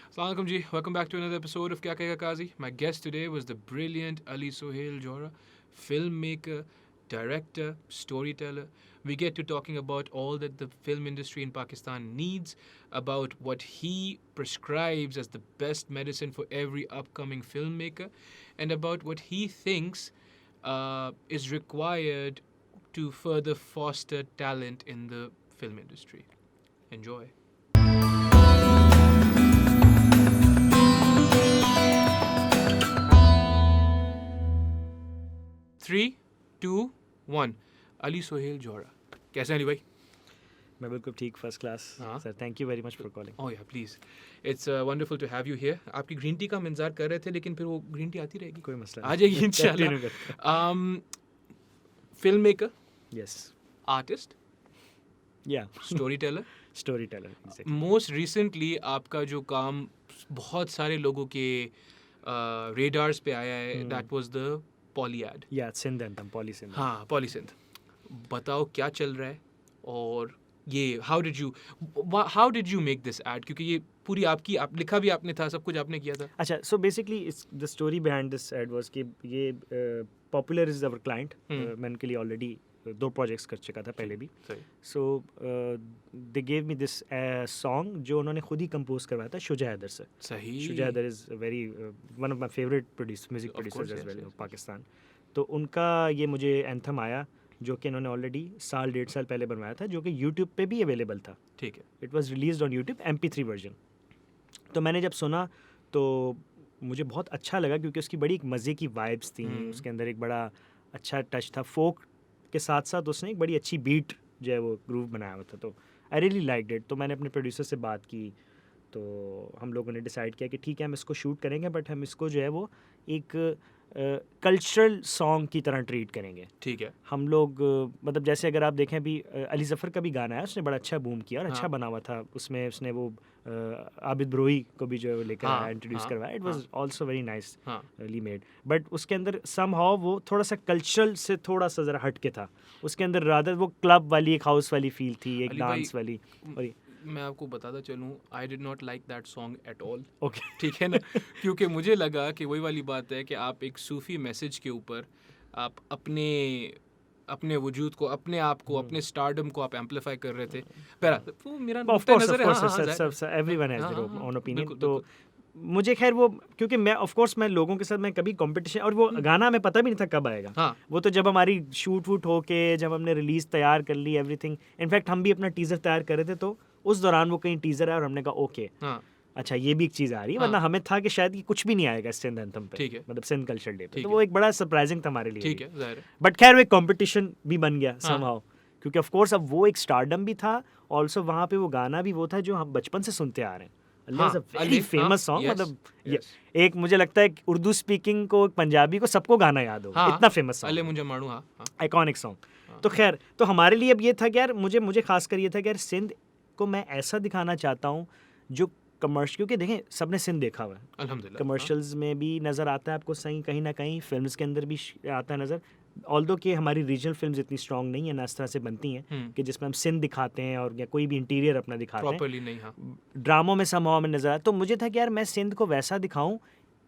Assalamu alaikum ji. Welcome back to another episode of Kya Kahega Kazi. My guest today was the brilliant Ali Sohail Johra, filmmaker, director, storyteller. We get to talking about all that the film industry in Pakistan needs, about what he prescribes as the best medicine for every upcoming filmmaker, and about what he thinks is required to further foster talent in the film industry. Enjoy. 3, 2, 1. Ali Sohail Zohra. कैसे हैं अली भाई? मैं बिल्कुल ठीक, first class sir. Thank you very much for calling. Oh yeah please. It's wonderful to have you here. आपकी green tea का हम इंतजार कर रहे थे, लेकिन फिर वो ग्रीन टी आती रहेगी. कोई मसला आ जाएगी इंशाल्लाह. फिल्म मेकर, यस, आर्टिस्ट, या story teller. Story teller. Most recently आपका जो काम बहुत सारे लोगों के रेडार्स पे आया है, that was the poly ad. या सिंध एंथम, पॉली सिंध. हाँ, पॉली सिंध. बताओ क्या चल रहा है और ये how did you make this ad, क्योंकि ये पूरी आपकी, आप लिखा भी आपने था, सब कुछ आपने किया था. अच्छा, so basically the story behind this ad was कि ये पॉपुलर इज अवर क्लाइंट. मैं उनके लिए ऑलरेडी 2 प्रोजेक्ट्स कर चुका था पहले भी. So they gave me this song जो उन्होंने खुद ही कंपोज करवाया था शुजा हैदर से. सही. Shuja Haider is very one of my favourite music producers as well Pakistan. तो उनका ये मुझे एंथम आया जो कि इन्होंने ऑलरेडी 1.5 साल पहले बनवाया था, जो कि यूट्यूब पे भी अवेलेबल था. ठीक है. It was released on YouTube MP3 version. तो मैंने जब सुना तो मुझे बहुत अच्छा लगा, क्योंकि उसकी बड़ी एक मज़े की वाइब्स थी. उसके अंदर एक बड़ा अच्छा टच था. फोक के साथ साथ उसने एक बड़ी अच्छी बीट जो है वो ग्रूव बनाया हुआ था. तो आई रियली लाइक्ड इट. तो मैंने अपने प्रोड्यूसर से बात की, तो हम लोगों ने डिसाइड किया कि ठीक है, हम इसको शूट करेंगे, बट हम इसको जो है वो एक कल्चरल सॉन्ग की तरह ट्रीट करेंगे. ठीक है. हम लोग मतलब जैसे अगर आप देखें अभी अली ज़फ़र का भी गाना है, उसने बड़ा अच्छा बूम किया और अच्छा बना हुआ था. उसमें उसने वो आबिद ब्रोई को भी जो लेकर आया, इंट्रोड्यूस करवाया. It was also very nicely made. But उसके अंदर समहाउ वो थोड़ा सा कल्चरल से थोड़ा सा ज़रा हट के था. उसके अंदर रादर वो क्लब वाली, एक हाउस वाली फील थी, एक डांस वाली. और मैं आपको बताता चलूँ, I did not like that song at all. Okay, ठीक है ना. क्योंकि मुझे लगा कि वही वाली बात है कि आप एक सूफी मैसेज के ऊपर आप अपने वजूद को, अपने आप को, अपने स्टारडम को आप एम्पलीफाई कर रहे थे. वो मेरा नुक्ता नज़र है. Everyone has their own opinion. तो मुझे खैर वो, क्योंकि मैं ऑफ कोर्स मैं लोगों के साथ मैं कभी कंपटीशन, और वो गाना हमें पता भी नहीं था कब आएगा. वो तो जब हमारी शूट वूट होके जब हमने रिलीज तैयार कर ली, एवरीथिंग, इनफैक्ट हम भी अपना टीजर तैयार कर रहे थे, तो उस दौरान वो कहीं टीजर आया और हमने कहा ओके, अच्छा ये भी एक चीज़ आ रही है. वरना हमें था कि शायद ये कुछ भी नहीं आएगा सिंध एंथम पे. ठीक है. मतलब सिंध कल्चर डे पे. तो वो एक बड़ा सरप्राइजिंग था हमारे लिए. ठीक है, ज़ाहिर है. बट खैर वो एक कंपटीशन भी बन गया समहाउ, क्योंकि ऑफ कोर्स अब वो एक स्टारडम भी था. ऑल्सो वहाँ पे वो गाना भी वो था जो हम बचपन से सुनते आ रहे हैं. Very famous song. मतलब एक मुझे लगता है उर्दू स्पीकिंग को, पंजाबी को, सबको गाना याद होगा. इतना फेमस सॉन्ग, अले मुझे मारू, आइकॉनिक सॉन्ग. तो खैर, तो हमारे लिए अब ये था कि यार मुझे खासकर ये था कि यार सिंध को मैं ऐसा दिखाना चाहता हूँ जो कमर्शियल, क्योंकि देखें सबने सिंध देखा हुआ है, अल्हम्दुलिल्लाह. कमर्शियल्स में भी नज़र आता है आपको सही, कहीं ना कहीं फिल्म्स के अंदर भी आता है नज़र. ऑल्दो कि हमारी रीजनल फिल्म्स इतनी स्ट्रॉन्ग नहीं है ना, इस तरह से बनती हैं कि जिसमें हम सिंध दिखाते हैं और या कोई भी इंटीरियर अपना दिखाते हैं प्रॉपर्ली नहीं. ड्रामों में समहाउ में नज़र आया. तो मुझे था कि यार मैं सिंध को वैसा दिखाऊं,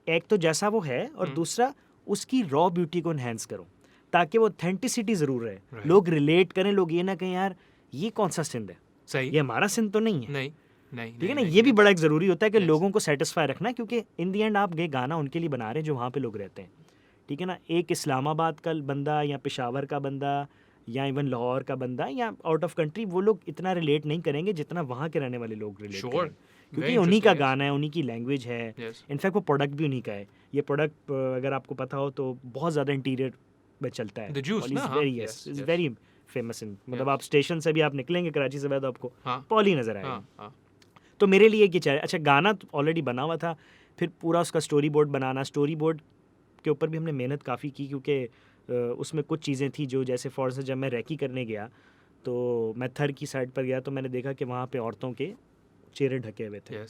एक तो जैसा वो है, और दूसरा उसकी रॉ ब्यूटी को इन्हेंस करूं, ताकि वो ऑथेंटिसिटी ज़रूर रहे. लोग रिलेट करें, लोग ये ना कहें यार ये कौन सा सिंध है, सही, ये हमारा सिंध तो नहीं है. नहीं, ठीक है ना. ये भी बड़ा एक ज़रूरी होता है कि लोगों को सेटिस्फाई रखना, क्योंकि इन दी एंड आप ये गाना उनके लिए बना रहे हैं जो वहाँ पे लोग रहते हैं. ठीक है ना. एक इस्लामाबाद का बंदा या पेशावर का बंदा या इवन लाहौर का बंदा या आउट ऑफ कंट्री, वो लोग इतना रिलेट नहीं करेंगे जितना वहाँ के रहने वाले लोग रिलेट करेंगे, क्योंकि उन्हीं का गाना है, उन्हीं की लैंग्वेज है. इनफैक्ट वो प्रोडक्ट भी उन्हीं का है. ये प्रोडक्ट अगर आपको पता हो तो बहुत ज़्यादा इंटीरियर में चलता है. इज़ वेरी फेमस इन, मतलब आप स्टेशन से भी आप निकलेंगे कराची से बाद आपको पॉली नज़र आएगा. तो मेरे लिए ये चाहिए. अच्छा, गाना तो ऑलरेडी बना हुआ था, फिर पूरा उसका स्टोरी बोर्ड बनाना, स्टोरी बोर्ड के ऊपर भी हमने मेहनत काफ़ी की, क्योंकि उसमें कुछ चीज़ें थी जो, जैसे फॉर इंस्टेंस जब मैं रैकी करने गया तो मैं थर की साइड पर गया, तो मैंने देखा कि वहाँ पे औरतों के चेहरे ढके हुए थे.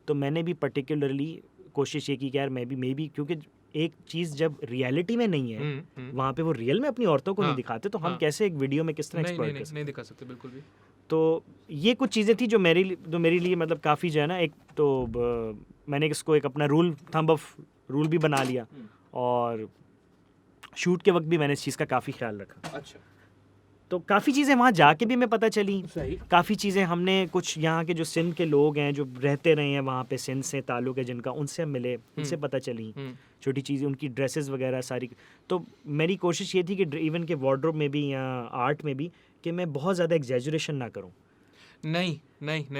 तो मैंने भी पर्टिकुलरली कोशिश ये की कि यार मैं भी, क्योंकि एक चीज़ जब रियलिटी में नहीं है, वहाँ पे वो रियल में अपनी औरतों को नहीं दिखाते, तो हम कैसे एक वीडियो में किस तरह एक्सप्लोर कर सकते? नहीं दिखा सकते बिल्कुल भी. तो ये कुछ चीज़ें थी जो मेरे लिए मतलब काफ़ी जो है ना, एक तो मैंने इसको एक अपना थंब ऑफ रूल भी बना लिया, और शूट के वक्त भी मैंने इस चीज़ का काफ़ी ख्याल रखा। अच्छा, तो काफ़ी चीज़ें वहाँ जाके भी हमें पता चली, सही। काफ़ी चीज़ें हमने कुछ यहाँ के जो सिंध के लोग हैं जो रहते रहे हैं वहाँ पे, सिंध से ताल्लुक़ है जिनका, उनसे हम मिले, उनसे पता चली छोटी चीज़ें, उनकी ड्रेसेस वगैरह सारी। तो मेरी कोशिश ये थी कि इवन के वार्डरोब में भी या आर्ट में भी कि मैं बहुत ज़्यादा एग्जैजुरेशन ना करूँ। नहीं,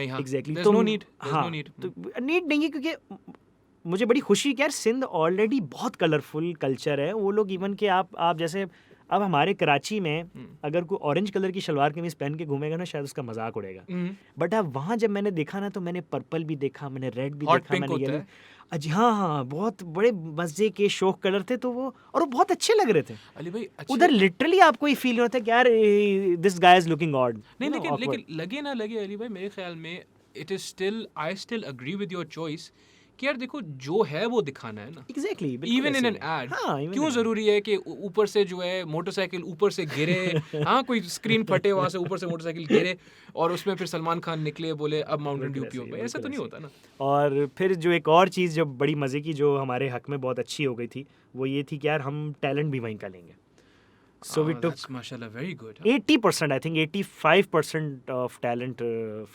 हाँ, exactly, there's no need, there's हाँ, no need. तो नीड नहीं है, क्योंकि मुझे बड़ी खुशी कि यार सिंध ऑलरेडी बहुत कलरफुल कल्चर है। वो लोग इवन के आप जैसे अब हमारे कराची में अगर कोई ऑरेंज कलर की शलवार कमीज पहन के घूमेगा ना, शायद उसका मजाक उड़ेगा। बट अब वहाँ जब मैंने देखा ना, तो मैंने पर्पल भी देखा, मैंने रेड भी Hot देखा, pink मैंने होता येलो। है। हाँ, बहुत बड़े मजे के शौक कलर थे, तो वो बहुत अच्छे लग रहे थे। अली भाई अच्छे, उधर लिटरली आपको ये फील होता है कि यार this guy is looking odd. नहीं, लेकिन लगे ना लगे अली भाई, मेरे ख्याल में it is still, I still agree with your choice कि यार देखो जो है वो दिखाना है ना। Exactly, even in an ad क्यों जरूरी है कि ऊपर से जो है मोटरसाइकिल ऊपर से गिरे, हाँ, कोई स्क्रीन फटे वहां से ऊपर से मोटरसाइकिल गिरे और उसमें फिर सलमान खान निकले बोले अब माउंटेन ड्यू पियो। ऐसा तो नहीं होता ना। और फिर जो एक और चीज़ जो बड़ी मज़े की, जो हमारे हक में बहुत अच्छी हो गई थी, वो ये थी कि यार हम टैलेंट भी वहीं का लेंगे। So we took माशाल्लाह very good 80%, I think 85% of talent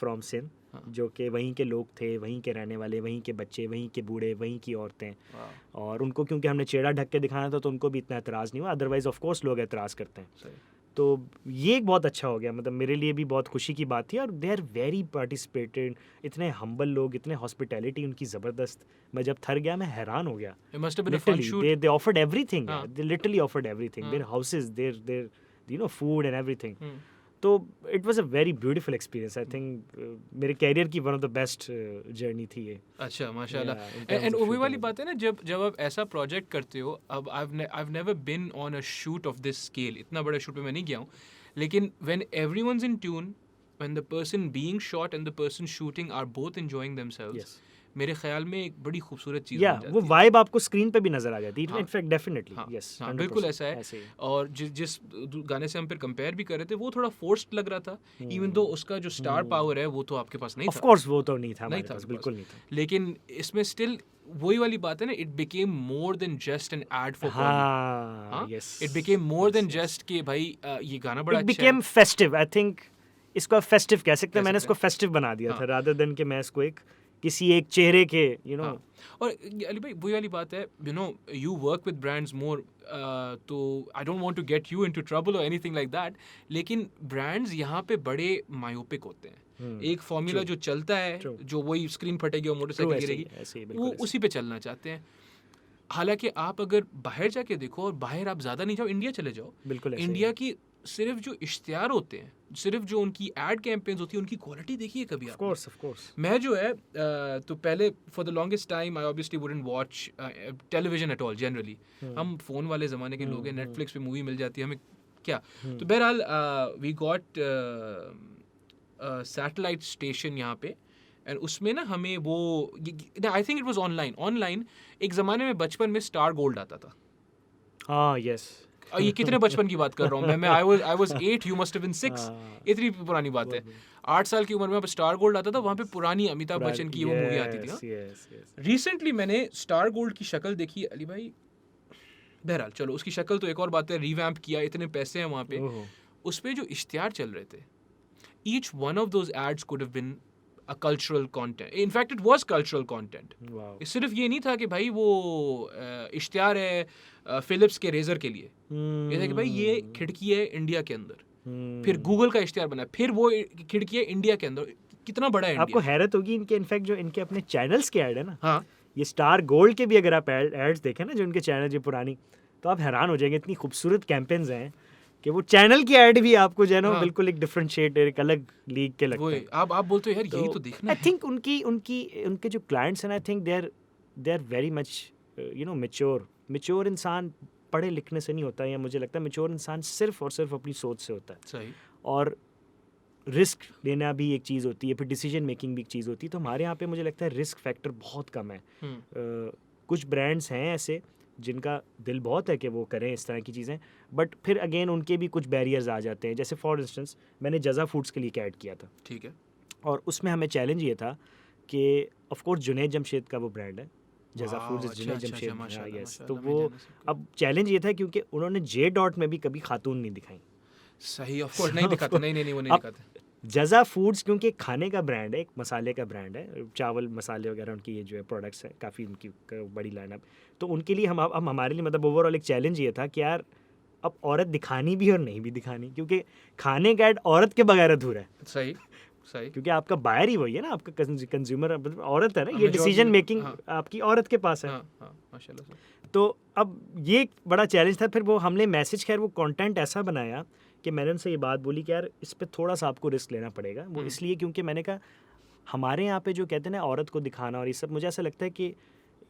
from Sindh, जो कि वहीं के लोग थे, वहीं के रहने वाले, वहीं के बच्चे, वहीं के बूढ़े, वहीं की औरतें। और उनको क्योंकि हमने चेहरा ढक के दिखाना था, तो उनको भी इतना एतराज़ नहीं हुआ। अदरवाइज़ ऑफ कोर्स लोग एतराज़ करते हैं। तो ये एक बहुत अच्छा हो गया, मतलब मेरे लिए भी बहुत खुशी की बात थी। और दे आर वेरी पार्टिसिपेटेड, इतने हम्बल लोग, इतने हॉस्पिटैलिटी उनकी ज़बरदस्त। मैं जब थर गया, मैं हैरान हो गया। It must have been a fun shoot. They offered everything. हाँ. They literally offered everything. Their houses, their food and everything. तो it was a very beautiful experience. I think मेरे कैरियर की one of the best journey थी ये। अच्छा, माशाल्लाह। And वही वाली बात है ना, जब आप ऐसा प्रोजेक्ट करते हो, अब I've never been on a shoot of this scale, इतना बड़ा शूट में मैं नहीं गया हूँ, लेकिन when everyone's in tune, when the person being shot and the person shooting are both enjoying themselves, Yes. मेरे ख्याल में एक बड़ी खूबसूरत चीज़ या बन जाती वो है। वाइब आपको स्क्रीन पे भी नजर आ जाती है। हाँ. इनफैक्ट डेफिनेटली, हाँ, यस, हाँ, बिल्कुल ऐसा है। और जिस गाने से हम फिर कंपेयर भी कर रहे थे, वो थोड़ा फोर्स्ड लग रहा था, इवन दो उसका जो स्टार पावर है वो तो आपके पास नहीं ऑफ था। कोर्स वो तो नहीं था, नहीं हमारे था पास आपके बिल्कुल पास। नहीं था। लेकिन इसमें स्टिल वही वाली बात है ना, it became more than just an ad for Polly. हाँ, yes, it became more than just कि भाई ये गाना बड़ा इट अच्छा बिकेम है। फेस्टिव। आई थिंक इसको आप फेस्टिव कह सकते हैं। मैंने सकते इसको फेस्टिव बना दिया हाँ. था, रादर देन कि मैं इसको एक किसी एक चेहरे के हाँ. और अली भाई वही वाली बात है, you know, you work with brands more, तो I don't want to get you into trouble और एनीथिंग लाइक दैट, लेकिन ब्रांड्स यहाँ पे बड़े मायोपिक होते हैं। एक फॉर्मूला जो चलता है, जो वही स्क्रीन फटेगी और मोटरसाइकिल गिरेगी, वो उसी पे चलना चाहते हैं। हालांकि आप अगर बाहर जाके देखो, और बाहर आप ज़्यादा नहीं जाओ, इंडिया चले जाओ, बिल्कुल इंडिया की सिर्फ जो इश्तिहार होते हैं, सिर्फ जो उनकी एड कैंपेन्स होती है, उनकी क्वालिटी देखिए कभी आप। ऑफ कोर्स मैं जो है तो पहले for the longest time I obviously wouldn't watch television at all generally. हम फ़ोन वाले ज़माने के लोग हैं, नेटफ्लिक्स पे मूवी मिल जाती है हमें क्या। तो बहरहाल वी गॉट सैटेलाइट स्टेशन यहाँ पे, एंड उसमें ना हमें वो, I think it was online एक ज़माने में बचपन में स्टार गोल्ड आता था। हाँ, यस। ये कितने बचपन की बात कर रहा हूँ मैं I was 8, you must have been 6। इतनी पुरानी बात है। 8 साल की उम्र में स्टार गोल्ड आता था, वहाँ पे पुरानी अमिताभ बच्चन की वो मूवी आती थी। रिसेंटली मैंने स्टार गोल्ड की शक्ल देखी अली भाई। बहरहाल चलो, उसकी शक्ल तो एक और बात है, रिवैम्प किया, इतने पैसे हैं वहाँ पे। उस पे जो इश्तिहार चल रहे थे, each one of those ads could have been a cultural content. In fact, it was cultural content. Wow. सिर्फ ये नहीं था कि भाई वो इश्तिहार है फिलिप्स के रेजर के लिए, ये था कि भाई ये खिड़की है इंडिया के अंदर। फिर गूगल का इश्तिहार बना, फिर वो खिड़की है इंडिया के अंदर। कितना बड़ा है आपको हैरत होगी इनके, इनफैक्ट जो इनके अपने चैनल्स के ऐड है ना, हाँ, ये स्टार गोल्ड के भी अगर आप एड्स देखें ना, जो इनके चैनल जो पुरानी, तो आप हैरान हो जाएंगे। इतनी खूबसूरत कैंपेन्स हैं कि वो चैनल की ऐड भी आपको जो है ना बिल्कुल एक डिफरेंशिएट, एक अलग लीग के लगते हैं। आप बोलते हो यार यही तो देखना है। आई थिंक उनके जो क्लाइंट्स हैं, I think they are very much you know mature इंसान पढ़े लिखने से नहीं होता है, या मुझे लगता है मैच्योर इंसान सिर्फ और सिर्फ अपनी सोच से होता है। सही। और रिस्क लेना भी एक चीज़ होती है, फिर डिसीजन मेकिंग भी एक चीज़ होती है। तो हमारे यहाँ पे मुझे लगता है रिस्क फैक्टर बहुत कम है। कुछ ब्रांड्स हैं ऐसे जिनका दिल बहुत है कि वो करें इस तरह की चीज़ें, बट फिर अगेन उनके भी कुछ बैरियर्स आ जाते हैं। जैसे फॉर इंस्टेंस मैंने जज़ा फूड्स के लिए एक ऐड किया था, ठीक है। और उसमें हमें चैलेंज ये था कि ऑफ कोर्स जुनैद जमशेद का वो ब्रांड है, जज़ा वाओ, फूड्स अच्छा, जुनैद अच्छा, जमशेद, अच्छा, माशाल्लाह, यस। तो माशाल्लाह, वो मेरे जाने से कोई- अब चैलेंज ये था क्योंकि उन्होंने जे डॉट में भी कभी खातून नहीं दिखाई। सही, ऑफ कोर्स नहीं दिखाते, नहीं वो नहीं अब दिखाते। जज़ा फूड्स क्योंकि एक खाने का ब्रांड है, एक मसाले का ब्रांड है, चावल मसाले वगैरह उनकी ये जो है प्रोडक्ट्स है, काफ़ी उनकी बड़ी लाइनअप। तो उनके लिए हम अब हमारे लिए मतलब ओवरऑल एक चैलेंज ये था कि यार अब औरत दिखानी भी और नहीं भी दिखानी, क्योंकि खाने का ऐड औरत के बगैर अधूरा है, सही, सही। क्योंकि आपका बायर ही वही है ना, आपका कंज्यूमर मतलब औरत है ना, हाँ, ये majority- डिसीजन मेकिंग हाँ। आपकी औरत के पास है। हाँ, हाँ, माशाल्लाह से। तो अब ये एक बड़ा चैलेंज था। फिर वो हमने मैसेज, खैर वो कंटेंट ऐसा बनाया कि मैंने उनसे ये बात बोली कि यार इस पे थोड़ा सा आपको रिस्क लेना पड़ेगा। वो इसलिए क्योंकि मैंने कहा हमारे यहाँ पे जो कहते हैं ना औरत को दिखाना और ये सब, मुझे ऐसा लगता है कि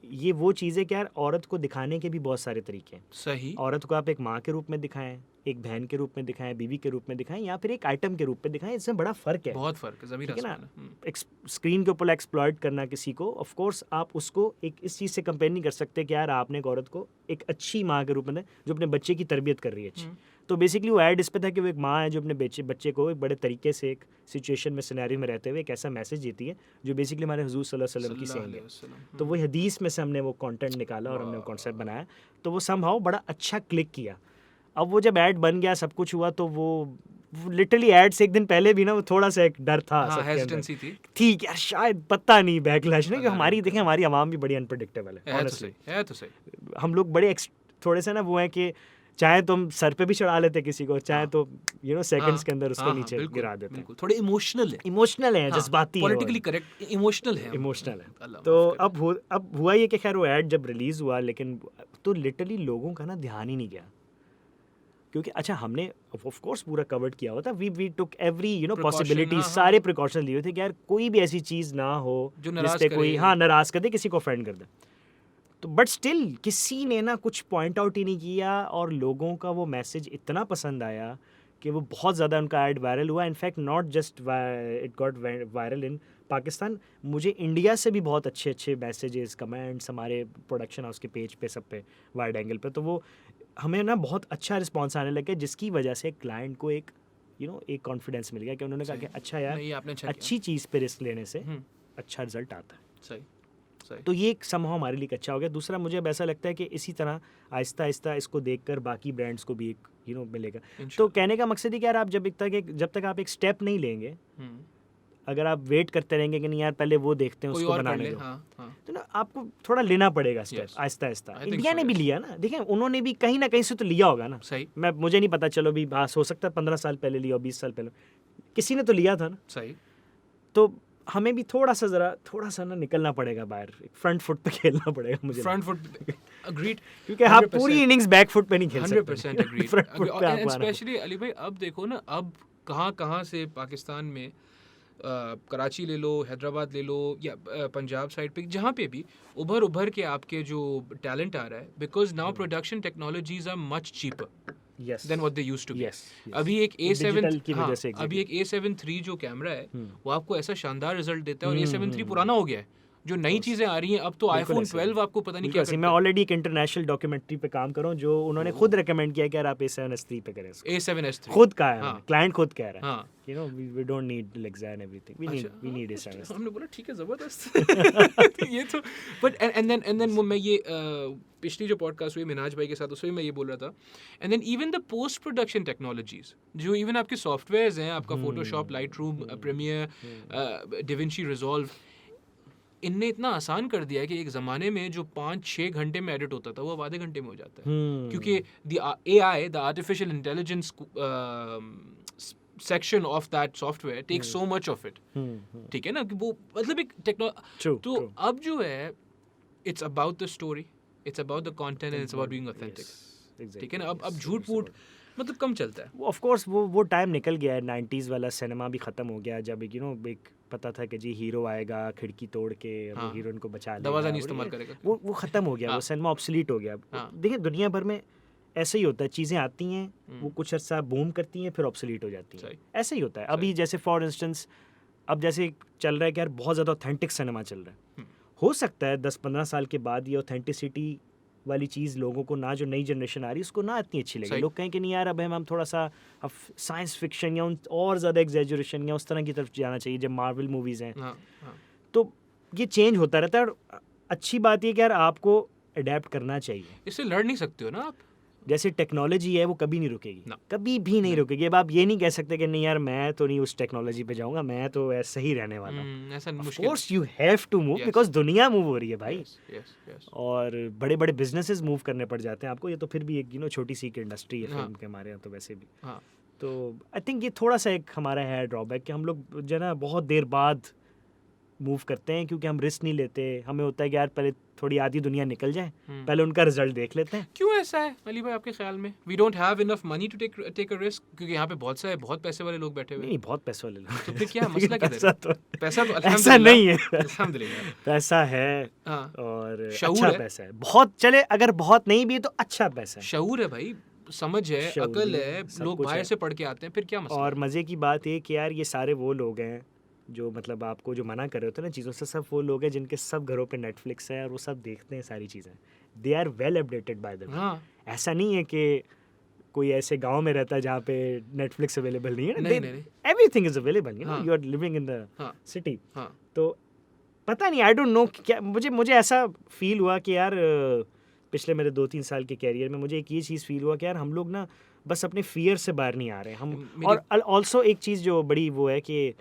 ये वो चीज़ है कि यार औरत को दिखाने के भी बहुत सारे तरीके हैं। सही। औरत को आप एक माँ के रूप में दिखाएं, एक बहन के रूप में दिखाएं, बीवी के रूप में दिखाएं, या फिर एक आइटम के रूप में दिखाएं, इसमें बड़ा फ़र्क है। बहुत फर्क है, ज़मीन ठीक है ना, आसमान है। स्क्रीन के ऊपर एक्सप्लॉइट करना किसी को, ऑफ कोर्स आप उसको एक इस चीज़ से कंपेयर नहीं कर सकते कि यार आपने एक औरत को एक अच्छी माँ के रूप में जो अपने बच्चे की तरबियत कर रही है अच्छी। तो बेसिकली वो ऐड इस पे था कि वो एक माँ है जो अपने बच्चे को एक बड़े तरीके से एक सिचुएशन में, सिनेरियो में रहते हुए एक ऐसा मैसेज देती है जो बेसिकली हमारे हुजूर सल्लल्लाहु अलैहि वसल्लम की सेइंग है। तो वही हदीस में से हमने वो कंटेंट निकाला और हमने वो कॉन्सेप्ट बनाया, तो वो समहाउ बड़ा अच्छा क्लिक किया। अब वो जब ऐड बन गया, सब कुछ हुआ, तो वो लिटरली ऐड से एक दिन पहले भी ना वो थोड़ा सा एक डर था हाँ, सबके अंदर। हेजिटेंसी थी। ठीक यार, शायद पता नहीं बैकलैश नहीं, कि अल्लाह हमारी रहम देखें हमारी आवाम भी बड़ी अनप्रेडिक्टेबल है है तो honestly। सही, है तो सही। हम लोग बड़े थोड़े से ना वो हैं कि चाहे तो हम सर पे भी चढ़ा लेते किसी को, चाहे हाँ। तो सेकंड्स के अंदर उसको हाँ, नीचे बिल्कुल, गिरा देते हैं। बिल्कुल। थोड़े इमोशनल है। इमोशनल है, जज्बाती है, पॉलिटिकली करेक्ट, इमोशनल है। इमोशनल है। अल्लाह तो माफ़ करे। अब हुआ ये कि खैर वो ऐड जब रिलीज हुआ, लेकिन तो लिटरली लोगों का ना ध्यान ही नहीं गया, क्योंकि अच्छा हमने ऑफ कोर्स पूरा कवर्ड किया हुआ था, we took every Precaution, possibility, हाँ, सारे प्रिकॉशन लिए हुए थे कि यार कोई भी ऐसी चीज़ ना हो जो नाराज़ जिससे कोई करे। नाराज़ कर दे, किसी को ऑफेंड कर दे। तो बट स्टिल किसी ने ना कुछ पॉइंट आउट ही नहीं किया, और लोगों का वो मैसेज इतना पसंद आया कि वो बहुत ज़्यादा उनका ऐड वायरल हुआ। In fact not just it got viral इन पाकिस्तान, मुझे इंडिया से भी बहुत अच्छे अच्छे मैसेजेस, कमेंट्स हमारे प्रोडक्शन हाउस के पेज पे, सब पे, वाइड एंगल पे, तो वो हमें ना बहुत अच्छा रिस्पॉन्स आने लगा, जिसकी वजह से क्लाइंट को एक एक कॉन्फिडेंस मिल गया कि उन्होंने कहा कि अच्छा यार नहीं, आपने अच्छा किया। अच्छी चीज़ पे रिस्क लेने से हम्म, अच्छा रिजल्ट आता है। सही, सही। तो ये एक समहाउ हमारे लिए एक अच्छा हो गया। दूसरा, मुझे अब ऐसा लगता है कि इसी तरह आहिस्ता आहिस्ता इसको देखकर बाकी ब्रांड्स को भी एक मिलेगा। तो इंशाल्लाह। कहने का मकसद है कि यार आप जब तक आप एक स्टेप नहीं लेंगे, हम्म, अगर आप वेट करते रहेंगे कि नहीं यार पहले वो देखते हैं कोई उसको और कर बनाने ले। दो, हाँ, हाँ। तो ना आपको थोड़ा लेना पड़ेगा step Yes. Aahista Aahista. I think India so, ने भी yes. लिया ना, देखें उन्होंने भी कहीं ना कहीं से तो लिया होगा ना। सही, मुझे नहीं पता, चलो भी हो सकता है 15 साल पहले लिया हो, 20 साल पहले, किसी ने तो लिया था ना। सही। तो हमें भी थोड़ा सा ना निकलना पड़ेगा बाहर, फ्रंट फुट पे खेलना पड़ेगा मुझे फ्रंट फुट, अग्रीड। क्योंकि आप पूरी इनिंग्स बैक फुट पे नहीं खेल सकते। 100% अग्रीड। फ्रंट फुट पे आपको आना स्पेशली अली भाई, अब देखो ना, अब कहाँ से पाकिस्तान में कराची ले लो, हैदराबाद ले लो, या पंजाब साइड पे, जहाँ पे भी उभर के आपके जो टैलेंट आ रहा है, because now production technologies are much cheaper Yes. Then what they used to be. Yes, yes. अभी एक Digital की A7, वजह से अभी एक A7 III जो कैमरा है, वो आपको ऐसा शानदार रिजल्ट देता है, और A7 III पुराना हो गया है, जो नई चीजें आ रही हैं अब तो बिल्कुल आईफोन ऐसे है। 12 आपको पता नहीं बिल्कुल क्या ऐसे। करता मैं है। ऑलरेडी एक इंटरनेशनल डॉक्यूमेंट्री पे काम कर रहा हूँ, जो उन्होंने खुद रेकमेंड किया कि यार आप A7S3 पे करें इसको। A7S3 खुद कहा है, हाँ। क्लाइंट खुद कह रहा है, हाँ, we don't need Alexa and everything, we need A7S3। हमने बोला ठीक है, जबरदस्त। ये तो बट एंड देन मैं ये पिछली जो पॉडकास्ट हुई मिनाज भाई के साथ, उसमें मैं ये बोल रहा था, and then even the post production technologies, जो इवन आपके सॉफ्टवेयर्स हैं, आपका Photoshop, Lightroom, Premiere, DaVinci, Resolve, इनने इतना आसान कर दिया है कि एक ज़माने में जो 5-6 घंटे में एडिट होता था, वो अब आधे घंटे में हो जाता है, क्योंकि the AI, the artificial intelligence section of that software takes so much of it. ठीक है ना, कि वो मतलब एक तो अब जो है, it's about the story, it's about the content, and it's about being authentic. ठीक है ना, अब झूठ मूठ मतलब कम चलता है। ऑफ कोर्स वो टाइम निकल गया है, 90s वाला सिनेमा भी खत्म हो गया, जब एक पता था कि जी हीरो आएगा खिड़की तोड़ के, वो हीरोइन को बचा लेगा, दरवाज़ा नहीं इस्तेमाल करेगा, वो खत्म हो गया, वो सिनेमा ऑब्सोलीट हो गया। देखिए दुनिया भर में ऐसे ही होता है, चीज़ें आती हैं, वो कुछ अर्सा बूम करती हैं, फिर ऑब्सोलीट हो जाती हैं, ऐसे ही होता है। अभी जैसे फॉर इंस्टेंस अब जैसे चल रहा है कि यार बहुत ज़्यादा ऑथेंटिक सिनेमा चल रहा है, हो सकता है 10-15 साल के बाद ये ऑथेंटिसिटी वाली चीज़ लोगों को ना, जो नई जनरेशन आ रही है उसको ना इतनी अच्छी लगे। सही। लोग कहें कि नहीं यार अब हम थोड़ा सा अब साइंस फिक्शन या उन और ज़्यादा एग्जैजुरेशन या उस तरह की तरफ जाना चाहिए जब मार्वल मूवीज़ हैं। हाँ हाँ तो ये चेंज होता रहता है और अच्छी बात ये कि यार आपको अडेप्ट करना चाहिए। इससे लड़ नहीं सकते हो ना आप। जैसे टेक्नोलॉजी है वो कभी नहीं रुकेगी, ना। कभी भी नहीं रुकेगी। अब आप ये नहीं कह सकते कि नहीं यार मैं तो नहीं उस टेक्नोलॉजी पे जाऊंगा, मैं तो ऐसा ही रहने वाला हूँ। ऐसा ऑफ मुश्किल course you have to move Yes. Because दुनिया मूव हो रही है भाई। Yes yes yes. और बड़े बड़े बिजनेसेस मूव करने पड़ जाते हैं आपको। ये तो फिर भी एक छोटी सी एक इंडस्ट्री है हाँ। फिल्म के हमारे यहाँ तो वैसे भी। हाँ तो आई थिंक ये थोड़ा सा एक हमारा है ड्रॉबैक कि हम लोग जो है ना बहुत देर बाद मूव करते हैं क्योंकि हम रिस्क नहीं लेते। हमें होता है कि यार पहले थोड़ी आधी दुनिया निकल जाए, पहले उनका रिजल्ट देख लेते हैं। क्यों ऐसा है अली भाई आपके ख्याल में? We don't have enough money to take a risk, क्योंकि यहाँ पे बहुत पैसे वाले लोग बैठे हुए नहीं हैं। बहुत पैसे वाले लोग तो फिर क्या मसला किधर पैसा है? तो पैसा तो ऐसा अल्हम्दुलिल्लाह नहीं है। अल्हम्दुलिल्लाह। पैसा है हाँ और शऊर अच्छा है। पैसा है, बहुत चले अगर बहुत नहीं भी है तो अच्छा पैसा है। शऊर है भाई, समझ है, शऊर अकल भी है, सब लोग कुछ बाहर है। से पढ़ के आते हैं, फिर क्या मसला और है? मज़े की बात ये कि यार ये सारे वो लोग हैं जो मतलब आपको जो मना कर रहे होते हैं ना चीज़ों से, सब वो लोग हैं जिनके सब घरों पे नेटफ्लिक्स है और वो सब देखते हैं सारी चीज़ें। They are well updated by the way. हाँ ऐसा नहीं है कि कोई ऐसे गांव में रहता है जहाँ पे नेटफ्लिक्स अवेलेबल नहीं है। नहीं नहीं नहीं। एवरीथिंग इज अवेलेबल, हाँ। You are living in the हाँ सिटी। हाँ तो पता नहीं, आई डोंट नो क्या, मुझे ऐसा फील हुआ कि यार पिछले मेरे 2-3 साल के कैरियर में मुझे एक ये चीज़ फील हुआ कि यार हम लोग ना बस अपने फियर से बाहर नहीं आ रहे हैं हम। मेरी- और ऑल्सो एक चीज़ जो बड़ी वो है कि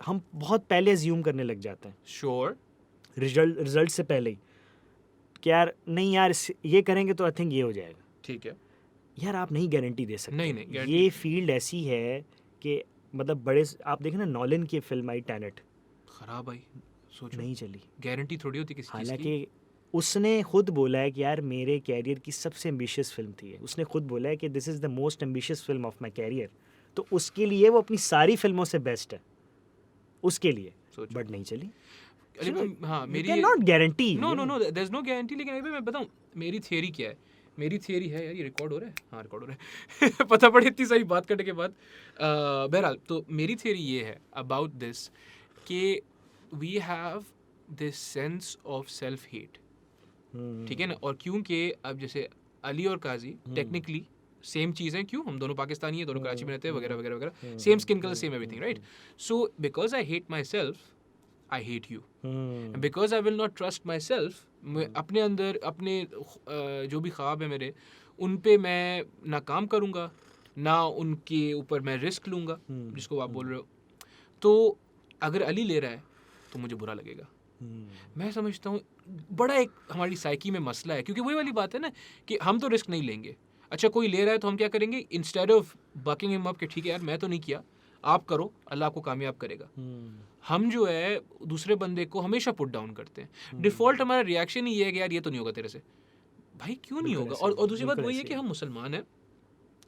हम बहुत पहले अज्यूम करने लग जाते हैं श्योर। रिजल्ट से पहले ही कि यार नहीं यार ये करेंगे तो आई थिंक ये हो जाएगा। ठीक है। यार आप नहीं गारंटी दे सकते। नहीं, guarantee ये फील्ड ऐसी है कि मतलब बड़े आप देखें ना, नॉलन की फिल्म आई टेनेट, खराब भाई, सोचो नहीं चली। गारंटी थोड़ी होती किसी चीज़ की। हालांकि उसने खुद बोला है कि यार मेरे कैरियर की सबसे एम्बिशियस फिल्म थी ये। उसने खुद बोला है कि this is the most ambitious film of my career. तो उसके लिए वो अपनी सारी फिल्मों से बेस्ट है उसके लिए, सोचो। बट नहीं चली। अली भाई, हाँ मेरी not guarantee. No no no there is no guarantee. लेकिन अली भाई मैं बताऊं मेरी थियरी क्या है। मेरी थियरी है यार, ये रिकॉर्ड हो रहा है? हाँ रिकॉर्ड हो रहा है पता पड़े इतनी सारी बात करने के बाद। बहरहाल तो मेरी थियरी ये है अबाउट दिस कि we have this sense of self hate, ठीक है ना। और क्योंकि अब जैसे अली और काजी टेक्निकली सेम चीज़ है, क्यों हम दोनों पाकिस्तानी हैं, दोनों कराची में रहते हैं वगैरह वगैरह वगैरह, same skin colour same everything right. So because I hate my self I hate you, because I will not trust my self. अपने अंदर अपने जो भी ख्वाब है मेरे, उन पे मैं ना काम करूँगा ना उनके ऊपर मैं रिस्क लूँगा जिसको आप बोल रहे हो। तो अगर अली ले रहा है तो मुझे बुरा लगेगा। मैं समझता हूँ बड़ा एक हमारी साइकी में मसला है, क्योंकि वही वाली बात है ना कि हम तो रिस्क नहीं लेंगे। अच्छा कोई ले रहा है तो हम क्या करेंगे, instead of baking him up कि ठीक है यार मैं तो नहीं किया, आप करो, अल्लाह आपको कामयाब करेगा, हम जो है दूसरे बंदे को हमेशा पुट डाउन करते हैं। डिफ़ॉल्ट हमारा रिएक्शन ही ये है कि यार ये तो नहीं होगा तेरे से। भाई क्यों नहीं होगा? और दूसरी बात वही है कि हम मुसलमान हैं।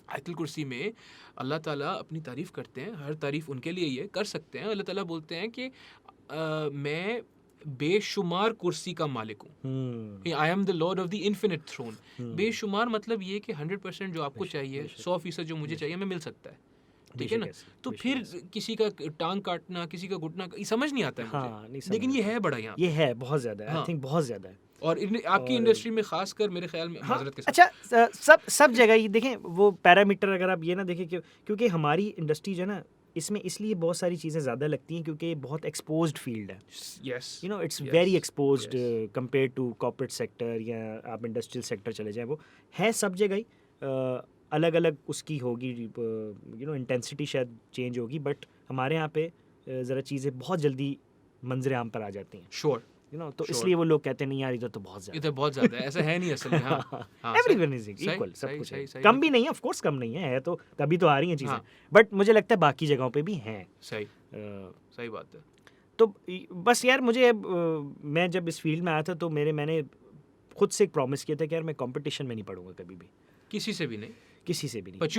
आयतुल कुर्सी में अल्लाह ताला अपनी तारीफ़ करते हैं, हर तारीफ़ उनके लिए ही है, कर सकते हैं। अल्लाह ताला बोलते हैं कि मैं बेशुमार कुर्सी का मालिक हूँ, I am the lord of the infinite throne. बेशुमार मतलब ये कि 100% जो आपको चाहिए, 100% जो मुझे चाहिए हमें मिल सकता है, ठीक है ना। तो फिर किसी का टांग काटना, किसी का घुटना, ये समझ नहीं आता है मुझे। हाँ, नहीं लेकिन ये है बड़ा यहाँ, ये है बहुत ज़्यादा है, हाँ। आई थिंक बहुत ज़्यादा है। और आपकी इंडस्ट्री में खासकर मेरे ख्याल में, हाँ, माजरत के साथ, अच्छा सब जगह ये देखें वो पैरामीटर अगर आप ये ना देखें क्योंकि हमारी इंडस्ट्री जो है ना इसमें इसलिए बहुत सारी चीज़ें ज़्यादा लगती हैं क्योंकि बहुत एक्सपोज्ड फील्ड है। Yes you know it's very exposed compare to corporate sector या आप इंडस्ट्रियल सेक्टर चले जाएं, वो है सब जगह ही अलग अलग उसकी होगी, यू नो इंटेंसिटी शायद चेंज होगी, बट हमारे यहाँ पे ज़रा चीज़ें बहुत जल्दी मंजर आम पर आ जाती हैं, श्योर, यू नो। तो इसलिए वो लोग कहते हैं नहीं यार इधर तो बहुत ज़्यादा, इधर बहुत ज़्यादा है, ऐसा है नहीं असल में। हाँ एवरीवन इज इक्वल, सब कुछ है, कम भी नहीं है, ऑफ कोर्स कम नहीं है तो तभी तो आ रही हैं चीज़ें, बट मुझे लगता है बाकी जगहों पे भी हैं। सही बात है। तो बस यार मुझे मैं जब इस फील्ड में आया था तो मैंने खुद से एक प्रॉमिस किया था कि यार मैं कंपटीशन में नहीं पढ़ूंगा कभी भी, किसी से भी नहीं, किसी से भी नहीं। But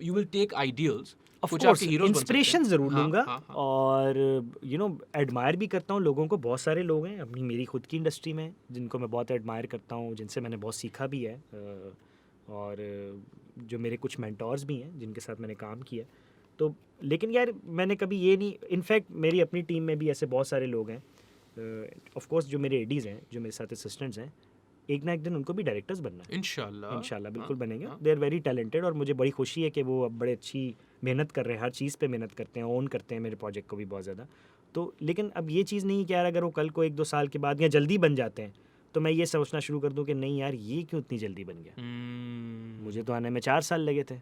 you will take ideals, of course inspiration ज़रूर लूँगा। और यू नो एडमायर भी करता हूँ लोगों को, बहुत सारे लोग हैं अपनी मेरी खुद की इंडस्ट्री में जिनको मैं बहुत एडमायर करता हूँ, जिनसे मैंने बहुत सीखा भी है, और जो मेरे कुछ मेंटोर्स भी हैं जिनके साथ मैंने काम किया। तो लेकिन यार मैंने कभी ये नहीं, इनफैक्ट मेरी अपनी टीम में भी ऐसे बहुत सारे लोग हैं, ऑफ कोर्स जो मेरे एडीज़ हैं, जो मेरे साथ असिस्टेंट्स हैं, एक ना एक दिन उनको भी डायरेक्टर्स बनना है। इंशाल्लाह बिल्कुल बनेंगे। हाँ। दे आर वेरी टैलेंटेड और मुझे बड़ी खुशी है कि वो अब बड़े अच्छी मेहनत कर रहे हैं, हर चीज़ पे मेहनत करते हैं, ओन करते हैं मेरे प्रोजेक्ट को भी बहुत ज़्यादा। तो लेकिन अब ये चीज़ नहीं कि यार अगर वो कल को 1-2 साल के बाद या जल्दी बन जाते हैं तो मैं ये सोचना शुरू कर दूं कि नहीं यार ये क्यों इतनी जल्दी बन गया, मुझे तो आने में 4 साल लगे थे,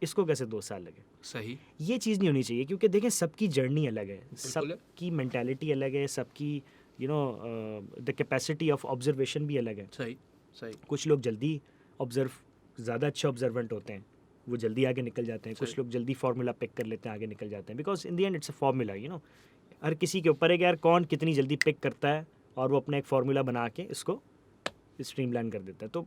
इसको कैसे 2 साल लगे। सही। ये चीज़ नहीं होनी चाहिए क्योंकि देखें सबकी जर्नी अलग है, बिल्कुल है। सबकी मेंटालिटी अलग है, सबकी you know the capacity of observation भी अलग है। सही सही। कुछ लोग जल्दी ज़्यादा अच्छे ऑब्जर्वेंट होते हैं, वो जल्दी आगे निकल जाते हैं। कुछ लोग जल्दी फार्मूला पिक कर लेते हैं, आगे निकल जाते हैं, because in the end it's a formula, you know. हर किसी के ऊपर है कि यार कौन कितनी जल्दी पिक करता है और वो अपना एक फार्मूला बना के इसको स्ट्रीमलाइन कर देता है। तो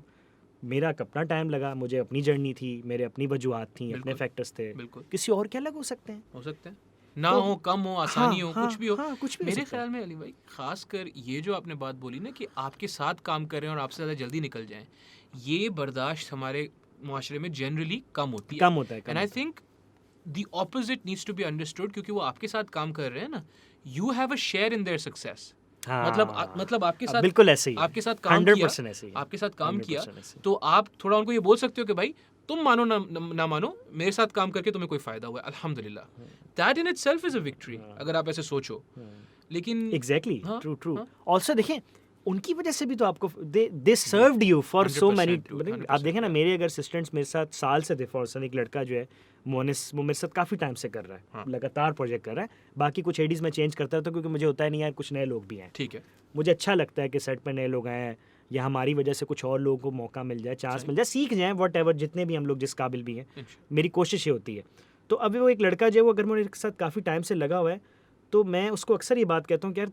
मेरा अपना टाइम लगा, मुझे अपनी जर्नी थी, मेरे अपनी वजूहत थी, अपने बिल्कुल, फैक्टर्स थे, बिल्कुल। किसी और के अलग हो सकते हैं, हो सकते हैं ना, तो- हो कम हो, आसानी हो, हाँ, कुछ भी हो। हाँ, कुछ भी हो मेरे सकता है। ख्याल में अली भाई खासकर ये जो आपने बात बोली ना कि आपके साथ काम कर रहे हैं और आपसे ज़्यादा जल्दी निकल जाएं, ये बर्दाश्त हमारे मुआशरे में जनरली कम होती है। कम होता है, कम एंड आई होता है। Think the opposite needs to be understood, क्योंकि वो आपके साथ काम कर रहे हैं ना, you have a share in their success. हाँ, मतलब आपके साथ बिल्कुल ऐसे ही है, आपके साथ काम 100% ऐसे ही किया, है, आपके साथ काम किया, 100% ऐसे ही। तो आप थोड़ा उनको ये बोल सकते हो कि भाई तुम मानो ना मानो, मेरे साथ काम करके तुम्हें कोई फायदा हुआ है, अल्हम्दुलिल्लाह। That in itself is a victory, अगर आप ऐसे सोचो। लेकिन एग्जैक्टली, हाँ, ट्रू। हाँ। ऑल्सो देखें उनकी वजह से भी तो आपको they served you for so 100% many. dude, 100% आप देखें ना, मेरे अगर असिस्टेंट्स मेरे साथ साल से थे, फॉरसन एक लड़का जो है मोनिस, वो मेरे साथ काफ़ी टाइम से कर रहा है, हाँ। लगातार प्रोजेक्ट कर रहा है। बाकी कुछ एडीज में चेंज करता रहता हूं क्योंकि मुझे होता है नहीं यार कुछ नए लोग भी हैं, ठीक है, मुझे अच्छा लगता है कि सेट पे नए लोग आए हैं या हमारी वजह से कुछ और लोगों को मौका मिल जाए, चांस सही। मिल जाए, सीख जाएं, वट एवर, जितने भी हम लोग जिस काबिल भी हैं, इंशाल्लाह। मेरी कोशिश ये होती है। तो अभी वो एक लड़का जो है वो अगर मेरे साथ काफ़ी टाइम से लगा हुआ है तो मैं उसको अक्सर ये बात कहता हूँ कि यार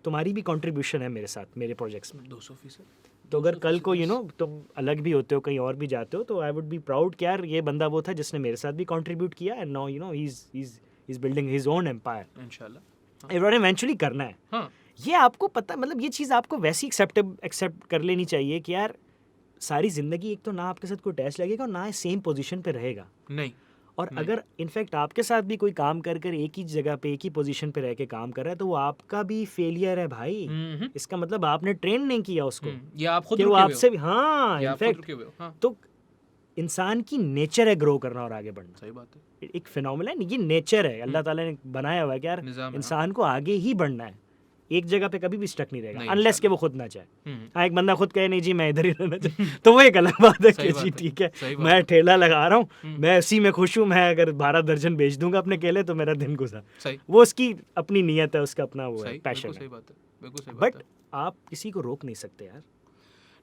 तुम्हारी भी कंट्रीब्यूशन है मेरे साथ, मेरे प्रोजेक्ट्स में। 200%। तो अगर कल को यू नो तुम अलग भी होते हो, कहीं और भी जाते हो, तो आई वुड बी प्राउड कि यार ये बंदा वो था जिसने मेरे साथ भी कंट्रीब्यूट किया, and now you know he is building his own empire. इंशाल्लाह। इवेंचुअली करना है हाँ, ये, आपको पता, मतलब ये चीज़ आपको वैसी एक्सेप्ट कर लेनी चाहिए कि यार सारी ज़िंदगी एक तो ना आपके साथ कोई टेस्ट लगेगा और ना सेम पोजीशन पे रहेगा। नहीं, और नहीं। अगर इनफैक्ट आपके साथ भी कोई काम कर एक ही जगह पे एक ही पोजीशन पे रह के काम कर रहा है तो वो आपका भी फेलियर है भाई। इसका मतलब आपने ट्रेन नहीं किया उसको या आप खुद कि वो रुके हुए आपसे हो, हाँ, या आप खुद इनफैक्ट रुके हुए हो। हाँ, तो इंसान की नेचर है ग्रो करना और आगे बढ़ना। सही बात है। एक फिनोमेनन, ये नेचर है, अल्लाह ताला ने बनाया हुआ है कि यार निज़ाम है, इंसान को आगे ही बढ़ना है, एक जगह पे कभी भी स्टक नहीं रहेगा नहीं, अनलेस कि इंशाल्लाह। वो खुद ना चाहे। हम्म, हाँ, एक बंदा खुद कहे नहीं जी मैं इधर ही रहना चाहता तो वो एक अलग बात है सही कि बात जी है, ठीक है सही बात मैं ठेला लगा रहा हूँ, हम्म। मैं उसी में खुश हूँ, मैं अगर 12 दर्जन बेच दूंगा अपने केले तो मेरा दिन गुजरा। सही वो उसकी अपनी नीयत है, उसका अपना वो है, सही, पैशन बिल्कुल सही है, बात है, बिल्कुल सही बात बट है। आप किसी को रोक नहीं सकते यार।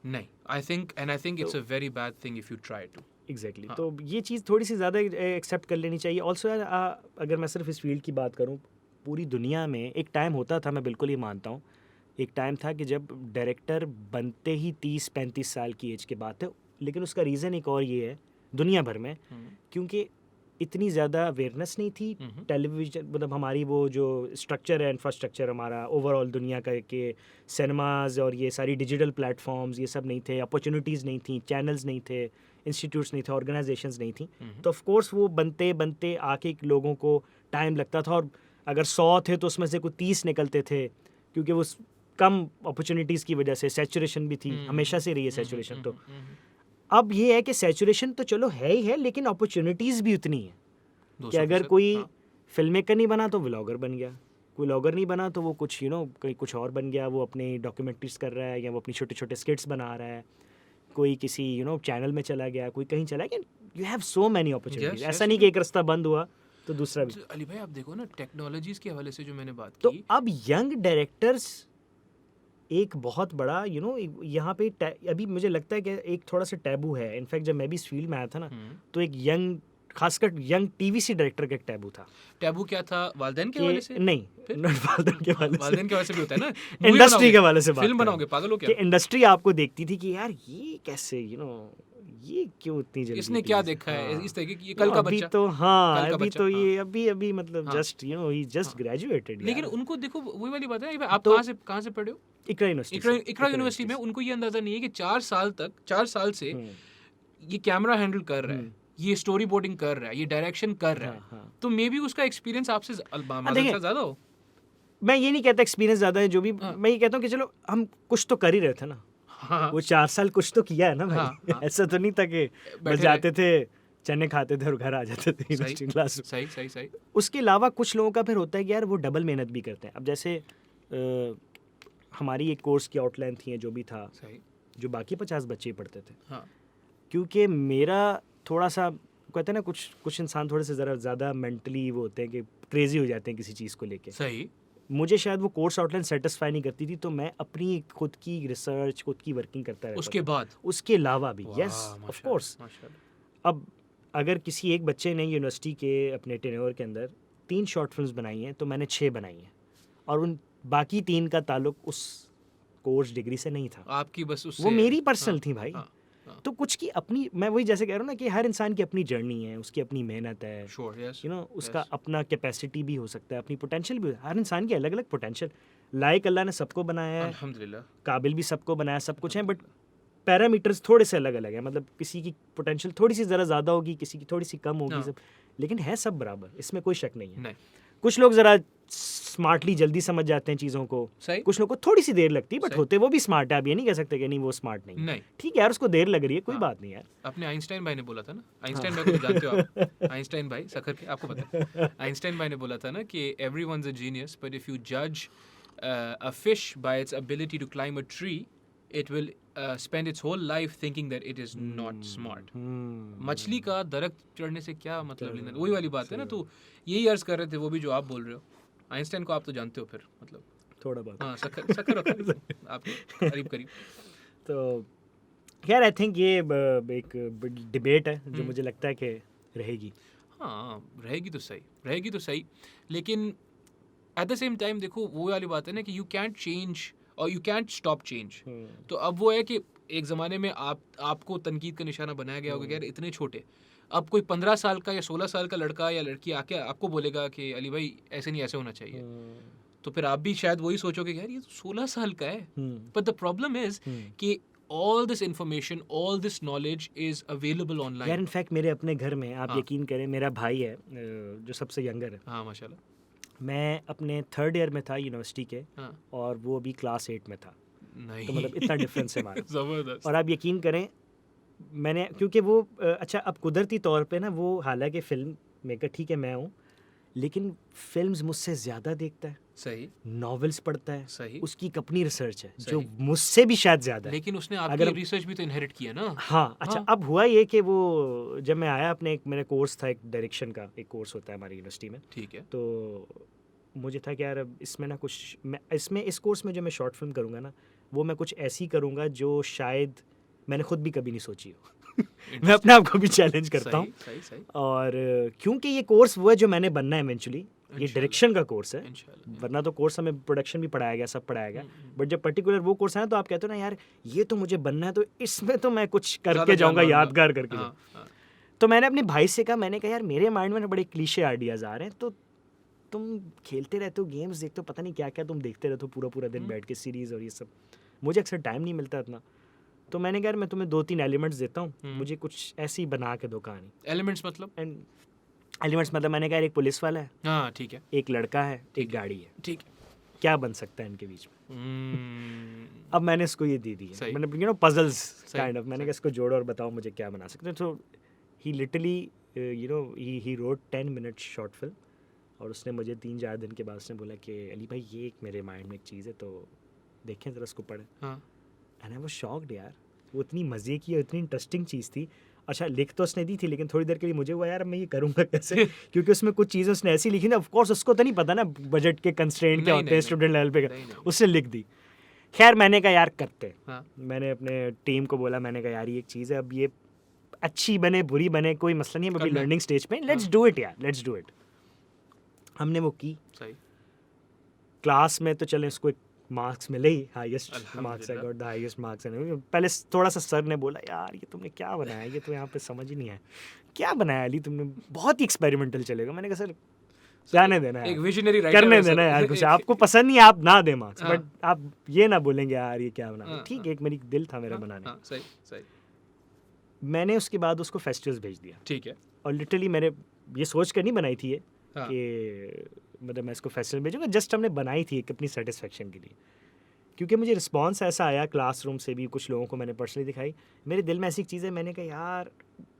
नहीं, I think it's a very bad thing if you try to. Exactly हाँ। तो ये चीज़ थोड़ी सी ज़्यादा एक्सेप्ट कर लेनी चाहिए। ऑल्सो यार अगर मैं सिर्फ इस फील्ड की बात करूँ, पूरी दुनिया में एक टाइम होता था, मैं बिल्कुल ही मानता हूँ, एक टाइम था कि जब डायरेक्टर बनते ही 30-35 साल की एज के बाद थे, लेकिन उसका रीज़न एक और ये है दुनिया भर में, क्योंकि इतनी ज़्यादा अवेयरनेस नहीं थी टेलीविज़न, मतलब हमारी वो जो स्ट्रक्चर है, इंफ्रास्ट्रक्चर हमारा ओवरऑल दुनिया का, के सिनेमाज और ये सारी डिजिटल प्लेटफॉर्म्स ये सब नहीं थे, अपॉर्चुनिटीज़ नहीं थी, चैनल्स नहीं थे, इंस्टीट्यूट्स नहीं थे, ऑर्गेनाइजेशंस नहीं थी। तो ऑफ कोर्स वो बनते बनते आके लोगों को टाइम लगता था, और अगर 100 थे तो उसमें से कुछ 30 निकलते थे, क्योंकि वो कम अपॉर्चुनिटीज़ की वजह से सैचुरेशन भी थी, हमेशा से रही है सैचुरेशन। तो अब ये है कि सैचुरेशन तो चलो है ही है, लेकिन अपॉर्चुनिटीज़ भी उतनी है कि अगर कोई फिल्म मेकर नहीं बना तो व्लॉगर बन गया, कोई व्लॉगर नहीं बना तो वो कुछ कहीं कुछ और बन गया, वो अपनी डॉक्यूमेंट्रीज कर रहा है या वो अपनी छोटे छोटे स्किट्स बना रहा है, कोई किसी चैनल में चला गया, कोई कहीं चला गया। You have so many opportunities, ऐसा नहीं कि एक रास्ता बंद हुआ तो दूसरा भी। अली भाई आप देखो ना, टेक्नोलॉजीज के हवाले से जो मैंने बात तो की, अब यंग डायरेक्टर्स एक बहुत बड़ा यहाँ पे अभी मुझे लगता है कि एक थोड़ा सा टैबू है। इनफैक्ट जब मैं भी इस फील्ड में आया था ना, तो एक यंग, खासकर यंग टीवीसी डायरेक्टर का एक टैबू था। टैबू क्या था? वालिदैन के हवाले से? नहीं, वालिदैन के हवाले से, वालिदैन के हवाले से भी होता है ना, इंडस्ट्री के हवाले से बात फिल्म बनाओगे, पागल हो क्या? कि इंडस्ट्री आपको देखती थी कि यार ये कैसे ये क्यों इतनी जल्दी, इसने क्या देखा है इस तरह की, ये कल का अभी बच्चा तो हाँ, कल का अभी बच्चा, तो हाँ। ये अभी मतलब जस्ट ही जस्ट ग्रेजुएटेड। लेकिन उनको देखो वही वाली बात है, आप तो कहाँ से पढ़े हो? इकरा यूनिवर्सिटी। इकरा यूनिवर्सिटी में उनको ये अंदाजा नहीं है कि 4 साल से ये कैमरा हैंडल कर रहा है, ये स्टोरी बोर्डिंग कर रहा है, ये डायरेक्शन कर रहा है, तो मे बी उसका एक्सपीरियंस आपसे ज्यादा हो। मैं ये नहीं कहता एक्सपीरियंस ज्यादा है, जो भी मैं ये कहता हूँ कि चलो हम कुछ तो कर ही रहे थे ना, हाँ वो 4 साल कुछ तो किया है ना भाई। हाँ, हाँ। ऐसा तो नहीं था कि बस बैठे जाते थे, चने खाते थे और घर आ जाते थे यूनिवर्सिटी क्लास में। सही सही सही उसके अलावा कुछ लोगों का फिर होता है कि यार वो डबल मेहनत भी करते हैं। अब जैसे हमारी एक कोर्स की आउटलाइन थी, जो भी था, सही जो बाकी 50 बच्चे ही पढ़ते थे। हाँ क्योंकि मेरा थोड़ा सा, कहते हैं ना, कुछ इंसान थोड़े से ज़रा ज़्यादा मेंटली वो होते हैं कि क्रेजी हो जाते हैं किसी चीज़ को लेके। सही मुझे शायद वो कोर्स आउटलाइन सेटिस्फाई नहीं करती थी, तो मैं अपनी खुद की रिसर्च, खुद की वर्किंग करता रहता उसके था। बाद उसके अलावा भी, वाह, यस ऑफ माशाल्लाह, कोर्स। माशाल्लाह। अब अगर किसी एक बच्चे ने यूनिवर्सिटी के अपने टेन्योर के अंदर 3 शॉर्ट फिल्म्स बनाई हैं, तो मैंने 6 बनाई हैं, और उन बाकी 3 का ताल्लुक उस कोर्स डिग्री से नहीं था, आपकी बस उससे वो मेरी पर्सनल हाँ, थी भाई। हाँ, हाँ। तो कुछ की अपनी, मैं वही जैसे कह रहा हूँ ना कि हर इंसान की अपनी जर्नी है, उसकी अपनी मेहनत है, श्योर यस यू नो, उसका अपना कैपेसिटी भी हो सकता है, अपनी पोटेंशियल भी, हर इंसान की अलग अलग पोटेंशियल। लाइक अल्लाह ने सबको बनाया है, अल्हम्दुलिल्लाह काबिल भी सबको बनाया, सब कुछ है, बट पैरामीटर्स थोड़े से अलग अलग है। मतलब किसी की पोटेंशियल थोड़ी सी ज़रा ज़्यादा होगी, किसी की थोड़ी सी कम होगी, हाँ। सब, लेकिन है सब बराबर, इसमें कोई शक नहीं है। नहीं कुछ लोग ज़रा स्मार्टली जल्दी समझ जाते हैं चीज़ों को, सही कुछ लोग को थोड़ी सी देर लगती है, बट सही। होते वो भी स्मार्ट है। आप ये नहीं कह सकते कि नहीं वो स्मार्ट नहीं है। नहीं ठीक है यार, उसको देर लग रही है, कोई हाँ। बात नहीं यार। अपने आइंस्टाइन भाई ने बोला था ना, आइंस्टाइन भाई को तो जानते हो आप, आइंस्टाइन भाई सखर के, आपको पता है आइंस्टाइन भाई ने बोला था ना कि everyone's a genius but if you जज a fish by its ability to climb a tree it will spend its whole life thinking that it is not smart. मछली का दरख्त चढ़ने से क्या मतलब लेना, वही वाली बात है ना। तो यही अर्ज कर रहे थे वो भी जो आप बोल रहे हो। आइंस्टाइन को आप तो जानते हो फिर, मतलब थोड़ा बहुत। हाँ सखर सखर और करीब, आप करीब करीब। तो खैर आई थिंक ये एक डिबेट है जो मुझे लगता है कि रहेगी। हाँ रहेगी तो सही, रहेगी तो सही, लेकिन एट द सेम टाइम देखो वो वाली बात है ना कि यू कैंट चेंज और यू कैंट स्टॉप चेंज। तो अब वो है कि एक ज़माने में आपको तनकीद का निशाना बनाया गया होगा कि यार इतने छोटे, अब कोई 15 साल का या 16 साल का लड़का या लड़की आके आपको बोलेगा कि अली भाई ऐसे नहीं ऐसे होना चाहिए, तो फिर आप भी शायद वही सोचोगे कि यार ये तो 16 साल का है। बट द प्रॉब्लम इज कि all this information, all this knowledge is available online. यार इनफैक्ट मेरे अपने घर में, आप हाँ। यकीन करें, मेरा भाई है जो सबसे यंगर है। हाँ माशाल्लाह, मैं अपने 3rd ईयर में था यूनिवर्सिटी के, हाँ और वो अभी क्लास 8 में था। नहीं तो मतलब इतना डिफरेंस है हमारा। जबरदस्त। और आप यकीन करें, मैंने, क्योंकि वो अच्छा, अब कुदरती तौर पे ना, वो हालांकि फिल्म मेकर ठीक है मैं हूँ, लेकिन फिल्म्स मुझसे ज़्यादा देखता है, सही नॉवेल्स पढ़ता है, सही, उसकी एक अपनी रिसर्च है जो सही। मुझसे भी शायद ज़्यादा है। लेकिन उसने अगर आपकी हम- रिसर्च भी तो इनहेरिट किया ना। हाँ अच्छा, हाँ। अब हुआ ये कि वो जब मैं आया अपने, एक मेरा कोर्स था, एक डायरेक्शन का एक कोर्स होता है हमारी यूनिवर्सिटी में, ठीक है, तो मुझे था कि यार अब इसमें ना कुछ, मैं इसमें इस कोर्स में जो मैं शॉर्ट फिल्म करूँगा ना, वो मैं कुछ ऐसी करूँगा जो शायद मैंने खुद भी कभी नहीं सोची हो। मैं अपने आप को भी चैलेंज करता हूँ। सही सही सही, और क्योंकि ये कोर्स वो है जो मैंने बनना है इवेंचुअली, ये इंशाल्लाह। डायरेक्शन का कोर्स है, इंशाल्लाह। वरना तो कोर्स हमें प्रोडक्शन भी पढ़ाया गया, सब पढ़ाया गया, हम्म। बट जब पर्टिकुलर वो कोर्स है ना, तो आप कहते हो ना यार ये तो मुझे बनना है, तो इसमें तो मैं कुछ ज़्यादा करके जान जाऊँगा, मारूंगा। यादगार करके हाँ, जाऊँ। हाँ, तो मैंने अपने भाई से कहा, मैंने कहा यार मेरे माइंड में ना बड़े क्लीशे आइडियाज़ आ रहे हैं, तो तुम खेलते रहते हो गेम्स, देखते हो, पता नहीं क्या क्या तुम देखते रहते हो पूरा पूरा दिन बैठ के सीरीज़ और ये सब, मुझे अक्सर टाइम नहीं मिलता इतना। तो मैंने कहा यार मैं तुम्हें 2-3 एलिमेंट्स देता हूँ, मुझे कुछ ऐसी बना के दो कहानी। एलिमेंट्स मतलब? एंड एलिमेंट्स मतलब मैंने कहा यार एक पुलिस वाला है, हाँ ठीक है, एक लड़का है, एक गाड़ी है, ठीक है। क्या बन सकता है इनके बीच में। अब मैंने इसको ये दे दी है, सही। मैंने, यू नो, पजल्स सही, काइंड ऑफ, मैंने कहा इसको जोड़ो और बताओ मुझे क्या बना सकते हैं। तो he literally, you know, he wrote 10 minute short film, और उसने मुझे 3-4 दिन के बाद उसने बोला कि अली भाई ये एक मेरे माइंड में एक चीज़ है, तो देखें ज़रा उसको पढ़ें। हाँ एंड आई वाज शॉक्ड यार, वो इतनी मज़े की और इतनी इंटरेस्टिंग चीज़ थी। अच्छा लिख तो उसने दी थी, लेकिन थोड़ी देर के लिए मुझे हुआ यार मैं ये करूँगा कैसे, क्योंकि उसमें कुछ चीज़ें उसने ऐसी लिखी ना, ऑफ कोर्स उसको तो नहीं पता ना बजट के कंस्ट्रेंट क्या नहीं, होते हैं नहीं, स्टूडेंट लेवल पे, नहीं, नहीं। उसने लिख दी। खैर मैंने कहा यार करते हैं। हाँ मैंने अपने टीम को बोला, मैंने कहा यार ये एक चीज़ है, अब ये अच्छी बने बुरी बने कोई मसला नहीं है, अभी करना है। लर्निंग स्टेज पे, लेट्स डू इट यार, लेट्स डू इट। हमने वो की, सही, क्लास में तो चले उसको एक मार्क्स मिले ही, हाईएस्ट मार्क्स, आई अल्हम्दुलिल्लाह। Got the highest marks. पहले थोड़ा सा सर ने बोला यार ये तुमने क्या बनाया, ये तो यहाँ पे समझ ही नहीं आया, क्या बनाया अली तुमने, बहुत ही एक्सपेरिमेंटल चलेगा। मैंने कहा सर जाने देना एक यार, विजनरी राइटर करने है सर। देना यार, कुछ एक- आपको पसंद नहीं, आप ना दे मार्क्स, हाँ। बट आप ये ना बोलेंगे यार ये क्या बना। हाँ, ठीक है, एक मेरी दिल था मेरा हाँ, बनाने। हाँ सही सही, मैंने उसके बाद उसको फेस्टिवल्स भेज दिया, ठीक है। और लिटरली मैंने ये सोच कर नहीं बनाई थी ये हाँ कि मतलब मैं इसको फेस्टिवल भेजूंगा, जस्ट हमने बनाई थी एक अपनी सेटिस्फेक्शन के लिए। क्योंकि मुझे रिस्पांस ऐसा आया क्लासरूम से भी, कुछ लोगों को मैंने पर्सनली दिखाई, मेरे दिल में ऐसी एक चीज़ है, मैंने कहा यार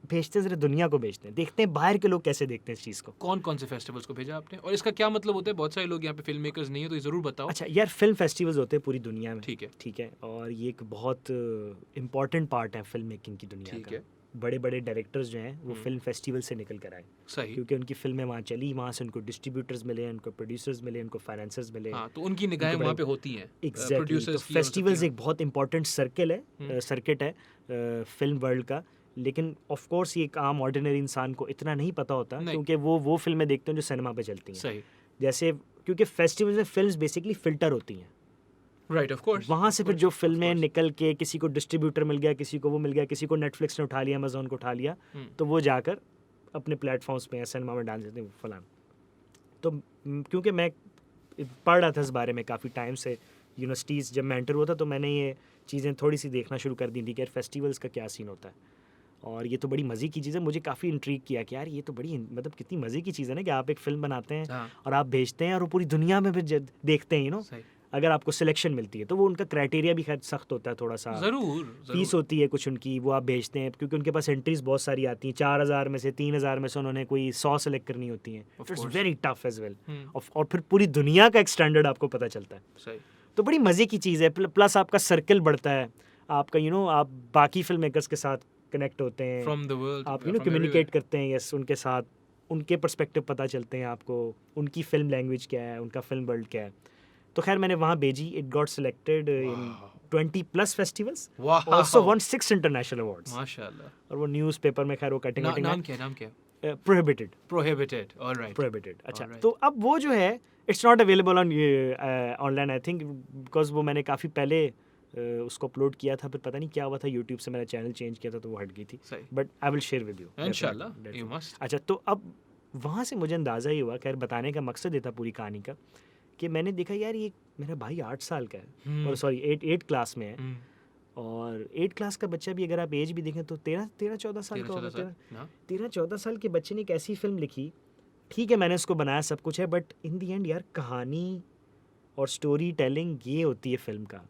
भेजते ज़रा दुनिया को भेजते हैं, देखते हैं बाहर के लोग कैसे देखते हैं इस चीज़ को। कौन कौन से फेस्टिवल्स को भेजा आपने, और इसका क्या मतलब होता है? बहुत सारे लोग यहाँ पे फिल्म मेकर्स नहीं है, तो ये ज़रूर बताओ। अच्छा यार, फिल्म फेस्टिवल्स होते हैं पूरी दुनिया में, ठीक है, ठीक है, और ये एक बहुत इम्पॉर्टेंट पार्ट है फिल्म मेकिंग की दुनिया ठीक का। है, बड़े बड़े डायरेक्टर्स जो हैं वो फिल्म फेस्टिवल से निकल कर आए, सही। क्योंकि उनकी फिल्में वहाँ चली, वहाँ से उनको डिस्ट्रीब्यूटर्स मिले, उनको प्रोड्यूसर्स मिले, उनको फाइनेंसर्स मिले। हाँ, तो उनकी निगाहें उनको वहाँ बड़े- पे होती हैं, एग्जैक्टली, तो प्रोड्यूसर्स की, फेस्टिवल्स एक बहुत इंपॉर्टेंट सर्किट है फिल्म वर्ल्ड का। लेकिन ऑफ कोर्स ये एक आम ऑर्डिनरी इंसान को इतना नहीं पता होता, नहीं। क्योंकि वो फिल्में देखते हैं जो सिनेमा पे चलती हैं। सही, जैसे क्योंकि फेस्टिवल्स में फिल्म्स बेसिकली फिल्टर होती हैं, राइट, ऑफ कोर्स। वहाँ से फिर जो फिल्में निकल के किसी को डिस्ट्रीब्यूटर मिल गया, किसी को वो मिल गया, किसी को नेटफ्लिक्स ने उठा लिया, अमेजोन को उठा लिया, तो वो जाकर अपने प्लेटफॉर्म्स पे या सिनेमा में डाल देते हैं फलान। तो क्योंकि मैं पढ़ रहा था इस बारे में काफ़ी टाइम से, यूनिवर्सिटीज़ जब मैं एंटर हुआ था तो मैंने ये चीज़ें थोड़ी सी देखना शुरू कर दी थी कि यार फेस्टिवल्स का क्या सीन होता है। और ये तो बड़ी मज़े की चीज़ है, मुझे काफ़ी इंट्रीग किया कि यार ये तो बड़ी मतलब कितनी मज़े की चीज़ है ना कि आप एक फ़िल्म बनाते हैं हाँ, और आप भेजते हैं और वो पूरी दुनिया में फिर देखते हैं, सही, अगर आपको सिलेक्शन मिलती है तो वो उनका क्राइटेरिया भी खैर सख्त होता है थोड़ा सा, ज़रूर, फीस होती है कुछ उनकी, वो आप भेजते हैं क्योंकि उनके पास एंट्रीज बहुत सारी आती हैं, 4000 में से 3000 में से उन्होंने कोई 100 सेलेक्ट करनी होती हैं, Of it's course. Very tough as well. Hmm, और फिर पूरी दुनिया का एक स्टैंडर्ड आपको पता चलता है, सही, तो बड़ी मज़े की चीज़ है। प्लस आपका सर्कल बढ़ता है, आपका आप बाकी फिल्म मेकर्स के साथ कनेक्ट होते हैं, फ्रॉम द वर्ल्ड, आप कम्युनिकेट करते हैं, यस, उनके साथ, उनके पर्सपेक्टिव पता चलते हैं आपको, उनकी फिल्म लैंग्वेज क्या है, उनका फिल्म वर्ल्ड क्या है। तो खैर मैंने वहाँ भेजी, it got selected in 20+ festivals, also one 6 international awards, माशाल्लाह। और वो न्यूज़पेपर में खैर वो कटिंग नाम क्या है, नाम क्या है? Prohibited, prohibited, alright, prohibited. अच्छा, Alright. तो अब वो जो है it's not available on online I think, because वो मैंने काफ़ी पहले उसको अपलोड किया था, फिर पता नहीं क्या हुआ था, यूट्यूब से मैंने चैनल चेंज किया था तो वो हट गई थी, सही, but I will share with you इंशाल्लाह, यू मस्ट। अच्छा, तो अब वहाँ से मुझे अंदाज़ा ही हुआ, खैर बताने का मकसद ये था पूरी कहानी का, कि मैंने देखा यार ये मेरा भाई 8 साल का है, और सॉरी 8 क्लास में है, और 8 क्लास का बच्चा भी, अगर आप एज भी देखें तो 13-14 साल का होगा, 13-14 साल के बच्चे ने एक ऐसी फिल्म लिखी, ठीक है मैंने उसको बनाया, सब कुछ है, बट इन दी एंड यार कहानी और स्टोरी टेलिंग ये होती है फिल्म का,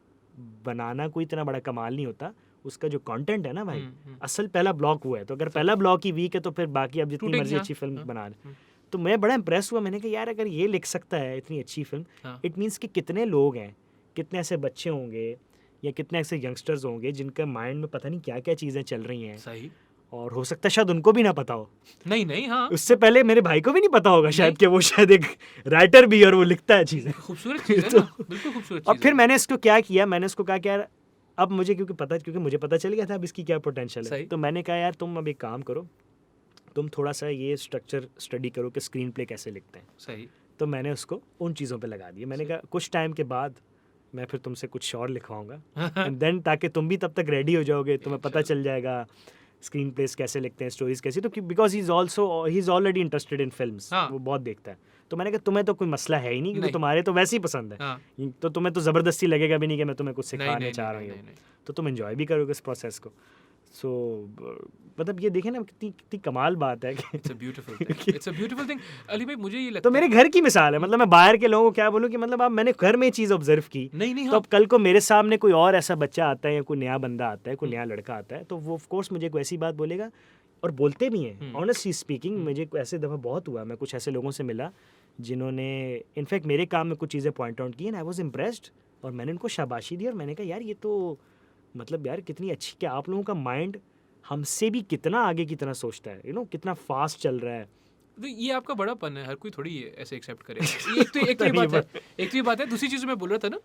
बनाना कोई इतना बड़ा कमाल नहीं होता, उसका जो कंटेंट है ना भाई, असल पहला ब्लॉक हुआ है, तो अगर पहला ब्लॉक ही वीक है तो फिर बाकी आप जितनी मर्जी अच्छी फिल्म बना लें। तो मैं बड़ा इम्प्रेस हुआ, मैंने कहा यार अगर ये लिख सकता है इतनी अच्छी फिल्म, इट मीन्स कि कितने लोग हैं, कितने ऐसे बच्चे होंगे या कितने ऐसे यंगस्टर्स होंगे जिनका माइंड में पता नहीं क्या क्या चीज़ें चल रही हैं, सही, और हो सकता है शायद उनको भी ना पता हो, नहीं, हाँ, उससे पहले मेरे भाई को भी नहीं पता होगा शायद कि वो शायद एक राइटर भी है और वो लिखता है चीज़ें, खूबसूरत चीज़ है ना, बिल्कुल खूबसूरत और चीज़ फिर है। मैंने इसको क्या किया, मैंने इसको कहा कि यार अब मुझे क्योंकि मुझे पता चल गया था अब इसकी क्या पोटेंशियल है, सही। तो मैंने कहा यार तुम अब एक काम करो, तुम थोड़ा सा ये स्ट्रक्चर स्टडी करो कि स्क्रीन प्ले कैसे लिखते हैं, सही, तो मैंने उसको उन चीज़ों पे लगा दिया। मैंने कहा कुछ टाइम के बाद मैं फिर तुमसे कुछ और लिखवाऊंगा, एंड देन ताकि तुम भी तब तक रेडी हो जाओगे, तुम्हें पता चल जाएगा स्क्रीन प्लेस कैसे लिखते हैं, स्टोरीज कैसी, तो because he is already interested in films, हाँ। वो बहुत देखता है। तो मैंने कहा तुम्हें तो कोई मसला है ही नहीं, क्योंकि नहीं। तुम्हारे तो वैसे ही पसंद है, हाँ, तो तुम्हें तो ज़बरदस्ती लगेगा भी नहीं कि मैं तुम्हें कुछ नहीं, सिखाने नहीं, चाह रहा नहीं, हूँ, नहीं, नहीं। तो तुम एंजॉय भी करोगे इस प्रोसेस को। सो मतलब ये देखें ना कितनी कितनी कमाल बात है कि it's a beautiful thing, it's a beautiful thing. Ali भाई मुझे ये लगता तो मेरे घर की मिसाल है, मतलब मैं बाहर के लोगों को क्या बोलूँ कि मतलब अब मैंने घर में ये चीज़ ऑब्जर्व की, नहीं, तो हाँ, अब कल को मेरे सामने कोई और ऐसा बच्चा आता है या कोई नया बंदा आता है, कोई नया लड़का आता है, तो वो ऑफ कोर्स मुझे कोई ऐसी बात बोलेगा, और बोलते भी हैं ऑनेस्टली स्पीकिंग, मुझे ऐसे दफ़ा बहुत हुआ, मैं कुछ ऐसे लोगों से मिला जिन्होंने इनफैक्ट मेरे काम में कुछ चीज़ें पॉइंट आउट की एंड आई वाज इम्प्रेस्ड, और मैंने उनको शाबाशी दी, और मैंने कहा यार ये तो मतलब यार कितनी अच्छी, क्या आप लोगों का माइंड हमसे भी कितना आगे की तरह सोचता है, कितना फास्ट चल रहा है। तो ये आपका बड़ापन है, हर कोई थोड़ी ये ऐसे एक्सेप्ट करे। एक तो ये बात है, दूसरी चीज़ मैं बोल रहा था ना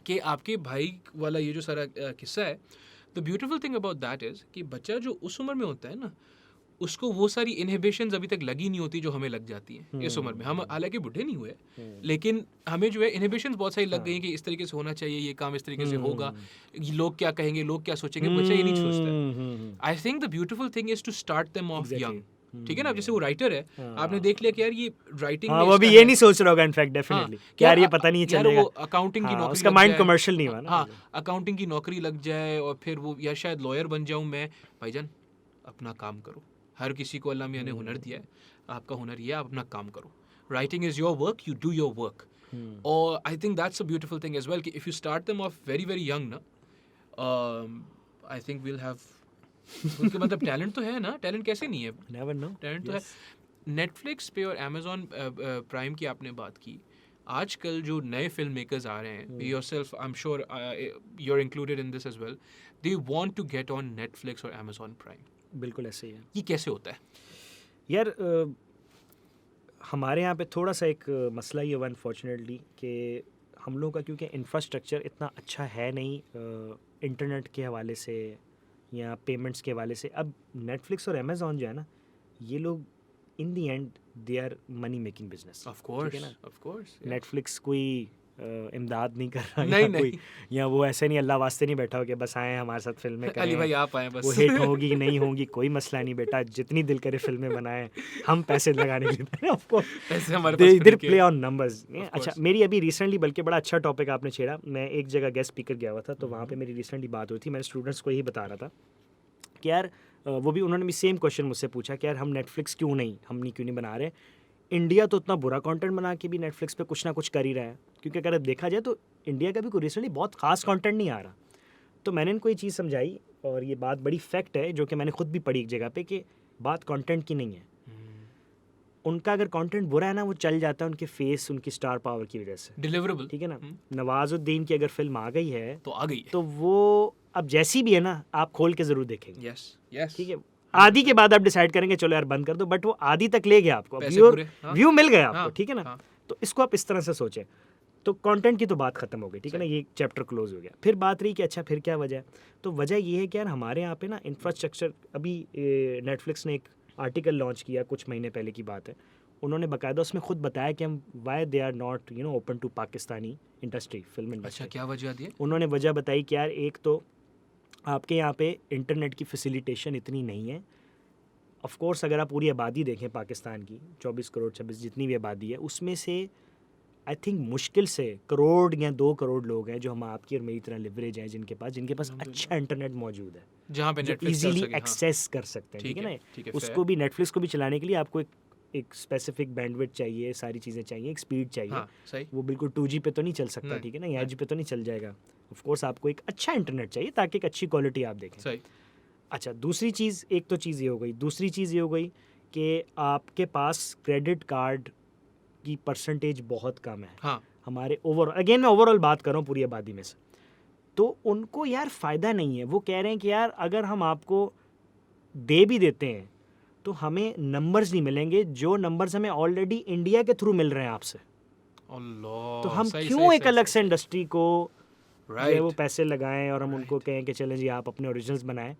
कि आपके भाई वाला ये जो सारा किस्सा है, the beautiful thing about that is कि बच्चा जो उस उम्र में होता है ना, उसको वो सारी इनहिबिशंस अभी तक लगी नहीं होती जो हमें लग जाती हैं इस उम्र में। हम हालांकि बुढ़े नहीं हुए, लेकिन हमें जो है इनहिबिशंस बहुत सारी लग गई हैं कि इस तरीके से होना चाहिए, ये काम इस तरीके से होगा, ये लोग क्या कहेंगे, लोग क्या सोचेंगे, बच्चा ये नहीं सोचता। I think the beautiful thing is to start them off young, ठीक है ना। जैसे वो राइटर है, आपने देख लिया कि यार ये राइटिंग वो भी ये नहीं सोच रहा होगा इनफैक्ट डेफिनेटली कि यार ये पता नहीं चलेगा, वो अकाउंटिंग की नौकरी, उसका माइंड कमर्शियल नहीं हुआ ना, हाँ, अकाउंटिंग की नौकरी लग जाए और फिर वो या शायद लॉयर बन जाऊं मैं। भाईजान अपना काम करो, हर किसी को अल्लाह मियां ने हुनर दिया है, आपका हुनर ये है, आप अपना काम करो। Writing is your work, you do your work. और I think that's a beautiful thing as well कि if you start them off very very young ना, आई थिंक वील हैव उनके मतलब टैलेंट तो है ना, टैलेंट कैसे नहीं है, नेवर नो। टैलेंट तो है। नेटफ्लिक्स पे और अमेजोन प्राइम की आपने बात की, आजकल जो नए फिल्म मेकर्स आ रहे हैं, yourself I am sure you are included in this as well, they want to get on Netflix और अमेजोन प्राइम। बिल्कुल ऐसे ही है ये कैसे होता है? यार। हमारे यहाँ पे थोड़ा सा एक मसला ये हुआ अनफॉर्चुनेटली कि हम लोगों का क्योंकि इंफ्रास्ट्रक्चर इतना अच्छा है नहीं इंटरनेट के हवाले से या पेमेंट्स के हवाले से। अब नेटफ्लिक्स और अमेज़ॉन जो है ना, ये लोग in the end they are money making business. Of course, ना? Of course. नेटफ्लिक्स कोई इमदाद नहीं कर रहा नहीं, या नहीं। कोई, या वो ऐसे नहीं अल्लाह वास्ते नहीं बैठा हो कि बस आए हमारे साथ फिल्में करें, अली भाई आप आए बस। वो हिट होगी कि नहीं होगी कोई मसला नहीं बेटा, जितनी दिल करे फिल्में बनाएं, हम पैसे लगाने के लिए ऑफ कोर्स ऐसे हमारे दे पास इधर तरीके प्ले ऑन नंबर्स। Of अच्छा, course. मेरी अभी रिसेंटली बल्कि बड़ा अच्छा टॉपिक आपने छेड़ा, मैं एक जगह गेस्ट स्पीकर गया हुआ था तो वहाँ पे मेरी रिसेंटली बात हुई थी, मैंने स्टूडेंट्स को यही बता रहा था कि यार वो भी उन्होंने भी सेम क्वेश्चन मुझसे पूछा कि यार हम नेटफ्लिक्स क्यों नहीं बना रहे। इंडिया तो उतना बुरा कंटेंट बना के भी नेटफ्लिक्स पे कुछ ना कुछ कर ही रहा है, क्योंकि अगर देखा जाए तो इंडिया का भी कोई रिसेंटली बहुत खास कंटेंट नहीं आ रहा। तो मैंने इनको ये चीज़ समझाई और ये बात बड़ी फैक्ट है जो कि मैंने खुद भी पढ़ी एक जगह पे कि बात कंटेंट की नहीं है। उनका अगर कंटेंट बुरा है ना, वो चल जाता है उनके फेस, उनकी स्टार पावर की वजह से, डिलीवरेबल, ठीक है ना। नवाजुद्दीन की अगर फिल्म आ गई है तो आ गई है। तो वो अब जैसी भी है ना, आप खोल के ज़रूर देखेंगे। Yes, yes. ठीक है, आधी के बाद आप डिसाइड करेंगे चलो यार बंद कर दो, बट वो आधी तक ले गया आपको, पैसे पूरे, हाँ। व्यू मिल गया आपको, हाँ, ठीक है ना। हाँ। तो इसको आप इस तरह से सोचें। तो कंटेंट की तो बात खत्म हो गई, ठीक है ना, ये चैप्टर क्लोज हो गया। फिर बात रही कि अच्छा फिर क्या वजह है, तो वजह ये है कि यार हमारे यहाँ पे ना इंफ्रास्ट्रक्चर, अभी नेटफ्लिक्स ने एक आर्टिकल लॉन्च किया कुछ महीने पहले की बात है, उन्होंने बाकायदा उसमें खुद बताया कि हम why they are not open to Pakistani industry, film industry. अच्छा, क्या वजह दी है? उन्होंने वजह बताई कि यार एक तो आपके यहाँ पे इंटरनेट की फैसिलिटेशन इतनी नहीं है। ऑफ कोर्स अगर आप पूरी आबादी देखें पाकिस्तान की 24 करोड़ 26 जितनी भी आबादी है, उसमें से आई थिंक मुश्किल से करोड़ या 2 करोड़ लोग हैं जो हम आपकी और मेरी तरह लिवरेज हैं, जिनके पास अच्छा इंटरनेट मौजूद है, जहाँ पे जो नेटफ्लिक्स चल इजीली सके, हाँ। एक्सेस कर सकते हैं, ठीक है ठीक ना। है, उसको भी नेटफ्लिक्स को भी चलाने के लिए आपको एक स्पेसिफिक बैंडविड्थ चाहिए, सारी चीज़ें चाहिए, एक स्पीड चाहिए। हाँ, सही। वो बिल्कुल 2G पे तो नहीं चल सकता, नहीं, ठीक है ना, या 8G पे तो नहीं चल जाएगा। ऑफ कोर्स आपको एक अच्छा इंटरनेट चाहिए ताकि एक अच्छी क्वालिटी आप देखें। सही। अच्छा, दूसरी चीज़, एक तो चीज़ ये हो गई, दूसरी चीज़ ये हो गई कि आपके पास क्रेडिट कार्ड की परसेंटेज बहुत कम है। हाँ, हमारे ओवरऑल, अगेन मैं ओवरऑल बात कर रहा हूँ पूरी आबादी में से, तो उनको यार फ़ायदा नहीं है। वो कह रहे हैं कि यार अगर हम आपको दे भी देते हैं तो हमें नंबर्स नहीं मिलेंगे जो नंबर्स हमें ऑलरेडी इंडिया के थ्रू मिल रहे हैं आपसे। अल्लाह, तो हम सही, क्यों सही, एक सही, अलग सही, से इंडस्ट्री को जो है राइट। वो पैसे लगाएं और हम उनको कहें कि चलें जी आप अपने ओरिजिनल्स बनाएं।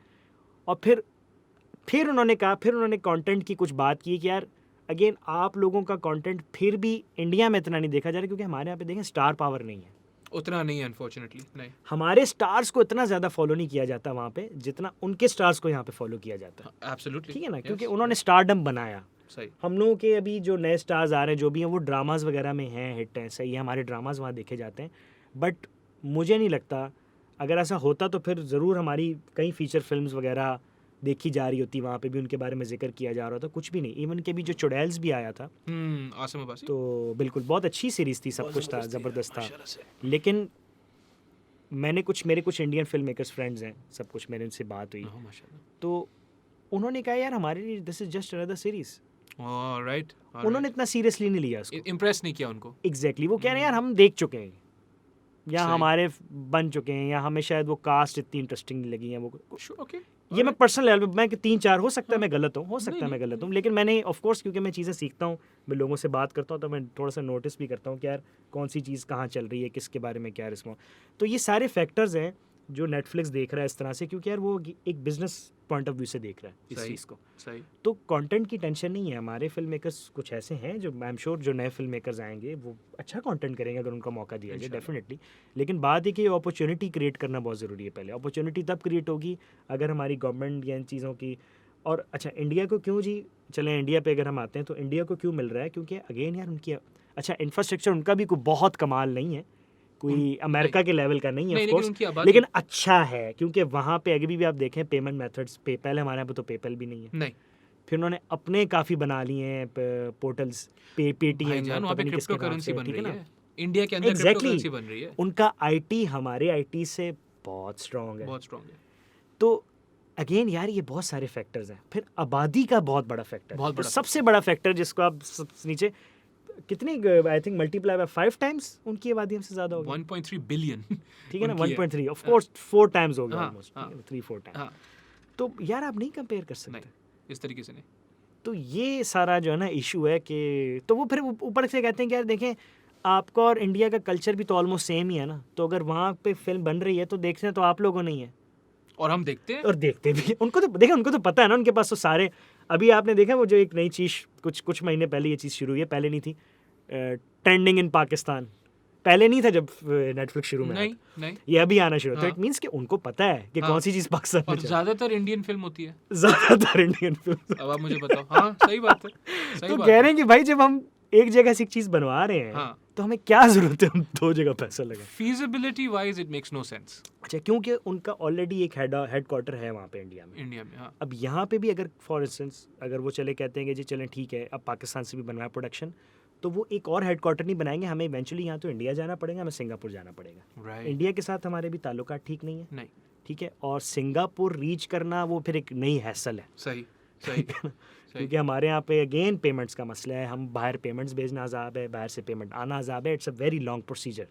और फिर उन्होंने कहा, फिर उन्होंने कंटेंट की कुछ बात की कि यार अगेन आप लोगों का कंटेंट फिर भी इंडिया में इतना नहीं देखा जा रहा, क्योंकि हमारे यहाँ पे देखें स्टार पावर नहीं है, उतना नहीं है अनफॉर्चुनेटली, नहीं। हमारे स्टार्स को इतना ज़्यादा फॉलो नहीं किया जाता वहाँ पे जितना उनके स्टार्स को यहाँ पे फॉलो किया जाता है, एब्सोल्युटली, ठीक है ना, क्योंकि उन्होंने स्टारडम बनाया। सही। हम लोगों के अभी जो नए स्टार्स आ रहे हैं जो भी हैं वो ड्रामाज वगैरह में हैं, हिट हैं, सही है, हमारे ड्रामाज वहाँ देखे जाते हैं। बट मुझे नहीं लगता, अगर ऐसा होता तो फिर ज़रूर हमारी कई फीचर फिल्म्स वगैरह देखी जा रही होती, वहाँ पे भी उनके बारे में जिक्र किया जा रहा था, कुछ भी नहीं। इवन के भी जो चुड़ैल्स भी आया था, आसिम अब्बासी, तो बिल्कुल बहुत अच्छी सीरीज़ थी, सब कुछ था, ज़बरदस्त था। माशाल्लाह से। लेकिन मेरे कुछ इंडियन फिल्म मेकर्स फ्रेंड्स हैं, सब कुछ, मेरे उनसे बात हुई हाँ, माशाल्लाह। तो उन्होंने कहा यार हमारे लिए this is just another series. Right. उन्होंने इतना सीरियसली नहीं लिया उसको। इम्प्रेस नहीं किया उनको। एग्जैक्टली, वो कह रहे हैं यार हम देख चुके हैं या सही। हमारे बन चुके हैं, या हमें शायद वो कास्ट इतनी इंटरेस्टिंग नहीं लगी है वो। ओके, ये मैं पर्सनल लेवल पे, मैं कि 3-4 हो सकता है मैं गलत हूँ, हो सकता है नहीं, मैं गलत हूँ, लेकिन मैंने ऑफ कोर्स क्योंकि मैं चीज़ें सीखता हूँ, मैं लोगों से बात करता हूँ, तो मैं थोड़ा सा नोटिस भी करता हूँ कि यार कौन सी चीज़ कहाँ चल रही है, किसके बारे में क्या रिस्पॉन्स। तो ये सारे फैक्टर्स हैं जो नेटफ्लिक्स देख रहा है इस तरह से, क्योंकि यार वो एक बिजनेस पॉइंट ऑफ व्यू से देख रहा है इस सही, चीज़ को। सही। तो कंटेंट की टेंशन नहीं है। हमारे फिल्म मेकर्स कुछ ऐसे हैं जो आई एम श्योर जो नए फिल्म मेकर्स आएंगे वो अच्छा कंटेंट करेंगे अगर उनका मौका दिया जाए, इंशाल्लाह। डेफिनेटली। लेकिन बात है कि अपॉर्चुनिटी क्रिएट करना बहुत ज़रूरी है। पहले अपॉर्चुनिटी तब क्रिएट होगी अगर हमारी गवर्नमेंट या इन चीज़ों की, और अच्छा इंडिया को क्यों जी, चलें इंडिया पे अगर हम आते हैं तो इंडिया को क्यों मिल रहा है, क्योंकि अगेन यार उनकी अच्छा इंफ्रास्ट्रक्चर उनका भी कोई बहुत कमाल नहीं है, कोई अमेरिका के लेवल का नहीं है नहीं, ऑफ लेकिन कोर्स, उनकी आबादी- लेकिन अच्छा है, क्योंकि वहाँ पे अभी भी आप देखें पेमेंट मेथड्स, पेपैल है हमारे यहाँ पे, तो पेपैल भी नहीं है। नहीं फिर उन्होंने अपने काफ़ी बना लिए हैं पोर्टल्स, पेटीएम, भाईजान, वहाँ पे क्रिप्टो करेंसी बन रही है। इंडिया के अंदर Exactly. क्रिप्टोकरेंसी बन रही है, उनका आईटी हमारे आईटी से बहुत स्ट्रांग है। बहुत स्ट्रांग है। तो अगेन यार ये बहुत सारे फैक्टर्स हैं। फिर आबादी का बहुत बड़ा फैक्टर, बहुत तो बड़ा सबसे बड़ा फैक्टर जिसको आप नीचे कितनी I think multiply by 5 times उनकी आबादी हमसे ज्यादा होगी, 1.3 बिलियन। ठीक है ना, उनकी है। 1.3 ऑफ कोर्स 4 टाइम्स हो गया हाँ, ऑलमोस्ट, हाँ। 3-4 टाइम्स। हाँ, तो यार आप नहीं कंपेयर कर सकते। नहीं, इस तरीके से नहीं। तो ये सारा जो है ना इशू है कि तो वो फिर ऊपर से कहते हैं कि यार देखें आपका और इंडिया का कल्चर भी तो ऑलमोस्ट सेम ही है ना, तो अगर वहाँ पे फिल्म बन रही है तो देखते तो आप लोगों नहीं है, और हम देखते हैं। और देखते भी उनको तो देखें, उनको तो पता है ना, उनके पास तो सारे। अभी आपने देखा वो जो एक नई चीज़ कुछ महीने पहले ये चीज़ शुरू हुई है, पहले नहीं थी, ट्रेंडिंग इन पाकिस्तान, पहले नहीं था जब नेटफ्लिक्स शुरू में आया नहीं, था। नहीं। ये अभी आना शुरू, तो हाँ। इट मीन्स कि उनको पता है कि हाँ। कौन सी चीज़ पाकिस्तान में और चल रही ज्यादातर इंडियन फिल्म होती है। है। ज्यादातर इंडियन फिल्म। अब आप मुझे बताओ। हाँ, सही बात है, सही तो बात कह है। रहे हैं कि भाई जब हम एक जगह से एक चीज़ बनवा रहे हैं, हाँ। तो हमें क्या जरूरत है हम 2 जगह पैसा लगाएं। Feasibility wise it makes no sense अच्छा, क्योंकि उनका ऑलरेडी एक हेडक्वार्टर है वहाँ पे इंडिया में। इंडिया में। हाँ, अब यहाँ पे भी अगर फॉर इंस्टेंस अगर वो चले कहते हैं कि जी चलें ठीक है अब पाकिस्तान से भी बनवा है प्रोडक्शन, तो वो एक और हेडक्वार्टर नहीं बनाएंगे, हमें इवेंचुअली यहाँ तो इंडिया जाना पड़ेगा, हमें सिंगापुर जाना पड़ेगा। राइट। इंडिया के साथ हमारे भी ताल्लुकात ठीक नहीं है, नहीं, ठीक है, और सिंगापुर रीच करना वो फिर एक नई हैसल है, सही, सही, सही। क्योंकि हमारे यहाँ पे अगेन पेमेंट्स का मसला है, हम बाहर पेमेंट्स भेजना अजाब है, बाहर से पेमेंट आना अजाब है, it's a very long procedure.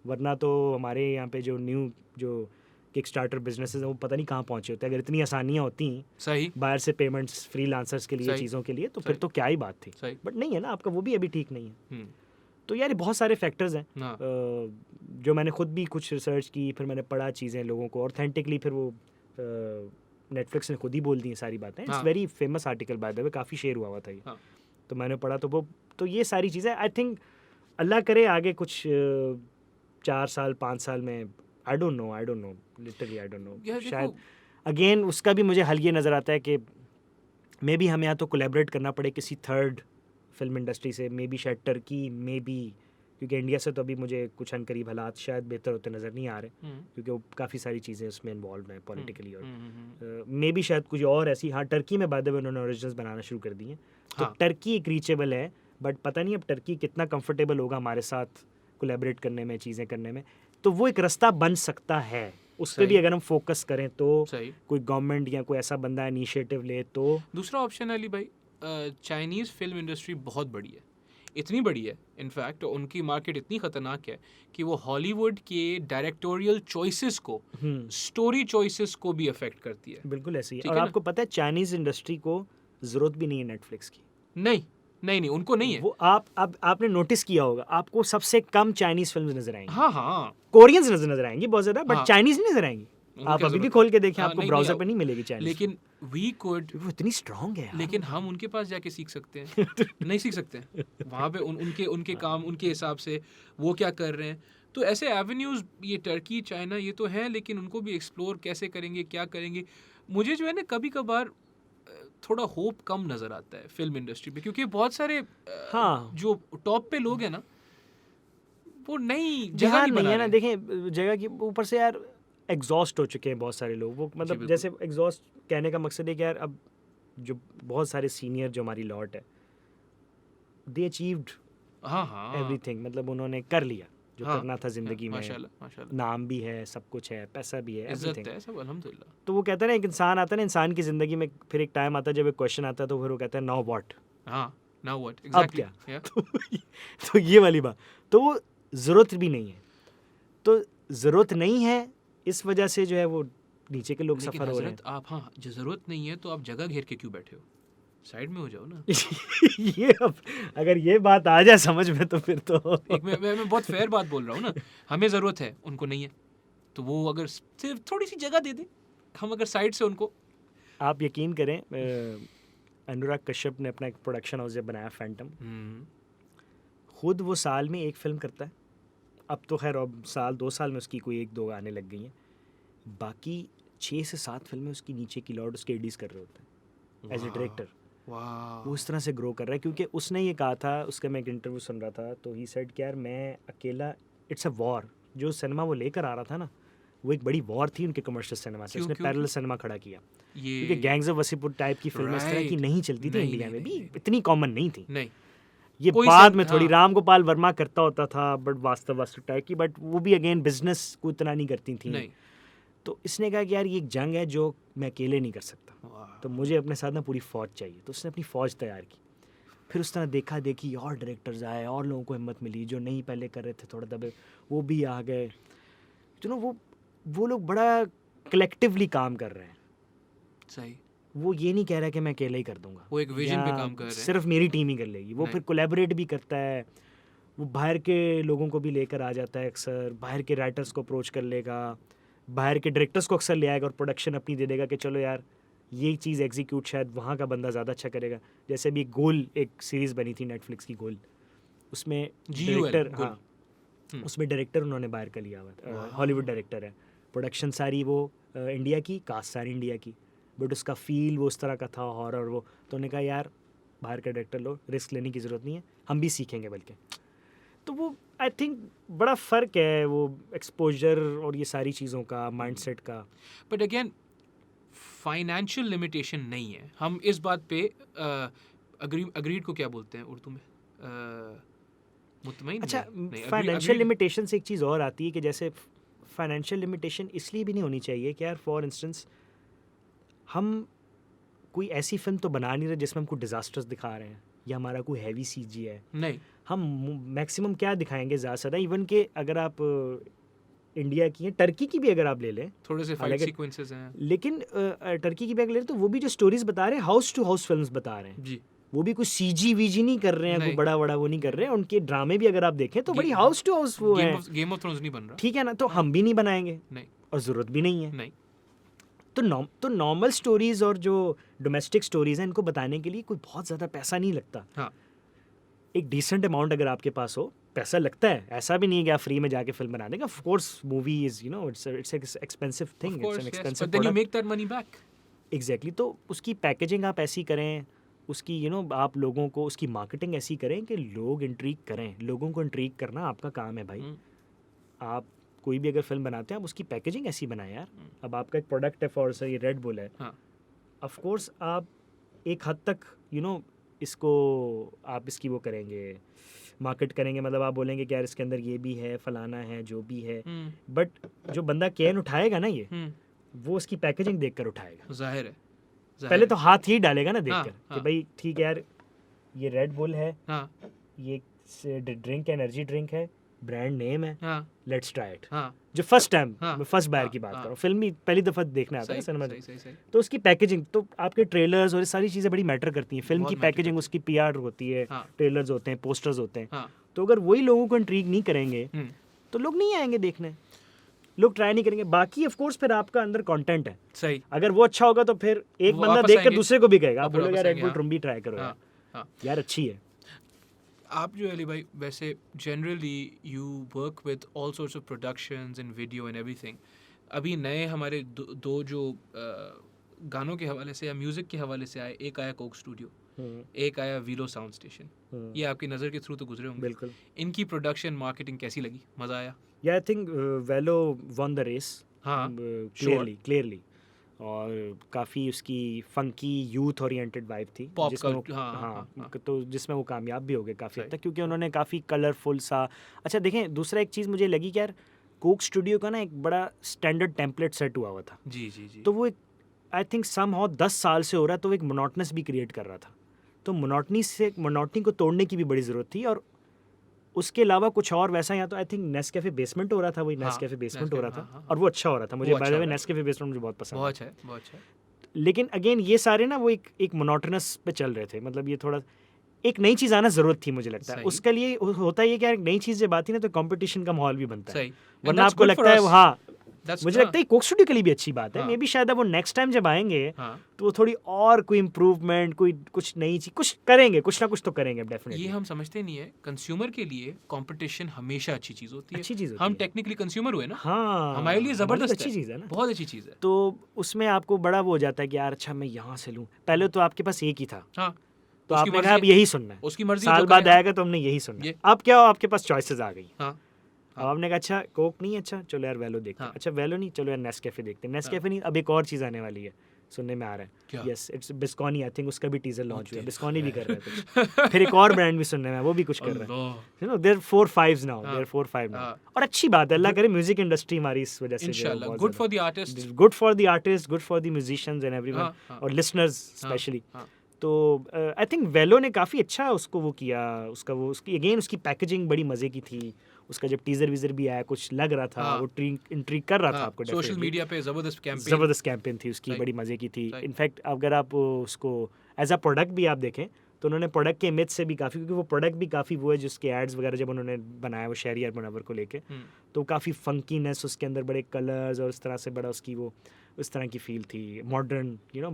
वरना तो हमारे यहाँ पे जो किक स्टार्टर बिजनेसेस हैं वो पता नहीं कहाँ पहुँचे होते हैं। अगर इतनी आसानियाँ होती सही, बाहर से पेमेंट्स फ्रीलांसर्स के लिए, सही, चीज़ों के लिए, तो फिर सही। तो क्या ही बात थी, सही। बट नहीं है ना, आपका वो भी अभी ठीक नहीं है। हम्म, तो यार ये बहुत सारे फैक्टर्स हैं हाँ, जो मैंने खुद भी कुछ रिसर्च की, फिर मैंने पढ़ा चीज़ें लोगों को ऑथेंटिकली, फिर वो नेटफ्लिक्स ने खुद ही बोल दी सारी बातें। इट्स हाँ। Very famous article by the वे, काफ़ी शेयर हुआ था ये। हाँ। तो मैंने पढ़ा, तो ये सारी चीज़ें आई थिंक अल्लाह करे आगे कुछ 4 साल 5 साल में, I don't know literally I don't know, यार देखो, शायद अगेन उसका भी मुझे हल ये नज़र आता है कि मे बी हमें या तो कोलैबोरेट करना पड़े किसी थर्ड फिल्म इंडस्ट्री से, मे बी शायद टर्की, मे बी, क्योंकि इंडिया से तो अभी मुझे कुछ अनकरीब हालात शायद बेहतर होते नज़र नहीं आ रहे, क्योंकि वो काफ़ी सारी चीज़ें उसमें इन्वॉल्व हैं पॉलिटिकली, और मे बी शायद कुछ और ऐसी, हाँ टर्की में बाद में उन्होंने ओरिजिनल्स बनाना शुरू कर दिए, तो हाँ। टर्की एक रीचेबल है, बट पता नहीं अब टर्की कितना कंफर्टेबल होगा हमारे साथ कोलैबोरेट करने में, चीज़ें करने में, तो वो एक रास्ता बन सकता है। उस पर सही। भी अगर हम फोकस करें तो सही। कोई गवर्नमेंट या कोई ऐसा बंदा इनिशिएटिव ले तो। दूसरा ऑप्शन अली भाई, चाइनीज़ फिल्म इंडस्ट्री बहुत बड़ी है, इतनी बड़ी है इनफैक्ट, उनकी मार्केट इतनी ख़तरनाक है कि वो हॉलीवुड के डायरेक्टोरियल चॉइसेस को, स्टोरी चॉइसेस को भी अफेक्ट करती है। बिल्कुल ऐसे ही है। ठीक और है ना? आपको पता है चाइनीज़ इंडस्ट्री को ज़रूरत भी नहीं है नेटफ्लिक्स की। नहीं, नहीं, नहीं, उनको नहीं है। वो आपने नोटिस किया होगा, आपको सबसे कम चाइनीज़ फिल्म्स नजर आएंगी। हाँ, हाँ, कोरियंस नजर आएंगी बहुत ज़्यादा, बट हाँ। चाइनीज़ नहीं नजर आएंगी। उनको आप क्या अभी भी ज़रूरत खोल है? के देखें, हाँ, आपको नहीं, ब्राउज़र नहीं, पे नहीं मिलेगी चाइनीज़। लेकिन वी कुड, वो इतनी स्ट्रांग है यार। लेकिन हम उनके पास जाके सीख सकते हैं। नहीं सीख सकते वहाँ पे उनके काम, उनके हिसाब से वो क्या कर रहे हैं। तो ऐसे एवेन्यूज़, ये टर्की, चाइना, ये तो हैं, लेकिन उनको भी एक्सप्लोर कैसे करेंगे, क्या करेंगे। मुझे जो है ना कभी कभार थोड़ा होप कम नज़र आता है फिल्म इंडस्ट्री पे, क्योंकि बहुत सारे हाँ। जो टॉप पे लोग हैं ना, वो नई जगह ध्यान नहीं नहीं बना है ना, रहे। देखें जगह की ऊपर से यार एग्जॉस्ट हो चुके हैं बहुत सारे लोग। वो मतलब बिल्कुल। जैसे एग्जॉस्ट कहने का मकसद है कि यार अब जो बहुत सारे सीनियर जो हमारी लॉट है, दे अचीव्ड हाँ, हाँ, एवरीथिंग, मतलब उन्होंने कर लिया जो हाँ, करना था ज़िंदगी में। माशाल्लाह, माशाल्लाह, नाम भी है, सब कुछ है, पैसा भी है, इज्जत एवरीथिंग। है सब, अल्हम्दुलिल्लाह। तो वो कहता है ना, एक इंसान आता है ना, इंसान की ज़िंदगी में फिर एक टाइम आता है जब एक क्वेश्चन आता है, तो फिर वो कहता है नाउ व्हाट, हाँ, नाउ व्हाट, अब एग्जैक्टली। क्या। तो ये वाली बात, तो वो ज़रूरत भी नहीं है, तो ज़रूरत नहीं है, इस वजह से जो है वो नीचे के लोग लेकिन सफ़र हो रहे हैं। हजरत आप, हाँ, जो ज़रूरत नहीं है तो आप जगह घेर के क्यों बैठे हो? साइड में हो जाओ ना। ये अब अगर ये बात आ जाए समझ में, तो फिर तो एक मैं बहुत फेयर बात बोल रहा हूँ ना, हमें ज़रूरत है, उनको नहीं है, तो वो अगर सिर्फ थोड़ी सी जगह दे दे, हम अगर साइड से उनको। आप यकीन करें, अनुराग कश्यप ने अपना एक प्रोडक्शन हाउस जब बनाया फैंटम, खुद वो साल में एक फिल्म करता है। अब तो खैर अब साल 2 साल में उसकी कोई 1-2 आने लग गई हैं, बाकी 6 से 7 फिल्में उसकी नीचे की लॉर्ड उसके एडीज कर रहे होते हैं एज ए डायरेक्टर। वो इस तरह से ग्रो कर रहा है, क्योंकि उसने ये कहा था, उसका मैं एक इंटरव्यू सुन रहा था, तो ही सेड कि यार मैं अकेला, इट्स अ वॉर, जो सिनेमा वो लेकर आ रहा था ना, वो एक बड़ी वॉर थी उनके कमर्शियल सिनेमा से। उसने पैरेलल सिनेमा खड़ा किया, क्योंकि गैंग्स ऑफ वसीपुर टाइप की फिल्में इस तरह की नहीं चलती थी इंडिया में भी, इतनी कॉमन नहीं थी। नहीं, ये कोई बाद सेंस- में थोड़ी हाँ। राम गोपाल वर्मा करता होता था बट वास्तव टाइप की, बट वो भी अगेन बिजनेस को इतना नहीं करती थी। नहीं। तो इसने कहा कि यार ये एक जंग है जो मैं अकेले नहीं कर सकता, वाह। तो मुझे अपने साथ ना पूरी फौज चाहिए। तो उसने अपनी फौज तैयार की। फिर उस तरह देखा देखी और डायरेक्टर्स आए और लोगों को हिम्मत मिली जो नहीं पहले कर रहे थे थोड़ा दबे, वो भी आ गए। तो ना वो लोग बड़ा कलेक्टिवली काम कर रहे हैं। सही। वो ये नहीं कह रहा कि मैं अकेले ही कर दूंगा, वो एक विजन पे या काम कर रहे हैं। सिर्फ मेरी टीम ही कर लेगी। वो नहीं। फिर कोलैबोरेट भी करता है, वो बाहर के लोगों को भी लेकर आ जाता है अक्सर, बाहर के राइटर्स को अप्रोच कर लेगा, बाहर के डायरेक्टर्स को अक्सर ले आएगा और प्रोडक्शन अपनी दे देगा कि चलो यार ये चीज़ एग्जीक्यूट शायद वहाँ का बंदा ज़्यादा अच्छा करेगा। जैसे भी गोल एक सीरीज़ बनी थी नेटफ्लिक्स की, गोल, उसमें GUL, डायरेक्टर, गोल। हाँ उसमें डायरेक्टर उन्होंने बाहर का लिया हुआ था, वाह। हॉलीवुड डायरेक्टर है, प्रोडक्शन सारी वो इंडिया की, कास्ट सारी इंडिया की, बट उसका फील वो उस तरह का था, हॉरर वो। तो उन्होंने कहा यार बाहर का डायरेक्टर लो, रिस्क लेने की ज़रूरत नहीं है, हम भी सीखेंगे बल्कि। तो वो आई थिंक बड़ा फ़र्क है वो एक्सपोजर और ये सारी चीज़ों का, माइंडसेट का। बट अगेन फाइनेंशियल लिमिटेशन नहीं है। हम इस बात पे अग्रीड को क्या बोलते हैं उर्दू में? मुतमईन? अच्छा, नहीं, फाइनेंशियल agreed- लिमिटेशन से एक चीज़ और आती है कि जैसे फाइनेंशियल लिमिटेशन इसलिए भी नहीं होनी चाहिए कि यार फॉर इंस्टेंस हम कोई ऐसी फिल्म तो बना नहीं रहे जिसमें हम कोई डिजास्टर्स दिखा रहे हैं या हमारा कोई हैवी सीजी है। नहीं। हम मैक्सिमम क्या दिखाएंगे ज़्यादा से ज़्यादा, इवन के अगर आप इंडिया की हैं, टर्की की भी अगर आप ले लें, थोड़े से फाइट हालांकि- सीक्वेंसेस हैं। लेकिन टर्की की भी अगर ले लें तो वो भी जो स्टोरीज बता रहे हैं हाउस टू हाउस फिल्म्स बता रहे हैं। जी। वो भी कुछ सीजी वीजी नहीं कर रहे हैं, कोई नहीं। बड़ा बड़ा वो नहीं कर रहे हैं। उनके ड्रामे भी अगर आप देखें तो बड़ी गे- हाउस टू हाउस वो है, गेम ऑफ थ्रोन्स नहीं बन रहा। ठीक है ना। तो हम भी नहीं बनाएंगे नहीं। और ज़रूरत भी नहीं है। नहीं। तो नॉर्मल स्टोरीज और जो डोमेस्टिक स्टोरीज हैं इनको बताने के लिए कोई बहुत ज़्यादा पैसा नहीं लगता। हाँ। एक डिसेंट अमाउंट अगर आपके पास हो, पैसा लगता है, ऐसा भी नहीं है कि आप फ्री में जाके फिल्म बना देंगे। Of course movie is you know it's expensive thing, Of it's course, an yes, expensive but then you product. make that money back. Exactly. तो उसकी पैकेजिंग आप ऐसी करें, उसकी आप लोगों को उसकी मार्केटिंग ऐसी करें कि लोग इंट्रीग करें। लोगों को इंट्रीग करना आपका काम है भाई। आप कोई भी अगर फिल्म बनाते हैं आप उसकी पैकेजिंग ऐसी बनाएं यार। अब आपका एक प्रोडक्ट है, फॉर से ये रेड बुल है, हाँ। ऑफ कोर्स आप एक हद तक इसको आप इसकी वो करेंगे, मार्केट करेंगे, मतलब आप बोलेंगे कि यार इसके अंदर ये भी है, फलाना है, जो भी है। बट जो बंदा कैन उठाएगा ना ये, वो उसकी पैकेजिंग देखकर उठाएगा। जाहिर है। पहले तो हाथ ही डालेगा ना देखकर हाँ। कि भाई ठीक है यार ये रेड बुल है, हाँ। ये ड्रिंक, एनर्जी ड्रिंक है, ब्रांड नेम है, हाँ। Let's try it. हाँ। जो फर्स्ट टाइम, हाँ, मैं फर्स्ट बार हाँ, की बात हाँ। कर रहा हूँ, फिल्म ही पहली दफ़ा देखने आता है सही, सिनेमा। सही, सही, सही। तो उसकी पैकेजिंग, तो आपके ट्रेलर्स और ये सारी चीज़ें बड़ी मैटर करती हैं। फिल्म बहुत की matter पैकेजिंग, करती उसकी पीआर होती है, हाँ। ट्रेलर्स होते हैं, पोस्टर्स होते हैं। हाँ। तो अगर वही लोगों को इंट्रीग नहीं करेंगे तो लोग नहीं आएंगे देखने, लोग ट्राई नहीं करेंगे। बाकी ऑफ कोर्स फिर आपका अंदर कंटेंट है, सही। अगर वो अच्छा होगा तो फिर एक वो बंदा वापस देख कर आएंगे। दूसरे को भी कहेगा, आप फिर बोलोगे वापस रेड आएंगे, बुल हाँ। तुम भी ट्राई करो हाँ। यार, हाँ। यार अच्छी है। आप जो अली भाई वैसे generally you work with all sorts of productions and video and everything. अभी नए हमारे दो जो गानों के हवाले से या म्यूज़िक के हवाले से आए, एक आया कोक स्टूडियो, एक आया वीलो साउंड स्टेशन। ये आपकी नज़र के थ्रू तो गुजरे होंगे। बिल्कुल। इनकी प्रोडक्शन मार्केटिंग कैसी लगी? मज़ा आया? या आई थिंक वेलो वन द रेस हाँ, क्लियरली। और काफ़ी उसकी फंकी यूथ ओरिएंटेड वाइब थी, Pop जिसमें cult, हाँ। तो जिसमें वो कामयाब भी हो गए काफ़ी हद सही। तक, क्योंकि उन्होंने काफ़ी कलरफुल सा। अच्छा देखें, दूसरा एक चीज़ मुझे लगी कि यार कोक स्टूडियो का ना एक बड़ा स्टैंडर्ड टेम्पलेट सेट हुआ हुआ था। जी जी जी। तो वो एक आई थिंक समहाउ 10 साल से हो रहा है, तो वो एक मोनोटनस भी क्रिएट कर रहा था। तो मोनोटनी को तोड़ने की भी बड़ी ज़रूरत थी। और उसके अलावा कुछ और वैसा, या तो आई थिंक नेस्कैफे बेसमेंट हो रहा था, वही हाँ, नेस्कैफे बेसमेंट हो रहा था। हाँ। और वो अच्छा हो रहा था, मुझे वो अच्छा बाय द हो वे रहा है। नेस्कैफे बेसमेंट मुझे बहुत पसंद बहुत अच्छा है, बहुत अच्छा है। है। लेकिन अगेन ये सारे ना वो एक मोनोटनस पे चल रहे थे। मतलब ये थोड़ा एक नई चीज़ आना ज़रूरत थी, मुझे लगता है। सही। उसके लिए होता है ये कि यार नई चीज़ जब आती है ना तो कंपटीशन का माहौल भी बनता है, सही। And वरना that's आपको good for लगता है us. हाँ, That's- मुझे लगता है कोक स्टूडियो के लिए भी अच्छी बात है। हाँ। मे बी शायद अब वो नेक्स्ट टाइम जब आएंगे हाँ। तो वो थोड़ी और कोई इम्प्रूवमेंट, कोई कुछ नई चीज कुछ करेंगे, कुछ ना कुछ तो करेंगे ये डेफिनेटली। हम समझते नहीं है, कंज्यूमर के लिए कंपटीशन हमेशा अच्छी चीज होती है। अच्छी चीज़ होती हम है। टेक्निकली कंज्यूमर हुए ना, हाँ, हमारे लिए जबरदस्त अच्छी चीज़ है ना। बहुत अच्छी चीज है। तो उसमें आपको बड़ा वो हो जाता है कि यार अच्छा मैं यहाँ से लूँ। पहले तो आपके पास एक ही था, हाँ, तो उसकी आपने कहा अब मर्जी यही सुनना है, उसकी मर्जी साल जो बाद करे, आएगा तो हमने यही सुनना है। ये- अब क्या हो, आपके पास चॉइसेस आ गई। हाँ अब आपने कहा अच्छा कोक नहीं, अच्छा चलो यार वेलो देखते हैं, हाँ। अच्छा वेलो नहीं, चलो यार नेस्कैफे देखते हैं, नेस्कैफे नहीं, अब एक और चीज़ आने वाली है, सुनने में आ रहा क्या? है, यस इट्स बिस्कॉनी, आई थिंक उसका भी टीजर लॉन्च हुआ है, तेरी बिस्कॉनी भी कर रहा है खैर। कुछ, फिर एक और ब्रांड भी सुनने में आया, वो भी कुछ कर रहा है, अल्लाह। यू नो देयर 4-5 नाउ, हाँ, देयर 4-5 नाउ, हाँ। और अच्छी बात है, अल्लाह करे म्यूजिक इंडस्ट्री हमारी इस वजह से जो है वो इंशाल्लाह बहुत गुड ज़्यादा- for the artist. Good for the artist, good for the musicians and everyone, हाँ, हाँ, और लिसनर्स हाँ, स्पेशली। हाँ। तो आई थिंक वेलो ने काफ़ी अच्छा उसको वो किया, उसका वो उसकी अगेन उसकी पैकेजिंग बड़ी मज़े की थी, उसका जब टीज़र वीज़र भी आया कुछ लग रहा था, हाँ। वो इंट्रीग कर रहा था हाँ, आपको, सोशल definitely। मीडिया पे जबरदस्त कैंपेन। ज़बरदस्त कैंपेन थी उसकी, सही। बड़ी मज़े की थी। सही। इनफैक्ट अगर आप उसको एज अ प्रोडक्ट भी आप देखें तो उन्होंने प्रोडक्ट के इमेज से भी काफ़ी, क्योंकि वो प्रोडक्ट भी काफ़ी वो है जिसके एड्स वगैरह जब उन्होंने बनाया वो शहरियार मुनव्वर को लेके, तो काफ़ी फंकीनेस उसके अंदर, बड़े कलर्स और इस तरह से बड़ा उसकी वो उस तरह की फील थी, मॉडर्न यू नो।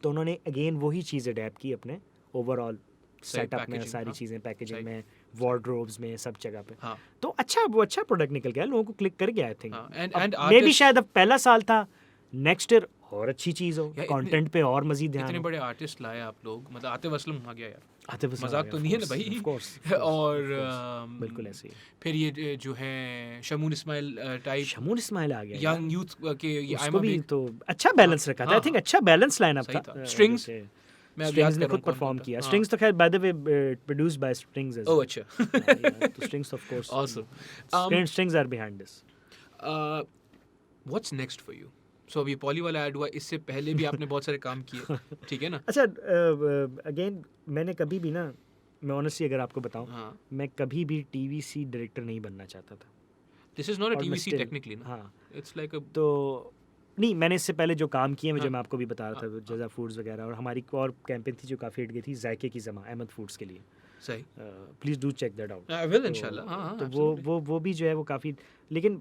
तो उन्होंने अगेन वही चीज़ अडेप्ट की अपने ओवरऑल सेटअप में, packaging, सारी हाँ। चीज़ें पैकेजिंग सही। में, वार्डरोब्स में, सब जगह पे। हाँ, तो अच्छा वो अच्छा प्रोडक्ट निकल गया, लोगों को क्लिक कर गया आई थिंक। हाँ, and मे भी artists- शायद अब पहला साल था, नेक्स्ट ईयर और अच्छी चीज़ हो, या कंटेंट पे और मजीद ध्यान इतने हो। बड़े आर्टिस्ट लाए आप लोग, मतलब आतिफ असलम आ गया यार, आतिफ असलम मजाक आ तो गया, नहीं है ना of course, भाई? of course, और of course, बिल्कुल ऐसे ही। फिर ये जो है शमून इस्माइल टाइप शमून इस्माइल आ गया यंग यूथ के, ये उसको आयमा भी बेग, तो अच्छा बैलेंस रखा था, हाँ, आई थिंक हाँ। अच्छा बैलेंस लाइनअप सही था। था। Strings, मैं अब याद स्ट्रिंग्स कर ने रहा खुद हूँ कौन परफॉर्म कौन था। किया, हाँ। स्ट्रिंग्स तो खैर by the way produced by strings as oh अच्छा। तो strings of course Awesome. Strings are behind this. What's next for you? So अभी पॉली वाला ऐड हुआ, इससे पहले भी आपने बहुत सारे काम किए, ठीक है ना? अच्छा अगेन मैंने कभी भी ना, मैं ऑनेस्टली अगर आपको बताऊं, हाँ, मैं कभी भी टीवीसी डायरेक्टर नहीं बनना चाहता था। दिस इज नॉट अ और मैं टीवीसी still- टेक्निकली ना, हाँ, इट्स लाइक अ, तो नहीं मैंने इससे पहले जो काम किए मुझे हाँ, मैं आपको भी बता रहा था, हाँ, जज़ा फूड्स वगैरह, और हमारी एक और कैंपेन थी जो काफ़ी हिट गई थी, जायके की ज़मा, अहमद फूड्स के लिए। सही। Please do check that out. I will इंशाल्लाह। हाँ, हाँ, तो absolutely. वो भी जो है वो काफ़ी, लेकिन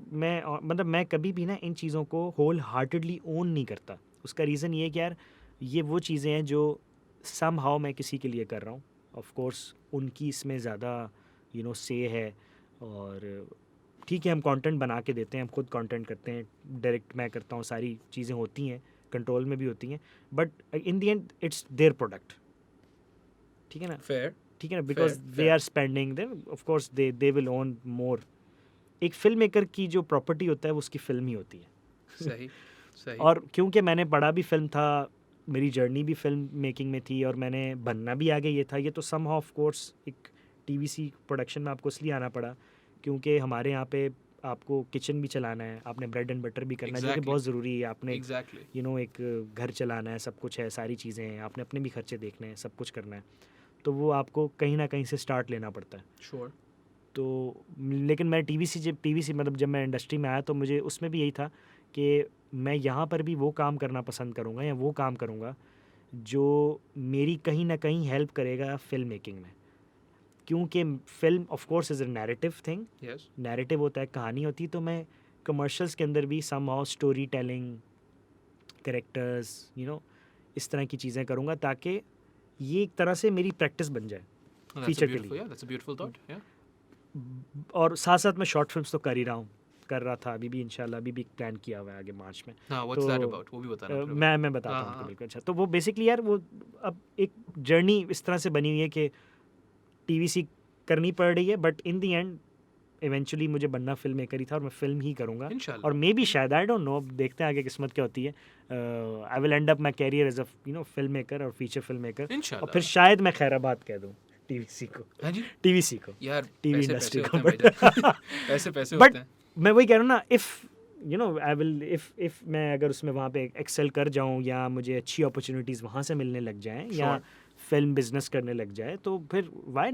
मतलब मैं कभी भी ना इन चीज़ों को होल हार्टेडली ओन नहीं करता। उसका रीज़न ये है कि यार ये वो चीज़ें हैं जो सम हाउ मैं किसी के लिए कर रहा हूँ, ऑफ कोर्स उनकी इसमें ज़्यादा यू नो से है, और ठीक है हम कंटेंट बना के देते हैं, हम खुद कंटेंट करते हैं, डायरेक्ट मैं करता हूँ, सारी चीज़ें होती हैं, कंट्रोल में भी होती हैं, but in the end it's their product, ठीक है ना, Fair. ठीक है ना, because they fair. Are spending then of course they will own more. एक फिल्म मेकर की जो प्रॉपर्टी होता है वो उसकी फिल्म ही होती है। सही, सही। और क्योंकि मैंने पढ़ा भी फिल्म था, मेरी जर्नी भी फिल्म मेकिंग में थी, और मैंने बनना भी आगे ये था, ये तो सम ऑफ कोर्स एक टीवीसी प्रोडक्शन में आपको इसलिए आना पड़ा क्योंकि हमारे यहाँ पे आपको किचन भी चलाना है, आपने ब्रेड एंड बटर भी करना है, जो कि Exactly. बहुत ज़रूरी है, आपने Exactly. यू नो एक घर चलाना है, सब कुछ है, सारी चीज़ें हैं, आपने अपने भी खर्चे देखने हैं, सब कुछ करना है, तो वो आपको कहीं ना कहीं से स्टार्ट लेना पड़ता है। Sure. तो लेकिन मैं टीवीसी मतलब जब मैं इंडस्ट्री में आया तो मुझे उसमें भी यही था कि मैं यहाँ पर भी वो काम करना पसंद करूँगा, या वो काम करूँगा जो मेरी कहीं ना कहीं हेल्प करेगा फिल्म मेकिंग में, क्योंकि film of course is a narrative thing, Yes. Narrative होता है, कहानी होती है, तो मैं कमर्शियल्स के अंदर भी somehow storytelling, characters you know इस तरह की चीज़ें करूँगा, ताकि ये एक तरह से मेरी प्रैक्टिस बन जाए। Oh, that's Feature a के beautiful. लिए। Yeah, that's a beautiful thought. Yeah. और साथ साथ मैं शॉर्ट फिल्म्स तो कर ही रहा हूँ, कर रहा था, अभी भी इंशाल्लाह अभी भी एक प्लान किया हुआ है आगे मार्च में। Now, what's that तो, about? वो भी बताना पड़ेगा। मैं बताता हाँ, हूँ आपको हाँ। बिल्कुल। अच्छा, तो वो बेसिकली यार वो अब एक जर्नी इस तरह से बनी हुई है कि टीवीसी करनी पड़ रही है, but in the and eventually मुझे बनना फिल्म मेकर ही था, और मैं फिल्म ही करूँगा, इंशाल्लाह। और मे बी शायद आई डोंट नो, देखते हैं आगे किस्मत क्या होती है। I will end up my career as a you know film maker और फीचर फिल्म मेकर, और इंशाल्लाह। फिर शायद मैं खैराबाद कह दूँ टीवीसी को, हाँ जी। टीवीसी को, यार टीवी पैसे इंडस्ट्री पैसे को, होते हैं भाईजान। पैसे पैसे होते बट हैं। मैं वही कह रहा हूँ ना, if you know I will if मैं अगर उसमें वहाँ पे एक्सेल कर जाऊँ, या मुझे अच्छी अपॉर्चुनिटीज़ वहाँ से मिलने लग जाएं, या फिल्म बिजनेस करने लग जाए, तो फिर why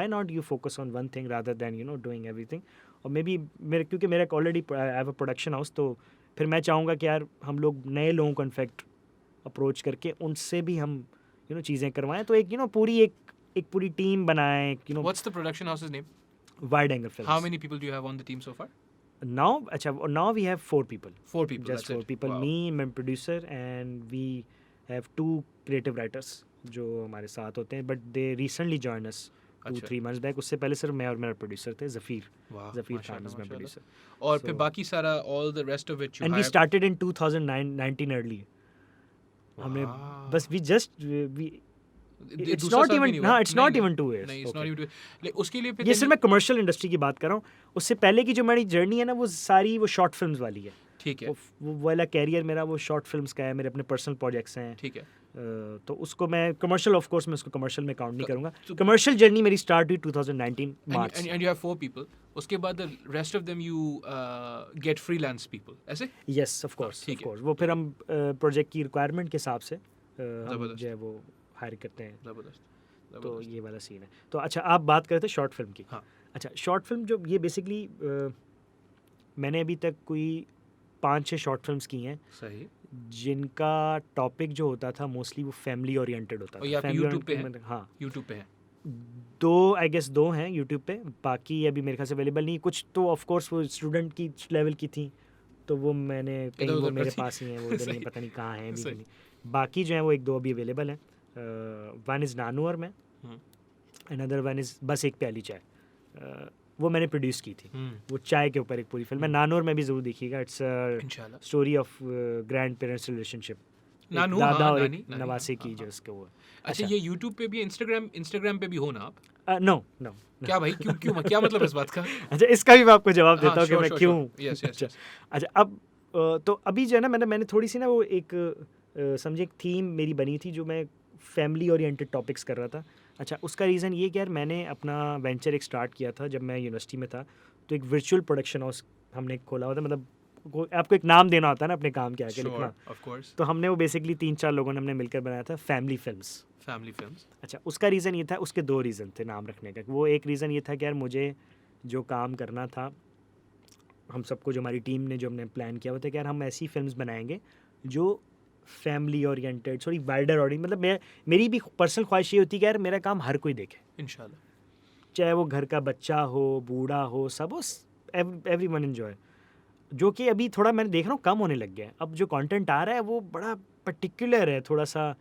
not you focus on one thing rather than you know doing everything. और मे बी क्योंकि मेरा already I have a production house, तो फिर मैं चाहूँगा कि यार हम लोग नए लोगों को इनफैक्ट अप्रोच करके उनसे भी हम यू नो चीज़ें करवाएं, तो एक यू नो एक पूरी टीम बनाएं, you know What's the production house's name? Wide angle films. How many people do you have on the team so far? Now we have 4 people. 4 people. Just that's 4 it. people. Wow. Me, my producer, and we have 2 creative writers जो हमारे साथ होते हैं, but they recently joined us 2-3 months back. उससे पहले सिर्फ मैं और मेरा प्रोड्यूसर थे, ज़फ़ीर Wow. खान माशाल्लाह, is my माशाल्लाह। producer. और फिर So- बाकी सारा all the rest of it you And we hired- started in 2019 early. हमने Wow. बस we It's दूसरा not साल भी even, नहीं हुआ। हाँ, it's नहीं, not नहीं, even 2 years. नहीं, it's Okay. not even 2 years. उसके लिए फिर ये then सिर्फ मैं कमर्शियल इंडस्ट्री की बात कर रहा हूँ. उससे पहले की जो मेरी जर्नी है ना, वो सारी वो शॉर्ट फिल्म्स वाली है. ठीक है, वो वाला कैरियर मेरा वो शॉर्ट फिल्म्स का है, मेरे अपने पर्सनल प्रोजेक्ट्स हैं. ठीक है. तो उसको मैं कमर्शियल, ऑफ कोर्स मैं उसको कमर्शियल में काउंट नहीं करूँगा. तो कमर्शियल जर्नी मेरी स्टार्ट हुई 2019 and March. and you have 4 people. उसके बाद the rest of them you get freelance people. ऐसे? यस, ऑफ कोर्स, ठीक ऑफ है, कोर्स. वो फिर हम प्रोजेक्ट की रिक्वायरमेंट के हिसाब से हम ज़बरदस्त। जो है वो हायर करते हैं. ज़बरदस्त. तो ज़बरदस्त. ये वाला सीन है. तो अच्छा, आप बात करते शॉर्ट फिल्म की. हाँ. अच्छा, शॉर्ट फिल्म जो ये बेसिकली मैंने अभी तक कोई 5-6 शॉर्ट फिल्म्स की हैं सही. जिनका टॉपिक जो होता था मोस्टली वो फैमिली ओरिएंटेड होता और था. ये आपके Family YouTube पे oriented हाँ. YouTube पे है. 2 आई गेस 2 हैं यूट्यूब पे. बाकी अभी मेरे ख्याल से अवेलेबल नहीं. कुछ तो ऑफ कोर्स वो स्टूडेंट की लेवल की थी, तो वो मैंने कहीं वो इधर-उधर मेरे कर दी. पास ही हैं, वो उधर नहीं, सही. पता नहीं कहाँ हैं अभी सही. भी नहीं. बाकी जो हैं वो 1-2 अभी अवेलेबल हैं. वन इज़ नानूर में, हम्म. अनदर वन इज़ बस एक प्याली चाय. वो मैंने प्रोड्यूस की थी. हम्म. वो चाय के ऊपर एक पूरी फिल्म है. नानूर में भी ज़रूर देखिएगा. इट्स इंशाल्लाह. Story of grand parents relationship. नानू, दादा हाँ, और नानी, एक नानी, नवासे हाँ, की हाँ, जो हाँ. उसके वो. अच्छा, ये YouTube पे भी Instagram पे भी हो ना आप? No no. क्या भाई, क्यों क्यों क्या मतलब इस बात का? अच्छा, इसका भी मैं आपको जवाब हाँ, देता हूँ कि sure, मैं sure, क्यों. sure. Yes, yes, yes. अच्छा, अब तो अभी जो है ना, मैंने थोड़ी सी ना वो एक समझे एक थीम मेरी बनी थी जो मैं फैमिली ओरिएंटेड टॉपिक्स कर रहा था. अच्छा, उसका रीज़न ये कि यार मैंने अपना वेंचर एक स्टार्ट किया था जब मैं यूनिवर्सिटी में था. तो एक वर्चुअल प्रोडक्शन हाउस हमने खोला हुआ था. मतलब आपको एक नाम देना होता है ना अपने काम के आगे Sure, लिखना. of course. तो हमने वो बेसिकली 3-4 लोगों ने हमने मिलकर बनाया था फैमिली फिल्म्स. Family films. अच्छा, उसका रीज़न ये था, उसके 2 रीज़न थे नाम रखने का. वो एक रीज़न ये था कि यार मुझे जो काम करना था, हम सबको, जो हमारी टीम ने जो हमने प्लान किया हुआ था कि यार हम ऐसी फिल्म्स बनाएंगे जो फैमिली ओरिएंटेड, थोड़ी वाइडर ऑडियंस. मतलब मेरी भी पर्सनल ख्वाहिश ये होती है कि यार मेरा काम हर कोई देखे, इंशाल्लाह. चाहे वो घर का बच्चा हो, बूढ़ा हो, सब हो, एवरीवन एंजॉय. जो कि अभी थोड़ा मैंने देख रहा हूँ कम होने लग गया है. अब जो कंटेंट आ रहा है वो बड़ा पर्टिकुलर है, थोड़ा सा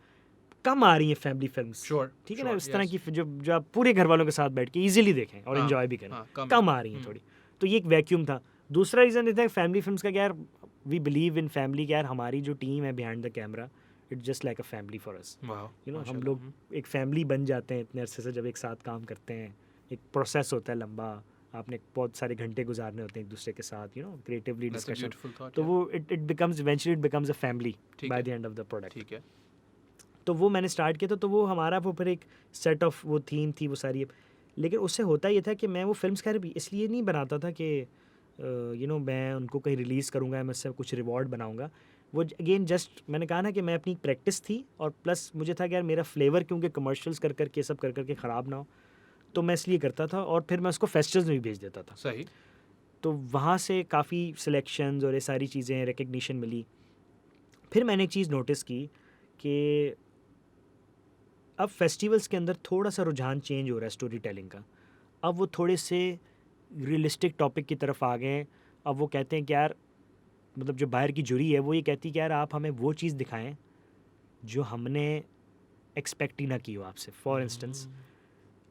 कम आ रही है फैमिली फिल्म्स. Sure, ठीक है ना, sure, इस तरह yes. की जो आप पूरे घर वालों के साथ बैठ के इजीली देखें और हाँ, एंजॉय भी करें, हाँ, कम आ रही हैं थोड़ी. तो ये एक वैक्यूम था. दूसरा रीज़न ये था फैमिली फिल्म्स का कि यार वी बिलीव इन फैमिली. कि यार हमारी जो टीम है behind the camera, it's just like a family for us. Wow, you know, हम माशाल्लाह. लोग एक फैमिली बन जाते हैं इतने अरसे से जब एक साथ काम करते हैं. एक प्रोसेस होता है लंबा, आपने बहुत सारे घंटे गुजारने होते हैं एक दूसरे के साथ, you know, creatively That's a discussion. beautiful thought. तो yeah. वो it becomes eventually it becomes a family ठीक बाय है. The end of the product. ठीक है. तो वो मैंने स्टार्ट किया था. तो वो हमारा वो फिर एक सेट ऑफ वो थीम थी वो सारी. लेकिन उससे होता ये था कि मैं वो फिल्म्स खैर इसलिए नहीं बनाता था कि यू नो मैं उनको कहीं रिलीज़ करूँगा, मैं उससे कुछ रिवॉर्ड बनाऊँगा. वो अगेन जस्ट मैंने कहा ना कि मैं अपनी प्रैक्टिस थी, और प्लस मुझे था कि यार मेरा फ्लेवर क्योंकि कमर्शियल्स कर करके सब कर करके ख़राब ना हो, तो मैं इसलिए करता था. और फिर मैं उसको फेस्टिवल्स में भी भेज देता था. सही. तो वहाँ से काफ़ी सिलेक्शंस और ये सारी चीज़ें, रिकग्निशन मिली. फिर मैंने एक चीज़ नोटिस की कि अब फेस्टिवल्स के अंदर थोड़ा सा रुझान चेंज हो रहा है स्टोरी टेलिंग का. अब वो थोड़े से रियलिस्टिक टॉपिक की तरफ आ गए हैं. अब वो कहते हैं कि यार, मतलब जो बाहर की जुरी है वो ये कहती है कि यार आप हमें वो चीज़ दिखाएं जो हमने एक्सपेक्ट ही ना की हो आपसे. फॉर इंस्टेंस,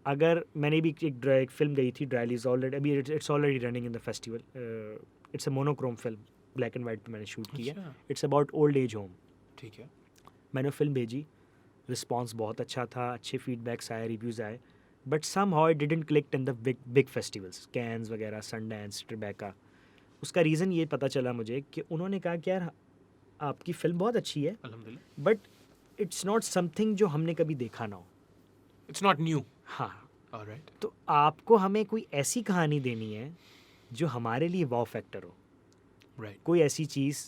अगर मैंने भी एक फिल्म गई थी, ड्राइलीज ऑलरेडी, अभी it's already running in the festival. It's a monochrome film, black and white पे मैंने शूट की है. अच्छा. It's about old age home. ठीक है. मैंने फिल्म भेजी, रिस्पॉन्स बहुत अच्छा था, अच्छे फीडबैक्स आए, रिव्यूज़ आए. But somehow it didn't click in the big festivals, Cannes वगैरह, सनडांस, ट्रिबेका. उसका रीज़न ये पता चला मुझे कि उन्होंने कहा कि यार आपकी फ़िल्म बहुत अच्छी है, अल्हम्दुलिल्लाह. बट इट्स नॉट समथिंग जो हमने कभी देखा ना हो. It's not new. हाँ, All right. तो आपको हमें कोई ऐसी कहानी देनी है जो हमारे लिए वाव फैक्टर हो. Right. कोई ऐसी चीज़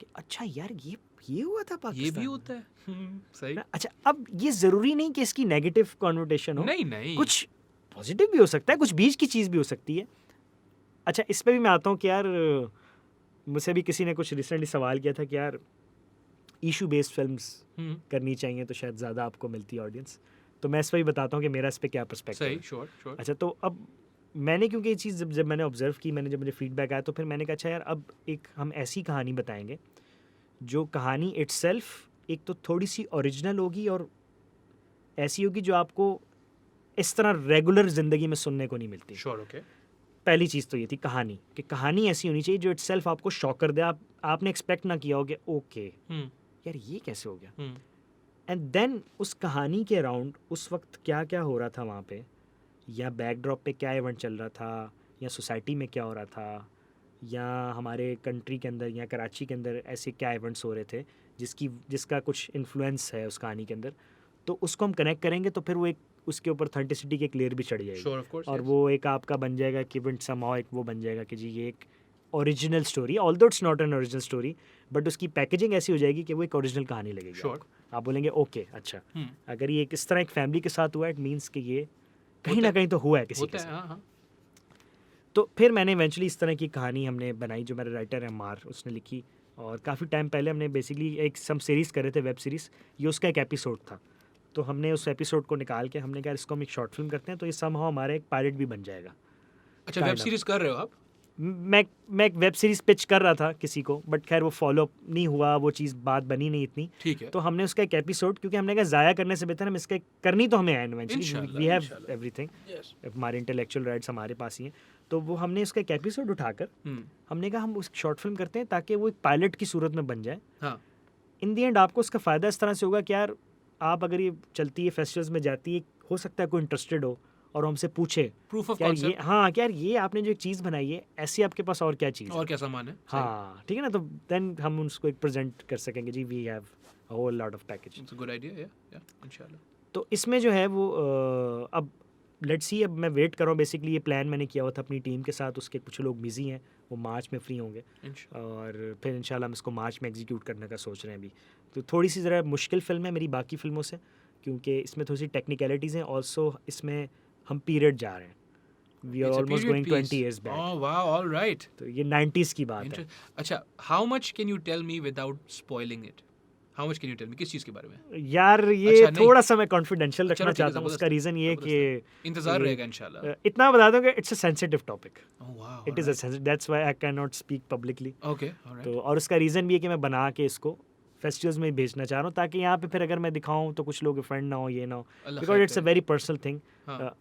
कि अच्छा यार ये हुआ था पाकिस्तान ये भी में. होता है. सही. ना, अच्छा, अब ये ज़रूरी नहीं कि इसकी नेगेटिव कॉन्नोटेशन हो. नहीं नहीं. कुछ पॉजिटिव भी हो सकता है, कुछ बीच की चीज़ भी हो सकती है. अच्छा, इस पे भी मैं आता हूँ कि यार मुझसे भी किसी ने कुछ रिसेंटली सवाल किया था कि यार इशू बेस्ड फिल्म्स हम्म. करनी चाहिए तो शायद ज़्यादा आपको मिलती है ऑडियंस. तो मैं इस पर भी बताता हूँ कि मेरा इस पे क्या पर्सपेक्टिव सही. है. Sure. Sure. अच्छा, तो अब मैंने क्योंकि ये चीज़ जब मैंने ऑब्जर्व की, जब मुझे फीडबैक आया, तो फिर मैंने कहा अच्छा यार अब एक हम ऐसी कहानी बताएंगे जो कहानी इट्सेल्फ एक तो थोड़ी सी ओरिजिनल होगी और ऐसी होगी जो आपको इस तरह रेगुलर ज़िंदगी में सुनने को नहीं मिलती. Sure. Okay. पहली चीज़ तो ये थी कहानी, कि कहानी ऐसी होनी चाहिए जो इट्सेल्फ आपको शॉक कर दे. आपने एक्सपेक्ट ना किया हो कि ओके हम्म. यार ये कैसे हो गया. हम्म. एंड देन उस कहानी के अराउंड उस वक्त क्या क्या हो रहा था वहाँ पे, या बैकड्रॉप पे क्या इवेंट चल रहा था, या सोसाइटी में क्या हो रहा था, या हमारे कंट्री के अंदर या कराची के अंदर ऐसे क्या इवेंट्स हो रहे थे जिसका कुछ इन्फ्लुएंस है उस कहानी के अंदर, तो उसको हम कनेक्ट करेंगे तो फिर वो एक उसके ऊपर ऑथेंटिसिटी की एक लेयर भी चढ़ जाएगी। Sure, of course, और yes. वो एक आपका बन जाएगा कि इवेंट समाओ एक वो बन जाएगा कि जी ये एक original story, although it's not an original story, but उसकी पैकेजिंग ऐसी हो जाएगी कि वो एक ओरिजिनल कहानी लगेगी Sure. आपको। आप बोलेंगे ओके अच्छा, Hmm. अगर ये इस तरह एक फैमिली के साथ हुआ है, इट मीन्स कि ये कहीं होता ना है। कहीं तो हुआ है किसी के होता है, साथ। हाँ हाँ। तो फिर मैंने इवेंचुअली इस तरह की कहानी हमने बनाई, जो मेरा राइटर है मार, उसने लिखी। और काफ़ी टाइम पहले हमने बेसिकली एक सम सीरीज़ कर रहे थे, वेब सीरीज़, ये उसका एक एपिसोड था। तो हमने उस एपिसोड को निकाल के हमने कहा इसको हम एक शॉर्ट फिल्म करते हैं, तो ये समहाउ हमारा एक पायलट भी बन जाएगा। अच्छा, Kind वेब of. सीरीज कर रहे हो आप? मैं एक वेब सीरीज़ पिच कर रहा था किसी को, बट खैर वो फॉलो नहीं हुआ, वो चीज़ बात बनी नहीं इतनी। ठीक है। तो हमने उसका एक एपिसोड, क्योंकि हमने कहा ज़ाया करने से बेहतर हम इसका करनी तो हमें है इवेंचुअली, इंशाल्लाह, वी हैव इंशाल्लाह। Everything, Yes. हमारे इंटेलेक्चुअल राइट्स हमारे पास ही हैं। तो वो हमने उसका एक एपिसोड उठाकर हमने कहा हम उस शॉर्ट फिल्म करते हैं ताकि वो एक पायलट की सूरत में बन जाए। हाँ। इन दी एंड आपको उसका फ़ायदा इस तरह से होगा कि यार आप अगर ये चलती है फेस्टिवल्स में जाती है, हो सकता है कोई इंटरेस्टेड हो और हमसे पूछे प्रूफ ऑफ कि यार ये, कॉन्सेप्ट। हाँ कि यार ये आपने जो एक चीज़ बनाई है, ऐसी आपके पास और क्या चीज़ है। और क्या सामान है? हाँ ठीक है ना, तो देन हम उसको एक प्रेजेंट कर सकेंगे, जी we have a whole lot of package. It's a good idea, या इंशाल्लाह। तो इसमें जो है वो अब लेट्स सी, अब मैं वेट कर रहा हूँ। बेसिकली ये प्लान मैंने किया हुआ था अपनी टीम के साथ, उसके कुछ लोग बिजी हैं, वो मार्च में फ्री होंगे और फिर इंशाल्लाह हम इसको मार्च में एग्जीक्यूट करने का सोच रहे हैं अभी। तो थोड़ी सी ज़रा मुश्किल फिल्म है मेरी बाकी फिल्मों से, क्योंकि इसमें थोड़ी सी टेक्निकलिटीज़ हैं। ऑल्सो इसमें हम पीरियड जा रहे हैं, we are It's a almost period going piece. 20 years back. Oh wow, all right. तो ये 90s की बात है। अच्छा, how much can you tell me without spoiling it? How much can you tell me? किस चीज़ के बारे में? यार ये अच्छा, नहीं। थोड़ा सा मैं कॉन्फिडेंशियल चलो रखना ठीक है, चाहता हूँ। उसका ज़बरदस्त, रीज़न ये है कि इंतजार ये- रहेगा इंशाल्लाह। इतना बता दूँ कि it's a sensitive topic, Oh wow. It is a that's why I can not speak publicly. Okay, all right. तो और उसका रीज़न भी है कि मैं बना के इसको फेस्टिवल्स में भेजना चाह रहा हूँ, ताकि यहाँ पे फिर अगर मैं दिखाऊँ तो कुछ लोग फ्रेंड ना हो, ये ना हो, अल्लाह बिकॉज खैर इट्स अ करे। Very personal thing. हाँ,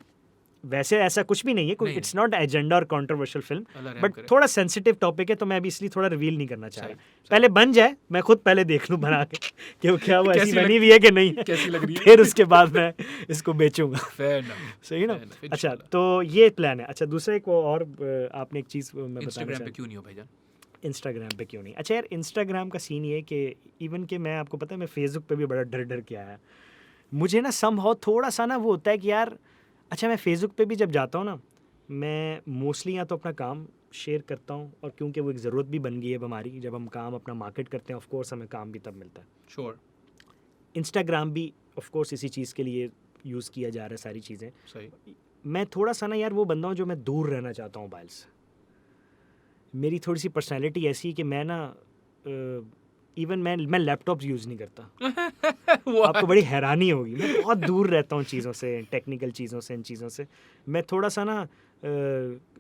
वैसे ऐसा कुछ भी नहीं है, कोई नहीं, इट्स नॉट एजेंडा और कंट्रोवर्शियल फिल्म, अल्लाह रहम बट करे। थोड़ा सेंसिटिव टॉपिक है, तो मैं अभी इसलिए थोड़ा रिवील नहीं करना चाह सही, रहा। पहले बन जाए, मैं खुद पहले देख लूँ बना के कि वो क्या वो ऐसी कैसी बनी लग- हुई है कि नहीं है, कैसी लग रही है? फिर उसके बाद मैं इसको बेचूंगा। Fair enough. सही ना। Fair enough, अच्छा, इंशाल्लाह। तो ये प्लान है। अच्छा, दूसरा एक वो और आपने एक चीज़ मैं बताना Instagram पे चाहूँ, क्यों नहीं हो भाईजान? इंस्टाग्राम पे क्यों नहीं। अच्छा यार, इंस्टाग्राम का सीन ये है कि इवन कि मैं आपको पता है, मैं फेसबुक पे भी बड़ा डर डर के आया। मुझे ना समहाउ थोड़ा सा ना वो होता है कि यार, अच्छा मैं फेसबुक पे भी जब जाता हूँ ना, मैं मोस्टली या तो अपना काम शेयर करता हूँ, और क्योंकि वो एक ज़रूरत भी बन गई है अब हमारी, जब हम काम अपना मार्केट करते हैं, ऑफ कोर्स हमें काम भी तब मिलता है। Sure. इंस्टाग्राम भी ऑफ कोर्स इसी चीज़ के लिए यूज़ किया जा रहा है, सारी चीज़ें। सही। मैं थोड़ा सा ना यार वो बंदा हूँ जो मैं दूर रहना चाहता हूँ मोबाइल से। मेरी थोड़ी सी पर्सनैलिटी ऐसी है कि मैं ना इवन मैं लैपटॉप यूज़ नहीं करता। आपको बड़ी हैरानी होगी, मैं बहुत दूर रहता हूँ चीज़ों से, टेक्निकल चीज़ों से, इन चीज़ों से। मैं थोड़ा सा ना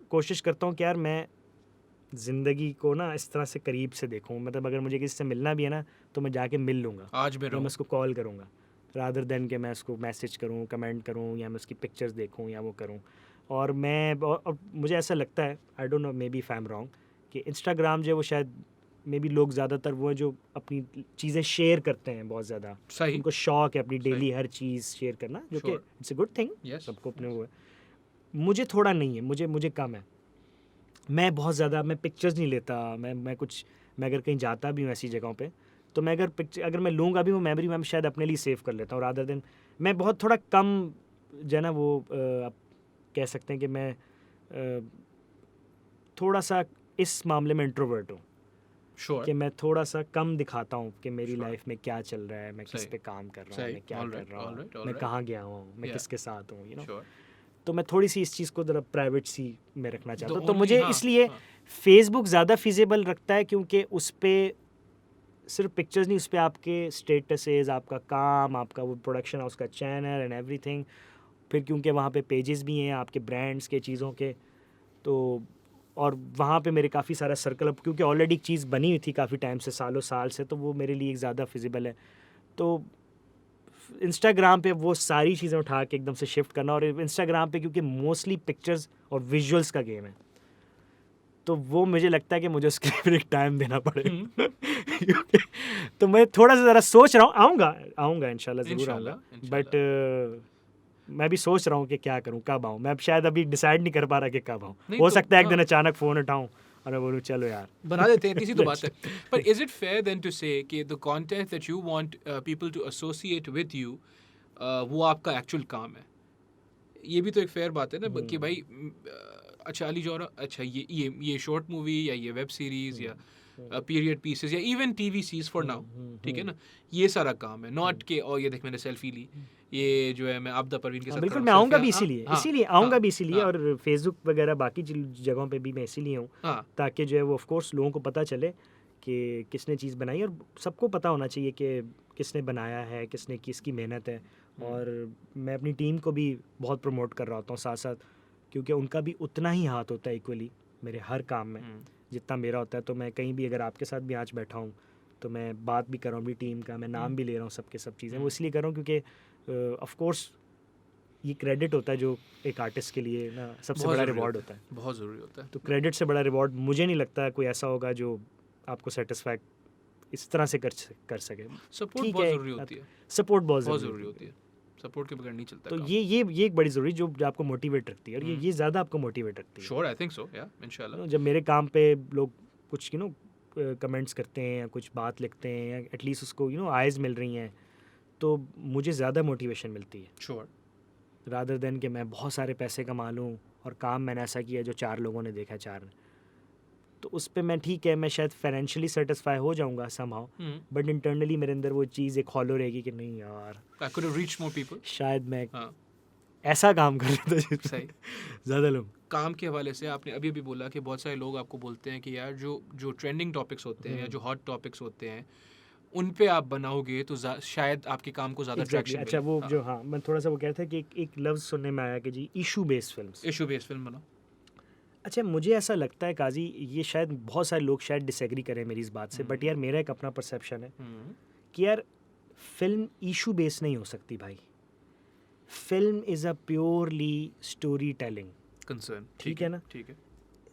कोशिश करता हूँ कि यार मैं ज़िंदगी को ना इस तरह से करीब से देखूँ। मतलब अगर मुझे किसी से मिलना भी है ना, तो मैं जाके मिल लूँगा, आज मैं या मैं रहूँ। उसको कॉल करूँगा, रादर देन कि मैं उसको मैसेज करूँ, कमेंट करूँ, या मैं उसकी पिक्चर्स देखूँ या वो करूँ। और और मुझे ऐसा लगता है, I don't know, may be if I am wrong, कि इंस्टाग्राम जो है वो शायद मे बी लोग ज़्यादातर वो हैं जो अपनी चीज़ें शेयर करते हैं बहुत ज़्यादा। सही। उनको शौक है अपनी सही। डेली हर चीज़ शेयर करना, जो कि Sure. It's a good thing, Yes. सबको अपने वो है। मुझे थोड़ा नहीं है, मुझे कम है। मैं बहुत ज़्यादा मैं पिक्चर्स नहीं लेता। मैं अगर कहीं जाता भी हूँ ऐसी जगहों पे, तो मैं अगर मैं लूँगा भी वो मेमोरी मैं शायद अपने लिए सेव कर लेता हूँ, रादर देन मैं बहुत थोड़ा कम जो है ना वो आप कह सकते हैं कि मैं थोड़ा सा इस मामले में इंट्रोवर्ट हूँ, Sure. कि मैं थोड़ा सा कम दिखाता हूँ कि मेरी Sure. लाइफ में क्या चल रहा है, मैं किस सही। पे काम कर रहा हूँ, सही। मैं क्या All कर right, रहा all हूँ, right, all मैं right. कहाँ गया हूँ, मैं Yeah. किसके साथ हूँ, Sure. तो मैं थोड़ी सी इस चीज़ को ज़रा प्राइवेट सी में रखना चाहता हूँ। तो only- मुझे हाँ, इसलिए हाँ। फेसबुक ज़्यादा फिजिबल रखता है, क्योंकि उस पर सिर्फ पिक्चर्स नहीं, उस पर आपके स्टेटसेस, आपका काम, आपका वो प्रोडक्शन हाउस का चैनल एंड एवरीथिंग, फिर क्योंकि वहाँ पे पेजेस भी हैं आपके ब्रांड्स के, चीज़ों के, तो और वहाँ पे मेरे काफ़ी सारा सर्कल, अब क्योंकि ऑलरेडी एक चीज़ बनी हुई थी काफ़ी टाइम से, सालों साल से, तो वो मेरे लिए ज़्यादा फिजिबल है। तो इंस्टाग्राम पे वो सारी चीज़ें उठा के एकदम से शिफ्ट करना, और इंस्टाग्राम पे क्योंकि मोस्टली पिक्चर्स और विजुअल्स का गेम है, तो वो मुझे लगता है कि मुझे उसके लिए फिर एक टाइम देना पड़ेगा। तो मैं थोड़ा सा ज़रा सोच रहा हूँ, आऊँगा इंशाल्लाह ज़रूर इंशाल्लाह, आऊँगा, बट मैं भी सोच रहा हूँ कि क्या करूँ, कब आऊँ। मैं अब शायद अभी डिसाइड नहीं कर पा रहा कि कब आऊँ। नहीं हो तो सकता है एक हाँ, दिन अचानक फ़ोन उठाऊँ और मैं बोलूँ चलो यार बना देते हैं, इतनी सी तो बात है। पर is it fair then to say कि the content that you want people to associate with you वो आपका एक्चुअल काम है? ये भी तो एक फेयर बात है ना कि भाई अच्छा अली जौहरा, अच्छा ये शॉर्ट मूवी या ये वेब सीरीज या पीरियड पीसेस या even TV series for now, ठीक है ना, ये सारा काम है, नॉट के और ये देख मैंने सेल्फी ली, ये जो है मैं आपदा परवीन के साथ बिल्कुल कर मैं रहा हूँ आऊँगा selfie, भी हाँ, इसीलिए हाँ, आऊँगा हाँ, भी इसीलिए, हाँ, और फेसबुक वगैरह बाकी जगहों पे भी मैं इसीलिए हूँ, हाँ, ताकि जो है वो ऑफ कोर्स लोगों को पता चले कि किसने चीज़ बनाई, और सबको पता होना चाहिए कि किसने बनाया है, किसने किसकी मेहनत है। और मैं अपनी टीम को भी बहुत प्रमोट कर रहा होता हूँ साथ साथ, क्योंकि उनका भी उतना ही हाथ होता है इक्वली मेरे हर काम में जितना मेरा होता है। तो मैं कहीं भी अगर आपके साथ भी आज बैठा हूँ तो मैं बात भी कर रहा हूँ अपनी टीम का, मैं नाम भी ले रहा हूँ सबके सब चीज़ें, वो इसलिए कर रहा हूँ क्योंकि ऑफ कोर्स ये क्रेडिट होता है जो एक आर्टिस्ट के लिए ना सबसे बहुत बड़ा ज़रूरी रिवॉर्ड होता होता है। बहुत ज़रूरी होता है। तो क्रेडिट से बड़ा रिवॉर्ड मुझे नहीं लगता कोई ऐसा होगा जो आपको सेटिस्फाई इस तरह से कर सके। सपोर्ट ठीक बहुत है, ज़रूरी होती है, सपोर्ट बहुत बहुत ज़रूरी ज़रूरी होती है, सपोर्ट के बगैर नहीं चलता तो काम। ये एक बड़ी ज़रूरी जो आपको मोटिवेट रखती है, और ये ज़्यादा आपको मोटिवेट रखती है। श्योर, आई थिंक सो, या इंशाल्लाह। जब मेरे काम पे लोग कुछ कमेंट्स करते हैं या कुछ बात लिखते हैं या एटलीस्ट उसको आइज़ मिल रही हैं, तो मुझे ज़्यादा मोटिवेशन मिलती है श्योर, रादर देन कि मैं बहुत सारे पैसे कमा लूँ और काम मैंने ऐसा किया जो 4 लोगों ने देखा, 4 ने, तो उस पे मैं ठीक है, मैं शायद फाइनेंशियली सेटिस्फाई हो जाऊंगा समहाउ, बट इंटरनली मेरे अंदर वो चीज़ एक हॉलो रहेगी कि नहीं यार, I could have reached more people, शायद मैं हाँ, ऐसा काम कर लेता सही। ज़्यादा लोग। काम के हवाले से आपने अभी अभी बोला कि बहुत सारे लोग आपको बोलते हैं कि यार जो जो ट्रेंडिंग टॉपिक्स होते हैं या जो हॉट टॉपिक्स होते हैं उन पे आप बनाओगे तो शायद आपके काम को ज़्यादा एग्जैक्टली ट्रैक्शन अच्छा मिले। वो जो हाँ मैं थोड़ा सा वो कह रहा था कि एक लफ्ज़ सुनने में आया कि जी issue based films. Issue based film बनाओ। अच्छा मुझे ऐसा लगता है काजी, ये शायद बहुत सारे लोग शायद डिसएग्री करें मेरी इस बात से, बट यार मेरा एक अपना परसेप्शन है कि यार फिल्म इशू बेस्ड नहीं हो सकती भाई। Film is a purely story telling concern, ठीक है ना। ठीक है,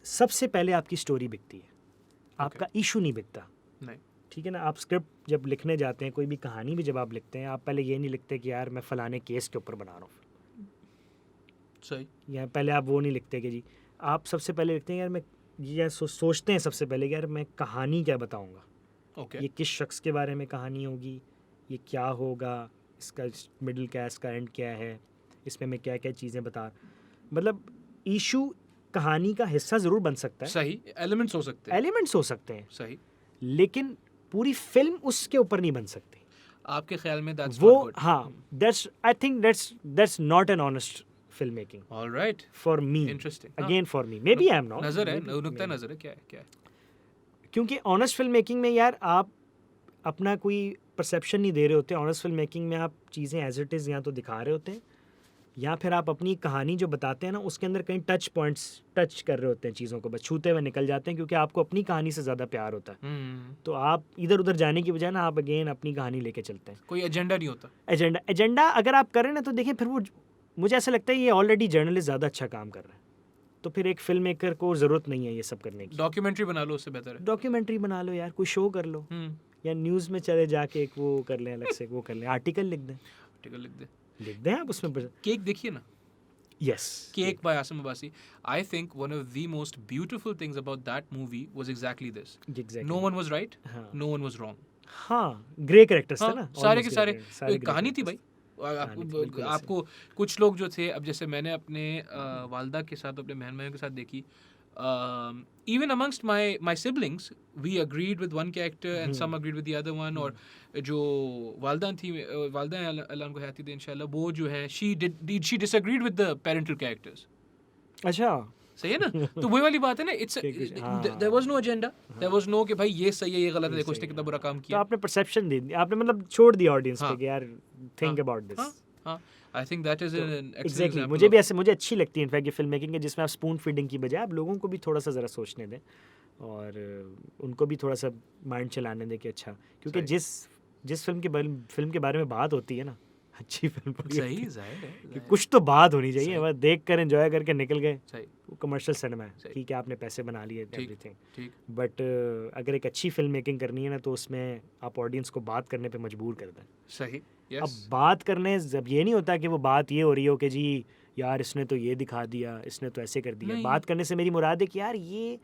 सबसे पहले आपकी स्टोरी बिकती है, आपका इशू नहीं बिकता, नहीं, ठीक है ना। आप स्क्रिप्ट जब लिखने जाते हैं, कोई भी कहानी भी जब आप लिखते हैं, आप पहले ये नहीं लिखते कि यार मैं फ़लाने केस के ऊपर बना रहा हूँ, सही, या पहले आप वो नहीं लिखते कि जी, आप सबसे पहले लिखते हैं यार मैं ये सोचते हैं सबसे पहले कि यार मैं कहानी क्या बताऊँगा, ओके, ये किस शख्स के बारे में कहानी होगी, ये क्या होगा, इसका मिडिल क्लास का एंड क्या है, इसमें मैं क्या क्या चीज़ें बता, मतलब इशू कहानी का हिस्सा ज़रूर बन सकता है, सही, एलिमेंट्स हो सकते हैं, एलिमेंट्स हो सकते हैं, सही। लेकिन पूरी फिल्म उसके ऊपर नहीं बन सकती। आपके ख्याल में दैट्स वो नॉट गुड? हाँ, that's I think that's not an honest film making alright, for me, interesting, again for me, maybe I am not, नजर है, नुक्ता नजर है, क्या है, क्या है? क्योंकि ऑनेस्ट फिल्म मेकिंग में यार आप अपना कोई परसेप्शन नहीं दे रहे होते। ऑनेस्ट फिल्म मेकिंग में आप चीज़ें एज इट इज़ या तो दिखा रहे होते हैं, या फिर आप अपनी कहानी जो बताते हैं ना उसके अंदर कहीं टच पॉइंट्स टच कर रहे होते हैं, चीज़ों को बस छूते हुए निकल जाते हैं, क्योंकि आपको अपनी कहानी से ज़्यादा प्यार होता है। तो आप इधर उधर जाने की बजाय ना आप अगेन अपनी कहानी लेके चलते हैं। कोई एजेंडा नहीं होता। एजेंडा अगर आप करें ना तो देखिए फिर वो, मुझे ऐसा लगता है ये ऑलरेडी जर्नलिस्ट ज़्यादा अच्छा काम कर रहा है, तो फिर एक फिल्म मेकर को ज़रूरत नहीं है ये सब करने की। डॉक्यूमेंट्री बना लो, उससे बेहतर है। डॉक्यूमेंट्री बना लो यार, कोई शो कर लो, या न्यूज़ में चले जाके एक वो कर लें, अलग से वो कर लें, आर्टिकल लिख दें, आर्टिकल लिख दें आप उसमें। केक देखिए ना, yes, cake by Asim Abbasi. I think one of the most beautiful things about that movie was exactly this, no one was right, no one was wrong. हाँ, ग्रे कैरेक्टर्स थे ना, सारे के सारे, grey कहानी थी characters। भाई। आपको कुछ लोग जो थे, अब जैसे मैंने अपने वालदा के साथ, अपने बहन भाइयों के साथ देखी, even amongst my siblings we agreed with one character and some agreed with the other one। और जो वालदा थी, वालदा अल्लाह उनको हयाती दे इंशाल्लाह, वो जो है she disagreed with the parental characters। अच्छा, सही है ना। तो वही वाली बात है ना, it's there was no agenda, there was no कि भाई ये सही है ये गलत है, देखो इसने कितना बुरा काम तो किया। आपने परसेप्शन दे दिया, आपने मतलब छोड़ दिया ऑडियंस पे कि यार थिंक अबाउट दिस। हाँ, I think that is an exactly, excellent. मुझे भी ऐसे, मुझे अच्छी लगती है इनफैक्ट ये फिल्म मेकिंग है जिसमें आप स्पून फीडिंग की बजाय आप लोगों को भी थोड़ा सा ज़रा सोचने दें और उनको भी थोड़ा सा माइंड चलाने दें कि अच्छा, क्योंकि जिस फिल्म के बारे में बात होती है ना, अच्छी फिल्म होगी सही जाहिर है कि जाहिर कुछ तो बात होनी चाहिए, सही। बस देख कर एंजॉय करके निकल गए, सही वो कमर्शियल सिनेमा है, सही। ठीक है आपने पैसे बना लिए ठीक एवरीथिंग, ठीक बट अगर एक अच्छी फिल्म मेकिंग करनी है ना तो उसमें आप ऑडियंस को बात करने पे मजबूर कर दें। सही अब यस बात करने जब ये नहीं होता कि वो बात ये हो रही हो कि जी यार इसने तो ये दिखा दिया, इसने तो ऐसे कर दिया। नहीं। बात करने से मेरी मुराद है कि यार ये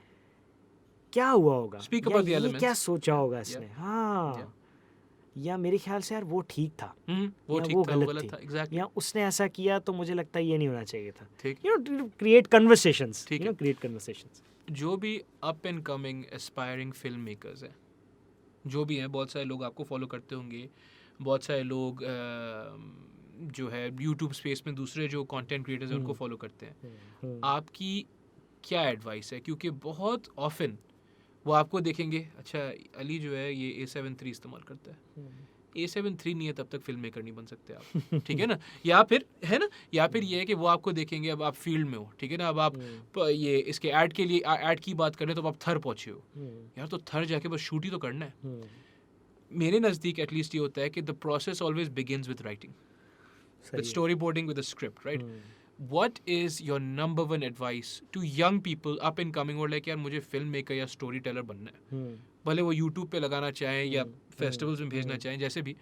क्या हुआ होगा, Speak या about the ये elements. क्या सोचा Yeah, होगा yeah, इसने, हाँ yeah. या मेरे ख्याल से यार वो ठीक था, वो या ठीक वो था वो गलत गलत थी, था एग्जैक्टली या उसने ऐसा किया तो मुझे लगता है ये नहीं होना चाहिए था। ठीक यू नो क्रिएट कन्वर्सेशंस, ठीक यू नो है। Create conversations. जो भी up and coming aspiring film makers हैं, जो भी हैं, बहुत सारे लोग आपको फॉलो करते होंगे, बहुत सारे लोग जो है यूट्यूब स्पेस में दूसरे जो कंटेंट क्रिएटर्स हैं उनको फॉलो करते हैं, आपकी क्या एडवाइस है? क्योंकि बहुत ऑफन वो आपको देखेंगे, अच्छा अली जो है ये A7 III इस्तेमाल करता है, A7 III नहीं है तब तक फिल्म मेकर नहीं बन सकते आप, ठीक है ना? या फिर है ना, या फिर ये है कि वो आपको देखेंगे, अब आप फील्ड में हो, ठीक है ना, अब आप ये इसके ऐड के लिए ऐड की बात करें तो अब आप थर पहुंचे हो, यार तो थर जाके बस शूट ही तो करना है। मेरे नज़दीक एटलीस्ट ये होता है कि the process always begins with writing, with story boarding, with a script, right? What is your number one advice to young people up and coming और लाइक यार मुझे फिल्म मेकर या स्टोरी टेलर बनना है, भले वो यूट्यूब पे लगाना चाहें या फेस्टिवल्स में भेजना चाहें, जैसे भी,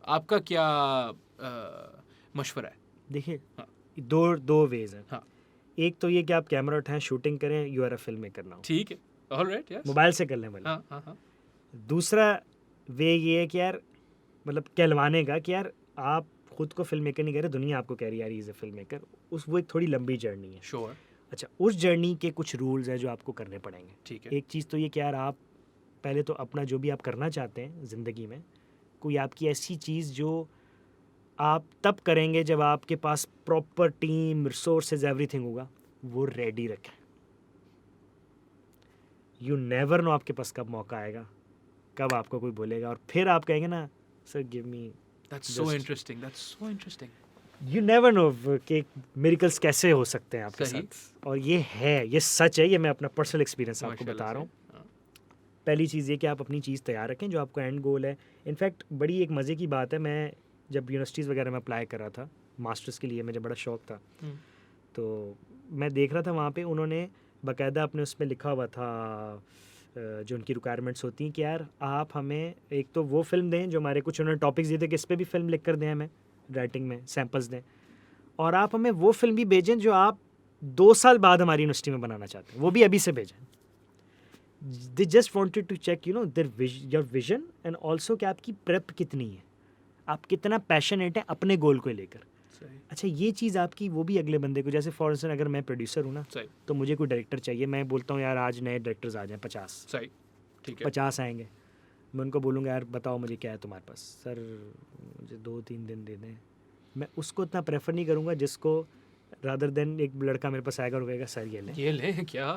आपका क्या मशवरा है? देखिए हाँ। दो वेज हैं। हाँ। एक तो ये कि आप कैमरा उठाएं, शूटिंग करें, you are a film maker now, ठीक है, ऑलराइट, यस, मोबाइल से कर लें भले। हाँ हाँ हाँ, दूसरा वे ये है कि यार मतलब कहलवाने का कि यार आप खुद को फिल्म मेकर नहीं कह रहे, दुनिया आपको कह रही है यार इज अ फिल्म मेकर, उस वो एक थोड़ी लंबी जर्नी है। श्योर, अच्छा, उस जर्नी के कुछ रूल्स हैं जो आपको करने पड़ेंगे। ठीक है, एक चीज़ तो ये कि यार आप पहले तो अपना जो भी आप करना चाहते हैं ज़िंदगी में, कोई आपकी ऐसी चीज़ जो आप तब करेंगे जब आपके पास प्रॉपर टीम, रिसोर्सेज, एवरीथिंग होगा, वो रेडी रखें। यू नेवर नो आपके पास कब मौका आएगा, कब आपको कोई बोलेगा और फिर आप कहेंगे ना sir give me, that's so interesting, that's so interesting, you never know कि मिरेकल्स कैसे हो सकते हैं आपके सही। साथ। और ये है, ये सच है, ये मैं अपना पर्सनल एक्सपीरियंस आपको माशाल्लाह बता रहा हूँ। से, हाँ, पहली चीज़ ये कि आप अपनी चीज़ तैयार रखें जो आपका एंड गोल है। इनफैक्ट बड़ी एक मज़े की बात है, मैं जब यूनिवर्सिटीज़ वगैरह में अप्लाई कर रहा था मास्टर्स के लिए, मुझे बड़ा शौक था, तो मैं देख रहा था वहाँ पे उन्होंने बाकायदा अपने उसमें लिखा हुआ था जो उनकी रिक्वायरमेंट्स होती हैं कि यार आप हमें एक तो वो फिल्म दें जो हमारे, कुछ उन्होंने टॉपिक्स दिए थे कि इस पर भी फिल्म लिख कर दें, हमें राइटिंग में सैम्पल्स दें, और आप हमें वो फिल्म भी भेजें जो आप 2 साल बाद हमारी यूनिवर्सिटी में बनाना चाहते हैं, वो भी अभी से भेजें। They just wanted to check you know your vision and also कि आपकी प्रेप कितनी है, आप कितना पैशनेट है अपने गोल को लेकर। सही, अच्छा, ये चीज़ आपकी वो भी अगले बंदे को, जैसे फॉर इंस्टेंस अगर मैं प्रोड्यूसर हूँ ना, सही, तो मुझे कोई डायरेक्टर चाहिए, मैं बोलता हूँ यार आज नए डायरेक्टर्स आ जाएँ 50, सही, ठीक है, 50 आएंगे, मैं उनको बोलूँगा यार बताओ मुझे क्या है तुम्हारे पास, सर मुझे 2-3 दिन दे दें। मैं उसको इतना प्रेफर नहीं करूँगा जिसको रादर देन एक लड़का मेरे पास आएगा और कहेगा सर ये ले क्या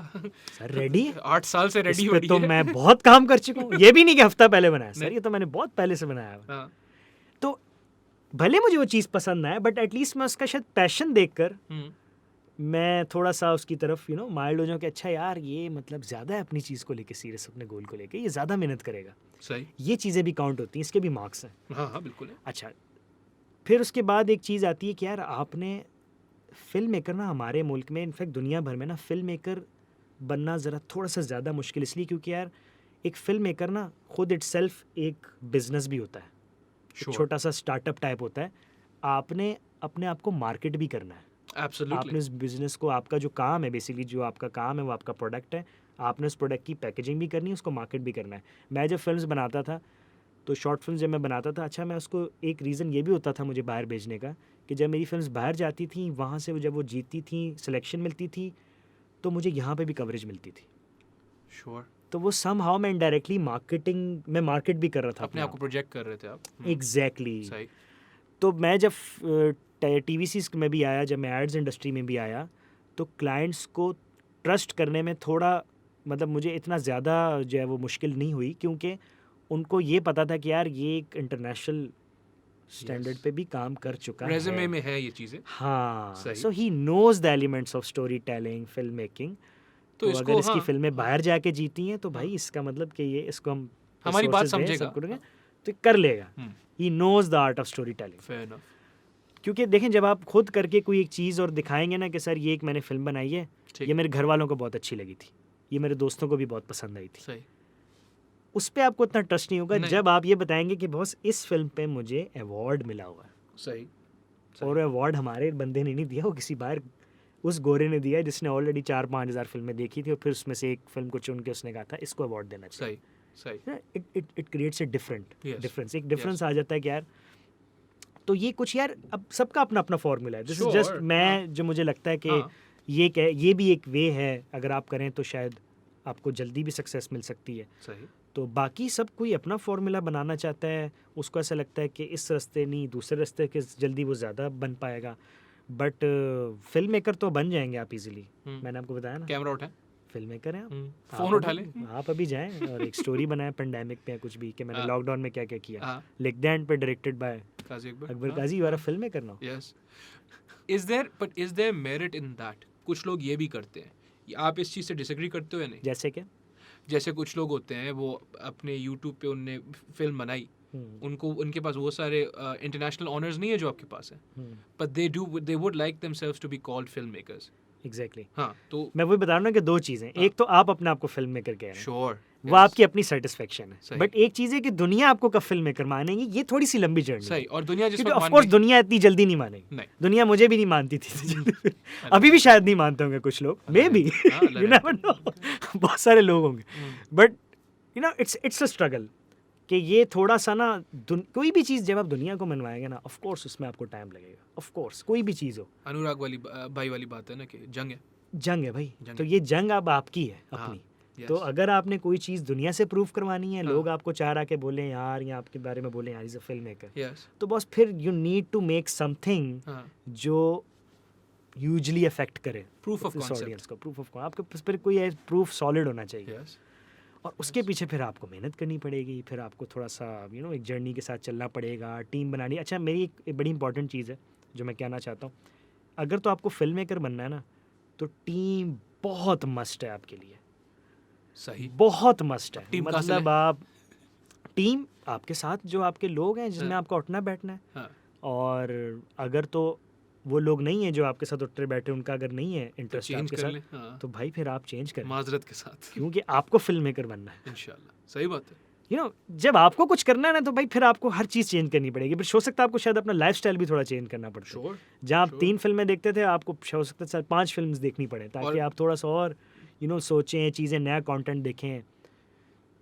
सर रेडी है, 8 साल से इस रेडी पे हो तो रही है, मैं बहुत काम कर चुका हूँ, ये भी नहीं कि हफ्ता पहले बनाया सर, नहीं। ये तो मैंने बहुत पहले से बनाया हुआ। हाँ, तो भले मुझे वो चीज़ पसंद ना आए, बट एटलीस्ट मैं उसका शायद पैशन देखकर मैं थोड़ा सा उसकी तरफ यू नो माइल्ड हो जाऊँ कि अच्छा यार ये मतलब ज़्यादा है अपनी चीज़ को लेके सीरियस, अपने गोल को लेके, ये ज़्यादा मेहनत करेगा, सही, ये चीज़ें भी काउंट होती हैं, इसके भी मार्क्स हैं। हाँ हाँ बिल्कुल है, अच्छा, फिर उसके बाद एक चीज़ आती है कि यार आपने फिल्म मेकर ना, हमारे मुल्क में इनफैक्ट दुनिया भर में ना फिल्म मेकर बनना ज़रा थोड़ा सा ज़्यादा मुश्किल इसलिए क्योंकि यार एक फिल्म मेकर ना खुद इटसेल्फ एक बिजनेस भी होता है, एक Sure. छोटा सा स्टार्टअप टाइप होता है। आपने अपने आप को मार्केट भी करना है, एब्सोल्युटली, आपने इस बिज़नेस को, आपका जो काम है बेसिकली, जो आपका काम है वो आपका प्रोडक्ट है, आपने उस प्रोडक्ट की पैकेजिंग भी करनी है, उसको मार्केट भी करना है। मैं जब फिल्म्स बनाता था, तो शॉर्ट फिल्म जब मैं बनाता था, अच्छा मैं उसको एक रीज़न ये भी होता था मुझे बाहर भेजने का कि जब मेरी फिल्म्स बाहर जाती थी, वहाँ से जब वो जीतती थी, सिलेक्शन मिलती थी, तो मुझे यहाँ पे भी कवरेज मिलती थी। श्योर, तो वो सम हाउ मैं इनडायरेक्टली मार्केटिंग में मार्केट भी कर रहा था अपने आप को प्रोजेक्ट कर रहे थे आप, एग्जैक्टली। सही, तो मैं जब टीवीसीज में भी आया, जब मैं एड्स इंडस्ट्री में भी आया, तो क्लाइंट्स को ट्रस्ट करने में थोड़ा मतलब मुझे इतना ज़्यादा जो है वो मुश्किल नहीं हुई, क्योंकि उनको ये पता था कि यार ये एक इंटरनेशनल स्टैंडर्ड पे भी काम कर चुका है, रेज्यूमे में है ये चीज़ें, हाँ। सही। So he knows the elements of story telling, film making. तो इसको अगर इसकी हाँ, फिल्में बाहर जाके जीती हैं तो हाँ। भाई इसका मतलब कि ये इसको हम हमारी बात resources दें, समझेगा, सब करेंगे, तो कर लेगा। Hmm, he knows the art of story telling. fair enough, क्योंकि देखें जब आप खुद करके कोई एक चीज़ और दिखाएंगे ना कि सर ये एक मैंने फिल्म बनाई है, ठीक ये मेरे घर वालों को बहुत अच्छी लगी थी, ये मेरे दोस्तों को भी बहुत पसंद आई थी, सही उस पर आपको इतना ट्रस्ट नहीं होगा नहीं। जब आप ये बताएंगे कि बॉस इस फिल्म पे मुझे अवार्ड मिला हुआ है, सही और अवार्ड हमारे बंदे ने नहीं दिया, वो किसी बाहर उस गोरे ने दिया जिसने ऑलरेडी 4-5 हज़ार फिल्में देखी थी और फिर उसमें से एक फिल्म को चुन के उसने कहा था इसको अवार्ड देना चाहिए। सही सही it creates a Yes. Difference, एक डिफरेंस आ जाता है कि यार तो ये कुछ यार अब सबका अपना अपना फॉर्मूला है, दिस इज जस्ट Sure, मैं हाँ। जो मुझे लगता है कि हाँ ये भी एक वे है, अगर आप करें तो शायद आपको जल्दी भी सक्सेस मिल सकती है। सही तो बाकी सब कोई अपना फार्मूला बनाना चाहता है, उसको ऐसा लगता है कि इस रास्ते नहीं दूसरे रास्ते के जल्दी वो ज़्यादा बन पाएगा, बट फिल्म मेकर तो बन जाएंगे आप इजीली। मैंने आपको बताया ना कैमरा उठाएं, फिल्म मेकर हैं आप, फोन उठा लें। आप अभी जाएं और एक स्टोरी बनाएं पेंडेमिक पे या कुछ भी कि मैंने हाँ। लॉकडाउन में क्या क्या किया, हाँ लिख दें एंड पे directed by Kazi Akbar Kazi, you are a film maker now. Yes is there merit in that? कुछ लोग ये भी करते हैं, आप इस चीज़ से डिसएग्री करते हो या नहीं? जैसे कि जैसे कुछ लोग होते हैं वो अपने यूट्यूब पे उनने फिल्म बनाई, उनको उनके पास वो सारे इंटरनेशनल ऑनर्स नहीं है जो आपके पास है, but they would like themselves to be called film makers. Exactly हाँ तो मैं वही बता रहा हूँ कि दो चीज़ें, हाँ। एक तो आप अपने आप को फिल्म मेकर कह रहे हैं, श्योर वो आपकी अपनी सेटिस्फेक्शन है, सही। बट एक चीज़ है कि दुनिया आपको कब फिल्म मेकर मानेगी, ये थोड़ी सी लंबी जर्नी सही, है, और दुनिया जिस क्योंकि वक्त ऑफ मान कोर्स गई- दुनिया इतनी जल्दी नहीं मानेगी, नहीं दुनिया मुझे भी नहीं मानती थी अभी भी शायद नहीं मानते होंगे कुछ लोग, मे बी हाँ, यू नेवर नो, बहुत सारे लोग होंगे, but you know it's a struggle कि ये थोड़ा सा ना कोई भी चीज़ जब आप दुनिया को मनवाएंगे ना, ऑफ कोर्स उसमें आपको टाइम लगेगा, ऑफ कोर्स कोई भी चीज़ हो, अनुराग वाली भाई वाली बात है ना कि जंग है। जंग है भाई, जंग तो है। ये जंग अब आपकी है हाँ, अपनी। yes, तो अगर आपने कोई चीज़ दुनिया से प्रूव करवानी है, हाँ। लोग आपको चाह रहा के बोले यार या आपके बारे में बोले यार is a film maker, yes, तो बस फिर you need to make something हाँ, जो ह्यूजली अफेक्ट करे proof of इस concept, ऑडियंस को, प्रूफ ऑफ आपके पास फिर कोई प्रूफ सॉलिड होना चाहिए, yes, और उसके पीछे फिर आपको मेहनत करनी पड़ेगी, फिर आपको थोड़ा सा यू नो एक जर्नी के साथ चलना पड़ेगा, टीम बनानी। अच्छा मेरी एक बड़ी इंपॉर्टेंट चीज़ है जो मैं कहना चाहता हूँ, अगर तो आपको फिल्म मेकर बनना है ना, तो टीम बहुत मस्ट है आपके लिए, सही, बहुत मस्ट है। टीम कहाँ से मतलब आप टीम आपके साथ जो आपके लोग हैं जिसमें हाँ। आपका उठना बैठना है, हाँ, और अगर तो वो लोग नहीं है जो आपके साथ उठते बैठे, उनका अगर नहीं है तो इंटरेस्ट चेंज आपके कर साथ, लें, हाँ, तो भाई फिर आप चेंज करें, माजरत के साथ, क्योंकि आपको फिल्म मेकर बनना है। इंशाल्लाह, सही बात है, यू नो जब आपको कुछ करना है ना, तो भाई फिर आपको हर चीज़ चेंज करनी पड़ेगी, फिर हो सकता है आपको शायद अपना लाइफस्टाइल भी थोड़ा चेंज करना पड़ता है। श्योर, जहाँ आप sure. 3 फिल्में देखते थे, आपको हो सकता है सर 5 फिल्म्स देखनी पड़े, ताकि और- आप थोड़ा सा और यू नो सोचें, चीज़ें, नया कंटेंट देखें।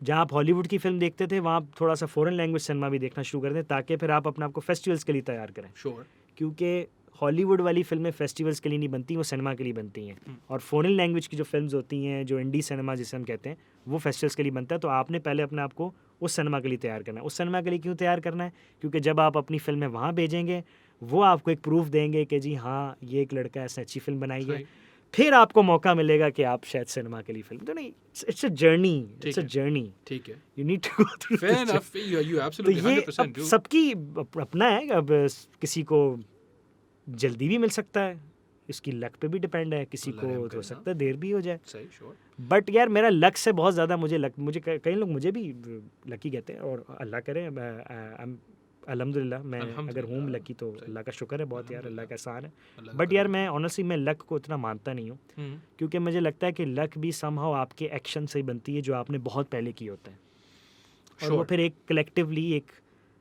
जहाँ आप हॉलीवुड की फिल्म देखते थे, वहाँ आप थोड़ा सा फॉरेन लैंग्वेज सिनेमा भी देखना शुरू कर दें, ताकि फिर आप अपने आप को फेस्टिवल्स के लिए तैयार करें, श्योर, क्योंकि हॉलीवुड वाली फिल्में फेस्टिवल्स के लिए नहीं बनती, वो सिनेमा के लिए बनती हैं, और फॉरेन लैंग्वेज की जो फिल्म्स होती हैं, जो इंडी सिनेमा जिसे हम कहते हैं, वो फेस्टिवल्स के लिए बनता है। तो आपने पहले अपने आप को उस सिनेमा के लिए तैयार करना है। उस सिनेमा के लिए क्यों तैयार करना है? क्योंकि जब आप अपनी फिल्में वहाँ भेजेंगे, वो आपको एक प्रूफ देंगे कि जी हाँ ये एक लड़का ऐसे अच्छी फिल्म बनाई है, सही, फिर आपको मौका मिलेगा कि आप शायद सिनेमा के लिए फिल्म, तो नहीं, इट्स अ जर्नी, ठीक इट्स अ है। जर्नी, ठीक है, you need to go through. fair enough, you तो absolutely ये 100% अब do, सबकी अपना है, अब किसी को जल्दी भी मिल सकता है, इसकी लक पे भी डिपेंड है, किसी अल्लाह को रहम हो करे, सकता है देर भी हो जाए, सही, श्योर, बट यार मेरा लक से बहुत ज़्यादा मुझे कई लोग मुझे भी लकी कहते हैं, और अल्लाह करे अल्हम्दुलिल्लाह मैं अगर हूँ अल्हम्दुलिल्लाह, लकी तो सही। अल्लाह का शुक्र है बहुत यार, अल्लाह का एहसान है। अल्लाह का बट यार करम। मैं ऑनेस्टली मैं लक को इतना मानता नहीं हूँ, क्योंकि मुझे लगता है कि लक भी समहाउ आपके एक्शन से ही बनती है जो आपने बहुत पहले किए होते हैं, और वो Sure. फिर एक कलेक्टिवली एक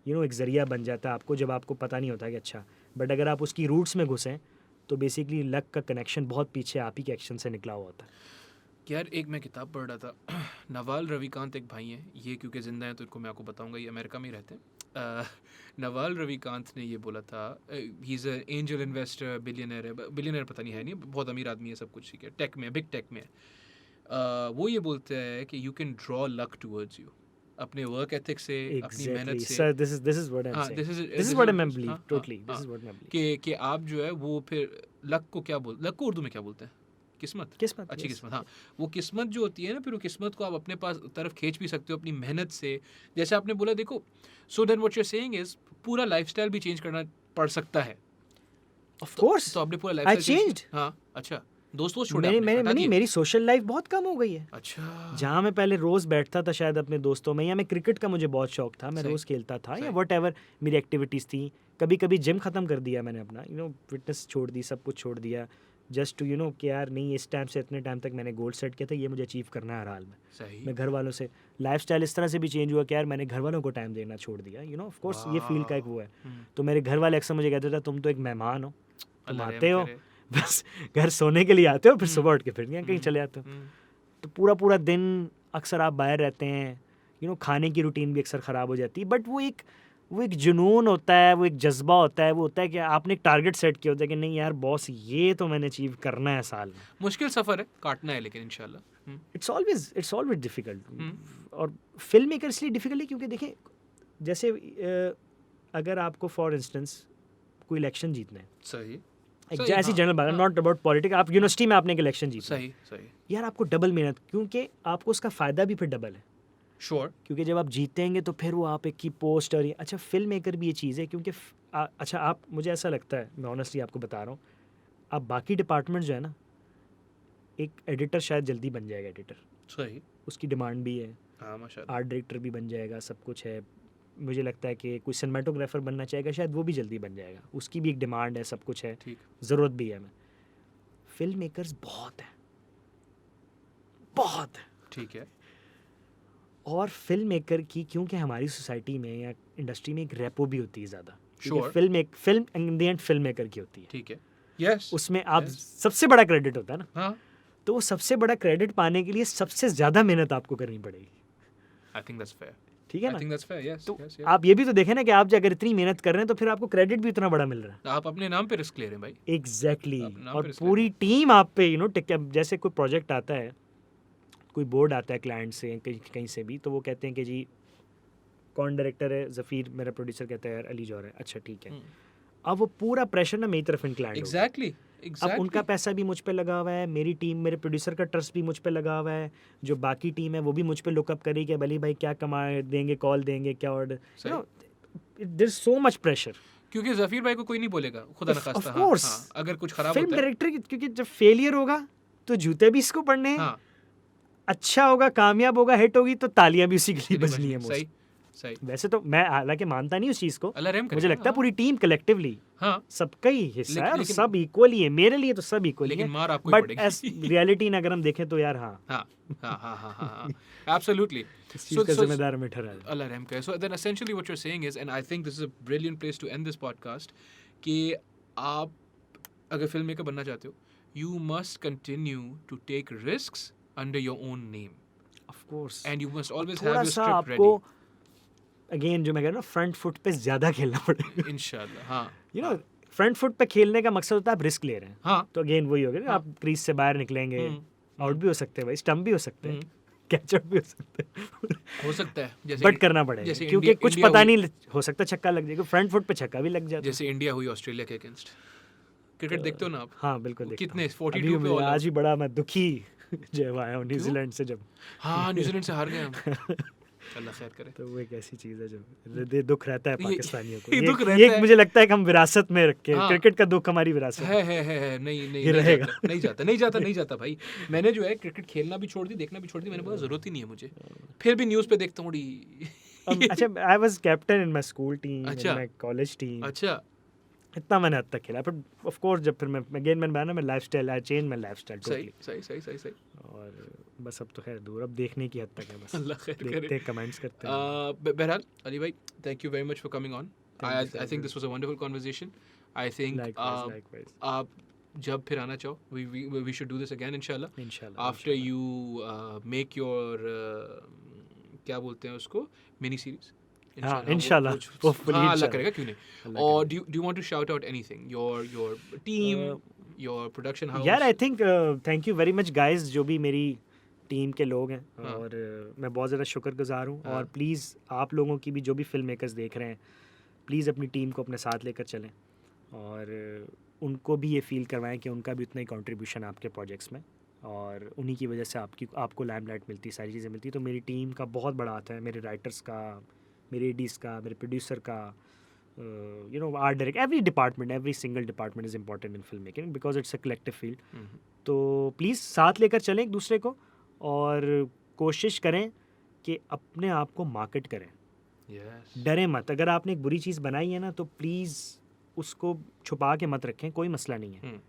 यू नो एक ज़रिया बन जाता है आपको, जब आपको पता नहीं होता कि अच्छा, बट अगर आप उसकी रूट्स में घुसें तो बेसिकली लक का कनेक्शन बहुत पीछे आप ही के एक्शन से निकला हुआ होता है। यार एक मैं किताब पढ़ रहा था, नवाल रविकांत एक भाई हैं, ये क्योंकि ज़िंदा हैं तो इनको मैं आपको बताऊंगा, ये अमेरिका में ही रहते हैं। नवाल रविकांत ने ये बोला था, he is a angel investor, billionaire है, बिलियनर पता नहीं है, नहीं बहुत अमीर आदमी है, सब कुछ ठीक है, टेक में, बिग टेक में है। वो ये बोलते हैं कि you can draw luck towards you, अपने वर्क एथिक से, अपनी मेहनत से, sir this is what I am हाँ, saying, this this is what I believe, हाँ, टोटली हाँ, this is what I believe. कि आप जो है वो फिर लक को क्या लक को उर्दू में क्या बोलते हैं? किस्मत, किस्मत, अच्छी yes. किस्मत, हाँ, वो किस्मत जो होती है ना, फिर वो किस्मत को आप अपने पास तरफ खींच भी सकते हो अपनी मेहनत से, जैसे आपने बोला, देखो, so then what you are saying is पूरा लाइफस्टाइल भी चेंज करना पड़ सकता है, ऑफ कोर्स तो आपने पूरा I लाइफस्टाइल changed. हाँ, अच्छा, दोस्त छोड़े आपने, हटा दिए? मेरी सोशल लाइफ बहुत कम हो गई है। अच्छा। जहाँ मैं पहले रोज बैठता था शायद अपने दोस्तों में, या मैं क्रिकेट का मुझे बहुत शौक था, मैं सही। रोज खेलता था, या सही। वट मेरी एक्टिविटीज़ थी। कभी कभी जिम ख़त्म कर दिया मैंने अपना, फिटनेस छोड़ दी, सब कुछ छोड़ दिया, जस्ट टू कि यार नहीं, इस टाइम से इतने टाइम तक मैंने गोल सेट किया था, ये मुझे अचीव करना है हर हाल में। सही। मैं घर वालों से लाइफस्टाइल इस तरह से भी चेंज हुआ कि यार मैंने घर वालों को टाइम देना छोड़ दिया, ऑफ कोर्स ये फील्ड का एक वो है। तो मेरे घर वाले अक्सर मुझे कहते थे तुम तो एक मेहमान हो, तुम आते हो बस घर सोने के लिए आते हो, फिर सुबह उठ के फिर कहीं चले जाते हो। तो पूरा पूरा दिन अक्सर आप बाहर रहते हैं, खाने की रूटीन भी अक्सर ख़राब हो जाती है। बट वो एक जुनून होता है, वो एक जज्बा होता है, वो होता है कि आपने एक टारगेट सेट किया होता है कि नहीं यार बॉस, ये तो मैंने अचीव करना है साल में। मुश्किल सफ़र है, काटना है, लेकिन इंशाल्लाह। It's always difficult. और फिल्म मेकर इसलिए डिफ़िकल्ट है क्योंकि देखें, जैसे अगर आपको फॉर इंस्टेंस कोई इलेक्शन जीतना है, सही, एक ऐसी जनरल बात, नॉट अबाउट पॉलिटिक्स, आप यूनिवर्सिटी में आपने एक इलेक्शन जीतना है, सही, सही, यार आपको डबल मेहनत, क्योंकि आपको उसका फ़ायदा भी फिर डबल है। श्योर। क्योंकि जब आप जीतेंगे तो फिर वो आप एक की पोस्ट और अच्छा, फिल्म मेकर भी ये चीज़ है क्योंकि अच्छा, आप, मुझे ऐसा लगता है, मैं ऑनेस्टली आपको बता रहा हूँ, आप बाकी डिपार्टमेंट जो है ना, एक एडिटर शायद जल्दी बन जाएगा एडिटर, सही, उसकी डिमांड भी है। हाँ माशाल्लाह। आर्ट डायरेक्टर भी बन जाएगा, सब कुछ है। मुझे लगता है कि कोई सिनेमाटोग्राफर बनना चाहेगा, शायद वो भी जल्दी बन जाएगा, उसकी भी एक डिमांड है, सब कुछ है, ठीक, ज़रूरत भी है। फिल्म मेकर्स बहुत है, बहुत है। ठीक है। और फिल्म मेकर की, क्योंकि हमारी सोसाइटी में या इंडस्ट्री में एक रेपो भी होती है ज़्यादा, Sure. Film in the and film maker की होती है, ठीक है, यस, उसमें आप सबसे बड़ा क्रेडिट होता है ना, हाँ, तो वो सबसे बड़ा क्रेडिट पाने के लिए सबसे ज़्यादा मेहनत आपको करनी पड़ेगी। आई थिंक दैट्स फेयर, ठीक है आई ना? थिंक दैट्स फेयर, यस, तो यस, आप ये भी तो देखें ना कि आप अगर इतनी मेहनत कर रहे हैं तो फिर आपको क्रेडिट भी उतना बड़ा मिल रहा है। आप अपने नाम पे रिस्क ले रहे हैं भाई। एग्जैक्टली। अपने नाम और पे रिस्क पूरी टीम आप पे, जैसे कोई प्रोजेक्ट आता है, कोई बोर्ड आता है क्लाइंट से, कहीं से भी, तो वो कहते हैं कि जी कौन डायरेक्टर है, ज़फ़ीर मेरा प्रोड्यूसर, कहता है यार अली जौहर है, अच्छा ठीक है। अब वो पूरा प्रेशर ना मेरी तरफ इंक्लाइंड होगा। एग्जैक्टली, अब उनका पैसा भी मुझ पे लगा हुआ है, मेरी टीम, मेरे प्रोड्यूसर का ट्रस्ट भी मुझ पे लगा हुआ है, जो बाकी टीम है वो भी मुझ पे लुकअप करेगी कि अली भाई क्या कमा देंगे, कॉल देंगे, क्या order, there is so much pressure. क्योंकि ज़फ़ीर भाई को कोई नहीं बोलेगा, खुदा न खास्ता, ऑफ कोर्स, हाँ, अगर कुछ खराब फिल्म होता है, डायरेक्टर, क्योंकि जब फेलियर होगा तो जूते भी इसको पड़ने हैं, हाँ, अच्छा होगा, कामयाब होगा, हिट होगी तो तालियां भी उसी के लिए तेरी बजनी है। सही, सही, वैसे तो मैं हालांकि मानता नहीं उस चीज़ को, अल्लाह रहम मुझे करेगा, लगता है हाँ, पूरी टीम कलेक्टिवली हाँ, सबका ही हिस्सा है और लेकिन- सब इक्वली है, मेरे लिए तो सब इक्वली लेकिन है, मार आपको ही बट पड़ेगी। एस रियलिटी अगर हम देखें तो यार हाँ, हाँ, हाँ, हाँ, हाँ, हाँ, हाँ, absolutely. इस चीज़ का जिम्मेदार में ठहरा है। Allah Rahim Kare. So then essentially what you're saying is, and I think this is a brilliant place to end this podcast, कि आप अगर फिल्म मेकर बनना चाहते हो, you must continue to take risks under your own name, of course, and you must always थोड़ा have your सा script आपको ready. Again जो मैं कह रहा हूँ, फ्रंट फुट पे ज़्यादा खेलना पड़ेगा। Inshallah, हाँ, फ्रंट फुट पे खेलने का मकसद होता है आप रिस्क ले रहे हैं, हाँ, तो अगेन वही होगा, हाँ। आप क्रीज से बाहर निकलेंगे, आउट भी हो सकते हैं भाई, स्टंप भी हो सकते हैं, हम्म, कैचअप भी हो सकते हैं, हो सकता है, जैसे बट करना पड़ेगा जैसे क्योंकि इंडिया- कुछ इंडिया पता हुई- नहीं, हो सकता है छक्का लग जाएगा, फ्रंट फुट पे छक्का भी लग जाता है। जैसे इंडिया हुई ऑस्ट्रेलिया के अगेंस्ट, क्रिकेट देखते हो ना आप? हाँ बिल्कुल वो देखता कितने हूँ। 42 अभी पे मुझे all आज out। ही बड़ा मैं दुखी जब आया हूँ न्यूजीलैंड से, जब हाँ, न्यूजीलैंड से हार गए हम। अल्लाह खैर करे। तो वो एक ऐसी चीज़ है जो हृदय दुख रहता है ये- पाकिस्तानियों को, ये दुख ये रहता एक है। मुझे लगता है कि हम विरासत में रखे, हाँ। क्रिकेट का दुख हमारी विरासत है, नहीं ये नहीं रहेगा। जाता, नहीं जाता भाई। मैंने जो है क्रिकेट खेलना भी छोड़ दी, देखना भी छोड़ दी, मैंने बोला ज़रूरत ही नहीं है मुझे, फिर भी न्यूज़ पे देखता हूँ। अच्छा, I was captain in my school team, in अच्छा। माय कॉलेज टीम, अच्छा, इतना मैंने हद तक खेला, बट ऑफ कोर्स जब फिर मैं अगेन मैंने बनाया, मैं lifestyle, I change my lifestyle सही टोटली, सही। और बस अब तो खैर दूर, अब देखने की हद तक है, बस अल्लाह खैर देखते करे। हैं, कमेंट्स करते हैं। बहरहाल अली भाई, thank you very much for coming on. Thank you, I think sir. This was a wonderful conversation. I think Likewise. आप जब फिर आना चाहो, we should do this again इंशाल्लाह, इंशाल्लाह आफ्टर यू मेक योर क्या बोलते हैं उसको, मिनी सीरीज। हाँ, इंशाल्लाह, hopefully, हाँ, अल्लाह इंशाल्लाह। करेगा, क्यों नहीं। अल्लाह और करे। do you want to shout out anything, your team, your production house? यार I think thank you very much guys, जो भी मेरी टीम के लोग हैं, हाँ। और मैं बहुत ज़्यादा शुक्रगुजार हूँ, हाँ। और प्लीज़ आप लोगों की भी, जो भी फिल्म मेकर्स देख रहे हैं, प्लीज़ अपनी टीम को अपने साथ लेकर चलें, और उनको भी ये फील करवाएं कि उनका भी उतना ही कंट्रीब्यूशन आपके प्रोजेक्ट्स में, और उन्हीं की वजह से आपको लाइमलाइट मिलती, सारी चीज़ें मिलती। तो मेरी टीम का बहुत बड़ा हाथ है, मेरे राइटर्स का, मेरे एडीज़ का, मेरे प्रोड्यूसर का, you know, art direct, every department, every single department is important in filmmaking because it's a collective field. तो प्लीज़ साथ लेकर चलें एक दूसरे को और कोशिश करें कि अपने आप को मार्केट करें. Yes. डरे मत. अगर आपने एक बुरी चीज़ बनाई है ना तो प्लीज़ उसको छुपा के मत रखें, कोई मसला नहीं है.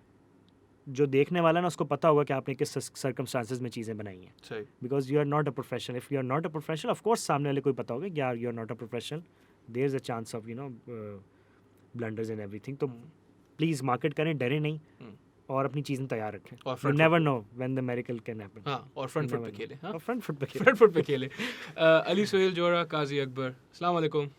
जो देखने वाला ना उसको पता होगा कि आपने किस सर्कमस्टांसेस में चीज़ें बनाई हैं. सही. Because you are not a professional. If you are not a professional, of course सामने वाले को पता होगा कि यार you are not a professional. There is a chance of, you know, blunders and everything. तो प्लीज़ मार्केट करें, डरे नहीं और अपनी चीज़ें तैयार रखें. और you front never foot know when the miracle can happen. हाँ, और फ्रंट फुट पे खेले. हाँ, फ्रंट फुट पे खेलें. फ्रंट फुट पे खेले. अली सोहेल जोरा, काजी अकबर, अस्सलाम वालेकुम.